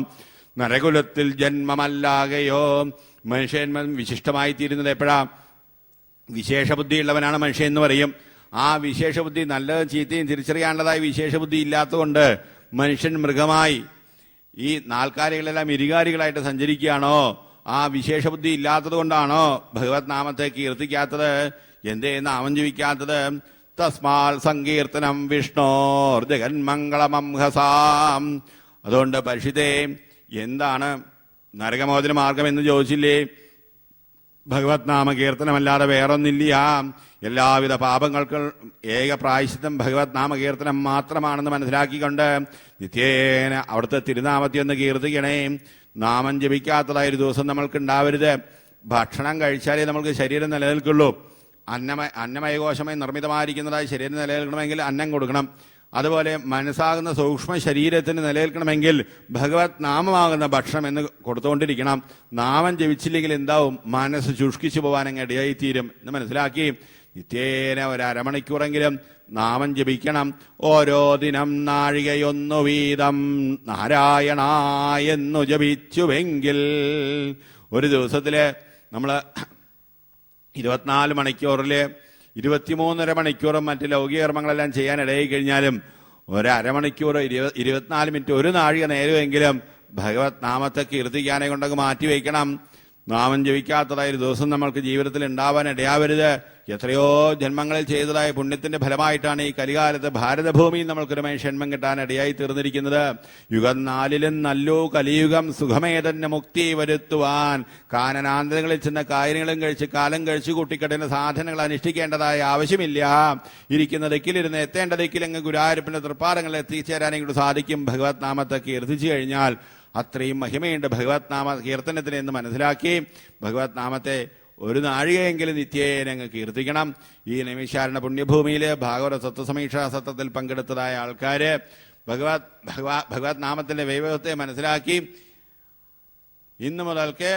Speaker 1: നരകുലത്തിൽ ജന്മമല്ലാകയോ? മനുഷ്യൻ വിശിഷ്ടമായി തീരുന്നത് എപ്പോഴാ? വിശേഷ ബുദ്ധിയുള്ളവനാണ് മനുഷ്യൻ എന്ന് പറയും. ആ വിശേഷബുദ്ധി നല്ലതും ചീത്തയും തിരിച്ചറിയാനുള്ളതായി വിശേഷബുദ്ധി ഇല്ലാത്തതുകൊണ്ട് മനുഷ്യൻ മൃഗമായി ഈ നാൽക്കാലികളെല്ലാം ഇരുകാലികളായിട്ട് സഞ്ചരിക്കുകയാണോ? ആ വിശേഷബുദ്ധി ഇല്ലാത്തത് കൊണ്ടാണോ ഭഗവത് നാമത്തെ കീർത്തിക്കാത്തത്? എന്തേ നാമം ജപിക്കാത്തത്? തസ്മാൽ സങ്കീർത്തനം വിഷ്ണോർ ജഗന്മംഗളമംഹസാം. അതുകൊണ്ട് പരിഷിതേ, എന്താണ് നരകമോചന മാർഗം എന്ന് ചോദിച്ചില്ലേ? ഭഗവത് നാമകീർത്തനമല്ലാതെ വേറൊന്നില്ല. എല്ലാവിധ പാപങ്ങൾക്കും ഏക പ്രായശ്ചിത്തം ഭഗവത് നാമകീർത്തനം മാത്രമാണെന്ന് മനസ്സിലാക്കിക്കൊണ്ട് നിത്യേന അവിടുത്തെ തിരുനാമത്തെ ഒന്ന് കീർത്തിക്കണേ. നാമം ജപിക്കാത്തതായ ഒരു ദിവസം നമ്മൾക്ക് ഉണ്ടാവരുത്. ഭക്ഷണം കഴിച്ചാലേ നമ്മൾക്ക് ശരീരം നിലനിൽക്കുള്ളൂ. അന്നമയകോശമായി നിർമ്മിതമായിരിക്കുന്നതായ ശരീരം നിലനിൽക്കണമെങ്കിൽ അന്നം കൊടുക്കണം. അതുപോലെ മനസ്സാകുന്ന സൂക്ഷ്മ ശരീരത്തിന് നിലനിൽക്കണമെങ്കിൽ ഭഗവത് നാമമാകുന്ന ഭക്ഷണം എന്ന് കൊടുത്തുകൊണ്ടിരിക്കണം. നാമം ജപിച്ചില്ലെങ്കിൽ എന്താവും? മനസ്സ് ശുഷ്കിച്ചു പോകാനങ്ങ് ഇടയായിത്തീരും എന്ന് മനസ്സിലാക്കി നിത്യേന ഒരു അരമണിക്കൂറെങ്കിലും നാമം ജപിക്കണം. ഓരോ ദിനം നാഴികയൊന്നു വീതം നാരായണ എന്നു ജപിച്ചുവെങ്കിൽ ഒരു ദിവസത്തില് നമ്മൾ 24 മണിക്കൂറില് 23.5 മണിക്കൂറും മറ്റ് ലൗകിക കർമ്മങ്ങളെല്ലാം ചെയ്യാൻ ഇടയായി കഴിഞ്ഞാലും ഒരമണിക്കൂർ 24 മിനിറ്റ് ഒരു നാഴിക നേരമെങ്കിലും ഭഗവത് നാമത്തെ കീർത്തിക്കാനെ കൊണ്ടൊക്കെ മാറ്റിവെക്കണം. നാമം ജപിക്കാത്തതായ ഒരു ദിവസം നമ്മൾക്ക് ജീവിതത്തിൽ ഉണ്ടാവാൻ ഇടയാവരുത്. എത്രയോ ജന്മങ്ങളിൽ ചെയ്തതായ പുണ്യത്തിന്റെ ഫലമായിട്ടാണ് ഈ കലികാലത്ത് ഭാരതഭൂമിയിൽ നമ്മൾക്കൊരു മനുഷ്യന്മം കിട്ടാൻ ഇടയായി തീർന്നിരിക്കുന്നത്. യുഗം 4 നല്ലോ കലിയുഗം സുഖമേതന്നെ മുക്തി വരുത്തുവാൻ കാനനാന്തരങ്ങളിൽ ചെന്ന കാര്യങ്ങളും കഴിച്ച് കാലം കഴിച്ചു കൂട്ടിക്കെട്ടുന്ന സാധനങ്ങൾ അനുഷ്ഠിക്കേണ്ടതായ ആവശ്യമില്ല. ഇരിക്കുന്ന ദിക്കിലിരുന്ന് എത്തേണ്ട ദിക്കിലങ്ങ് ഗുരുവായൂരപ്പന്റെ തൃപ്പാദങ്ങളിൽ എത്തിച്ചേരാൻ ഇങ്ങോട്ട് സാധിക്കും. ഭഗവത് നാമത്തെ കീർത്തിച്ചു കഴിഞ്ഞാൽ അത്രയും മഹിമയുണ്ട് ഭഗവത് നാമ കീർത്തനത്തിന് എന്ന് മനസ്സിലാക്കി ഭഗവത് നാമത്തെ ഒരു നാഴികയെങ്കിലും നിത്യേന അങ്ങ് കീർത്തിക്കണം. ഈ നൈമിഷാരണ പുണ്യഭൂമിയിൽ ഭാഗവത സത്വസമീക്ഷാ സത്രത്തിൽ പങ്കെടുത്തതായ ആൾക്കാര് ഭഗവത് നാമത്തിന്റെ വൈഭവത്തെ മനസ്സിലാക്കി ഇന്നു മുതൽക്ക്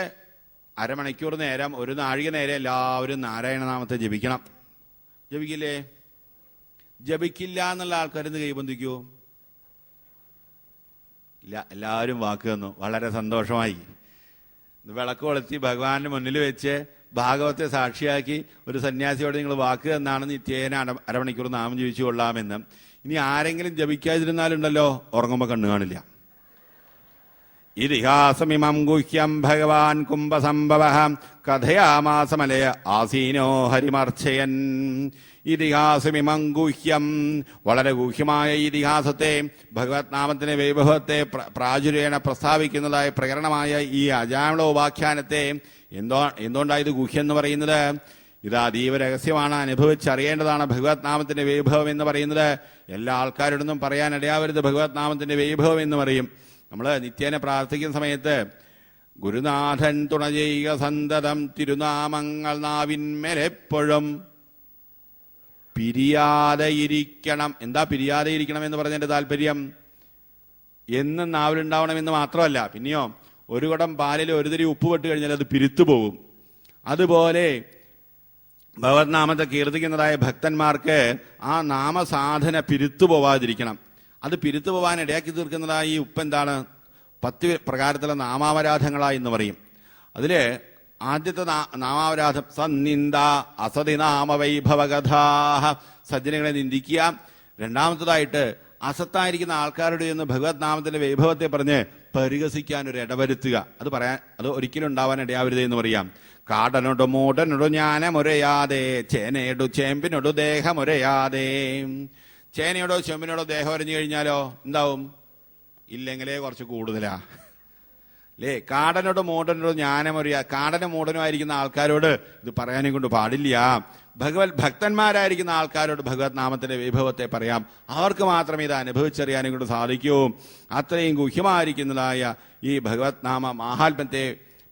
Speaker 1: അരമണിക്കൂർ നേരം ഒരു നാഴിക നേരം എല്ലാവരും നാരായണനാമത്തെ ജപിക്കണം. ജപിക്കില്ലേ? ജപിക്കില്ല എന്നുള്ള ആൾക്കാരെന്ന് കൈബന്ധിക്കൂ? ഇല്ല, എല്ലാവരും വാക്ക് തന്നു. വളരെ സന്തോഷമായി. വിളക്ക് കൊളുത്തി ഭഗവാന്റെ മുന്നിൽ വെച്ച് ഭാഗവത്തെ സാക്ഷിയാക്കി ഒരു സന്യാസിയോട് നിങ്ങൾ വാക്ക് തന്നാണ് നിത്യേന അരമണിക്കൂർ നാമം ജപിച്ചു കൊള്ളാമെന്ന്. ഇനി ആരെങ്കിലും ജപിക്കാതിരുന്നാലുണ്ടല്ലോ ഉറങ്ങുമ്പോ കണ്ണു കാണില്ല. ഇതിഹാസമിമം ഗുഹ്യം ഭഗവാൻ കുംഭസംഭവ കഥയാമാസമലയ ആസീനോ ഹരിമർച്ചയൻ. ഇതിഹാസമിമം ഗുഹ്യം, വളരെ ഗൂഹ്യമായ ഇതിഹാസത്തെ ഭഗവത് നാമത്തിന്റെ വൈഭവത്തെ പ്രാചുര്യേണ പ്രസ്താവിക്കുന്നതായ പ്രകരണമായ ഈ അജാമളോപാഖ്യാനത്തെ എന്തുകൊണ്ടായത് ഗുഹ്യം എന്ന് പറയുന്നത്? ഇത് അതീവ രഹസ്യമാണ്, അനുഭവിച്ചറിയേണ്ടതാണ്. ഭഗവത് നാമത്തിന്റെ വൈഭവം എന്ന് പറയുന്നത് എല്ലാ ആൾക്കാരോടൊന്നും പറയാൻ ഇടയാവരുത്. ഭഗവത് നാമത്തിന്റെ വൈഭവം എന്ന് പറയും. നമ്മൾ നിത്യേന പ്രാർത്ഥിക്കുന്ന സമയത്ത് ഗുരുനാഥൻ തുണ ചെയ്യുക സന്തതം തിരുനാമങ്ങൾ നാവിന്മേലെപ്പോഴും പിരിയാതെ ഇരിക്കണം. എന്താ പിരിയാതെ ഇരിക്കണം എന്ന് പറഞ്ഞതിന്റെ താല്പര്യം? എന്നും നാവിലുണ്ടാവണമെന്ന് മാത്രമല്ല, പിന്നെയോ ഒരു കുടം പാലിൽ ഒരു തിരി ഉപ്പ് പെട്ട് കഴിഞ്ഞാൽ അത് പിരുത്തു പോകും. അതുപോലെ ഭഗവത് നാമത്തെ കീർത്തിക്കുന്നതായ ഭക്തന്മാർക്ക് ആ നാമസാധന പിരുത്തു പോവാതിരിക്കണം. അത് പിരുത്തു പോവാൻ ഇടയാക്കി തീർക്കുന്നതായ ഈ ഉപ്പ് എന്താണ്? 10 പ്രകാരത്തിലുള്ള നാമാവരാധങ്ങളായി എന്ന് പറയും. അതില് ആദ്യത്തെ നാമാവരാധം സന്നിന്ദ അസതി നാമവൈഭവകഥാഹ, സജ്ജനങ്ങളെ നിന്ദിക്കുക. രണ്ടാമത്തതായിട്ട് അസത്തായിരിക്കുന്ന ആൾക്കാരുടെ എന്ന് ഭഗവത് നാമത്തിന്റെ വൈഭവത്തെ പറഞ്ഞ് പരിഹസിക്കാൻ ഒരു ഇടവരുത്തുക. അത് ഒരിക്കലും ഉണ്ടാവാൻ ഇടയാവരുത് എന്ന് പറയാം. കാടനോടു മൂടനോടു ജ്ഞാനമൊരയാതെ ചേനയോടു ചേമ്പിനോടു ദേഹമൊരയാതെ. ചേനയോടോ ചെമ്പിനോടോ ദേഹം ഒരഞ്ഞു കഴിഞ്ഞാലോ എന്താവും? ഇല്ലെങ്കിലേ കുറച്ച് കൂടുതലാ അല്ലേ? കാടനോടോ മൂടനോടോ ജ്ഞാനമൊരയാ. കാടനും മൂടനുമായിരിക്കുന്ന ആൾക്കാരോട് ഇത് പറയാനേ കൊണ്ട് പാടില്ല. ഭക്തന്മാരായിരിക്കുന്ന ആൾക്കാരോട് ഭഗവത് നാമത്തിന്റെ വൈഭവത്തെ പറയാം. അവർക്ക് മാത്രമേ ഇത് അനുഭവിച്ചറിയാനേ കൊണ്ട് സാധിക്കൂ. അത്രയും ഗുഹ്യമായിരിക്കുന്നതായ ഈ ഭഗവത് നാമ മാഹാത്മ്യത്തെ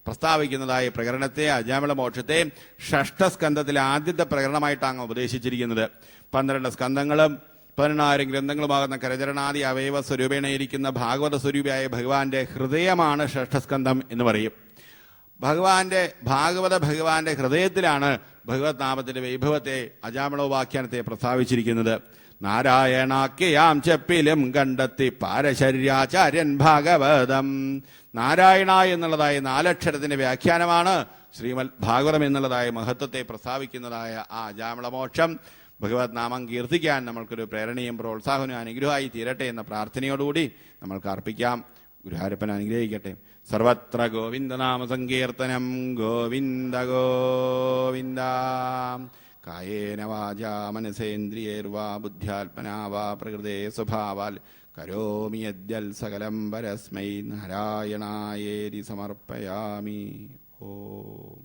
Speaker 1: പ്രസ്താവിക്കുന്നതായ പ്രകരണത്തെ, അജാമിള മോക്ഷത്തെ ഷഷ്ഠസ്കന്ധത്തിലെ ആദ്യത്തെ പ്രകരണമായിട്ടാണ് ഉപദേശിച്ചിരിക്കുന്നത്. 12 സ്കന്ധങ്ങളും 16 ഗ്രന്ഥങ്ങളുമാകുന്ന കരചരണാദി അവയവ സ്വരൂപേണയിരിക്കുന്ന ഭാഗവത സ്വരൂപിയായ ഭഗവാന്റെ ഹൃദയമാണ് ഷഷ്ഠസ്കന്ധം എന്ന് പറയും. ഭഗവാന്റെ ഹൃദയത്തിലാണ് ഭഗവത് നാമത്തിന്റെ വൈഭവത്തെ, അജാമളോപാഖ്യാനത്തെ പ്രസ്താവിച്ചിരിക്കുന്നത്. നാരായണാഖ്യയാം ചെപ്പിലും കണ്ടെത്തി പാരശര്യാചാര്യൻ ഭാഗവതം. നാരായണ എന്നുള്ളതായ 4 അക്ഷരത്തിന്റെ വ്യാഖ്യാനമാണ് ശ്രീമദ് ഭാഗവതം എന്നുള്ളതായ മഹത്വത്തെ പ്രസ്താവിക്കുന്നതായ ആ അജാമളമോക്ഷം. ഭഗവത് നാമം കീർത്തിക്കാൻ നമ്മൾക്കൊരു പ്രേരണയും പ്രോത്സാഹനവും അനുഗ്രഹമായി തീരട്ടെ എന്ന പ്രാർത്ഥനയോടുകൂടി നമ്മൾക്ക് അർപ്പിക്കാം. ഗുരുവായൂരപ്പൻ അനുഗ്രഹിക്കട്ടെ. സർവത്ര ഗോവിന്ദനാമ സങ്കീർത്തനം. ഗോവിന്ദ ഗോവിന്ദ. കായേന വാചാ മനസേന്ദ്രിയേർവാ ബുദ്ധ്യാത്മനാ വാ പ്രകൃതേ സ്വഭാവാൽ കരോമി യദ്യൽ സകലം പരസ്മൈ നാരായണായേതി സമർപ്പയാമി. ഓം.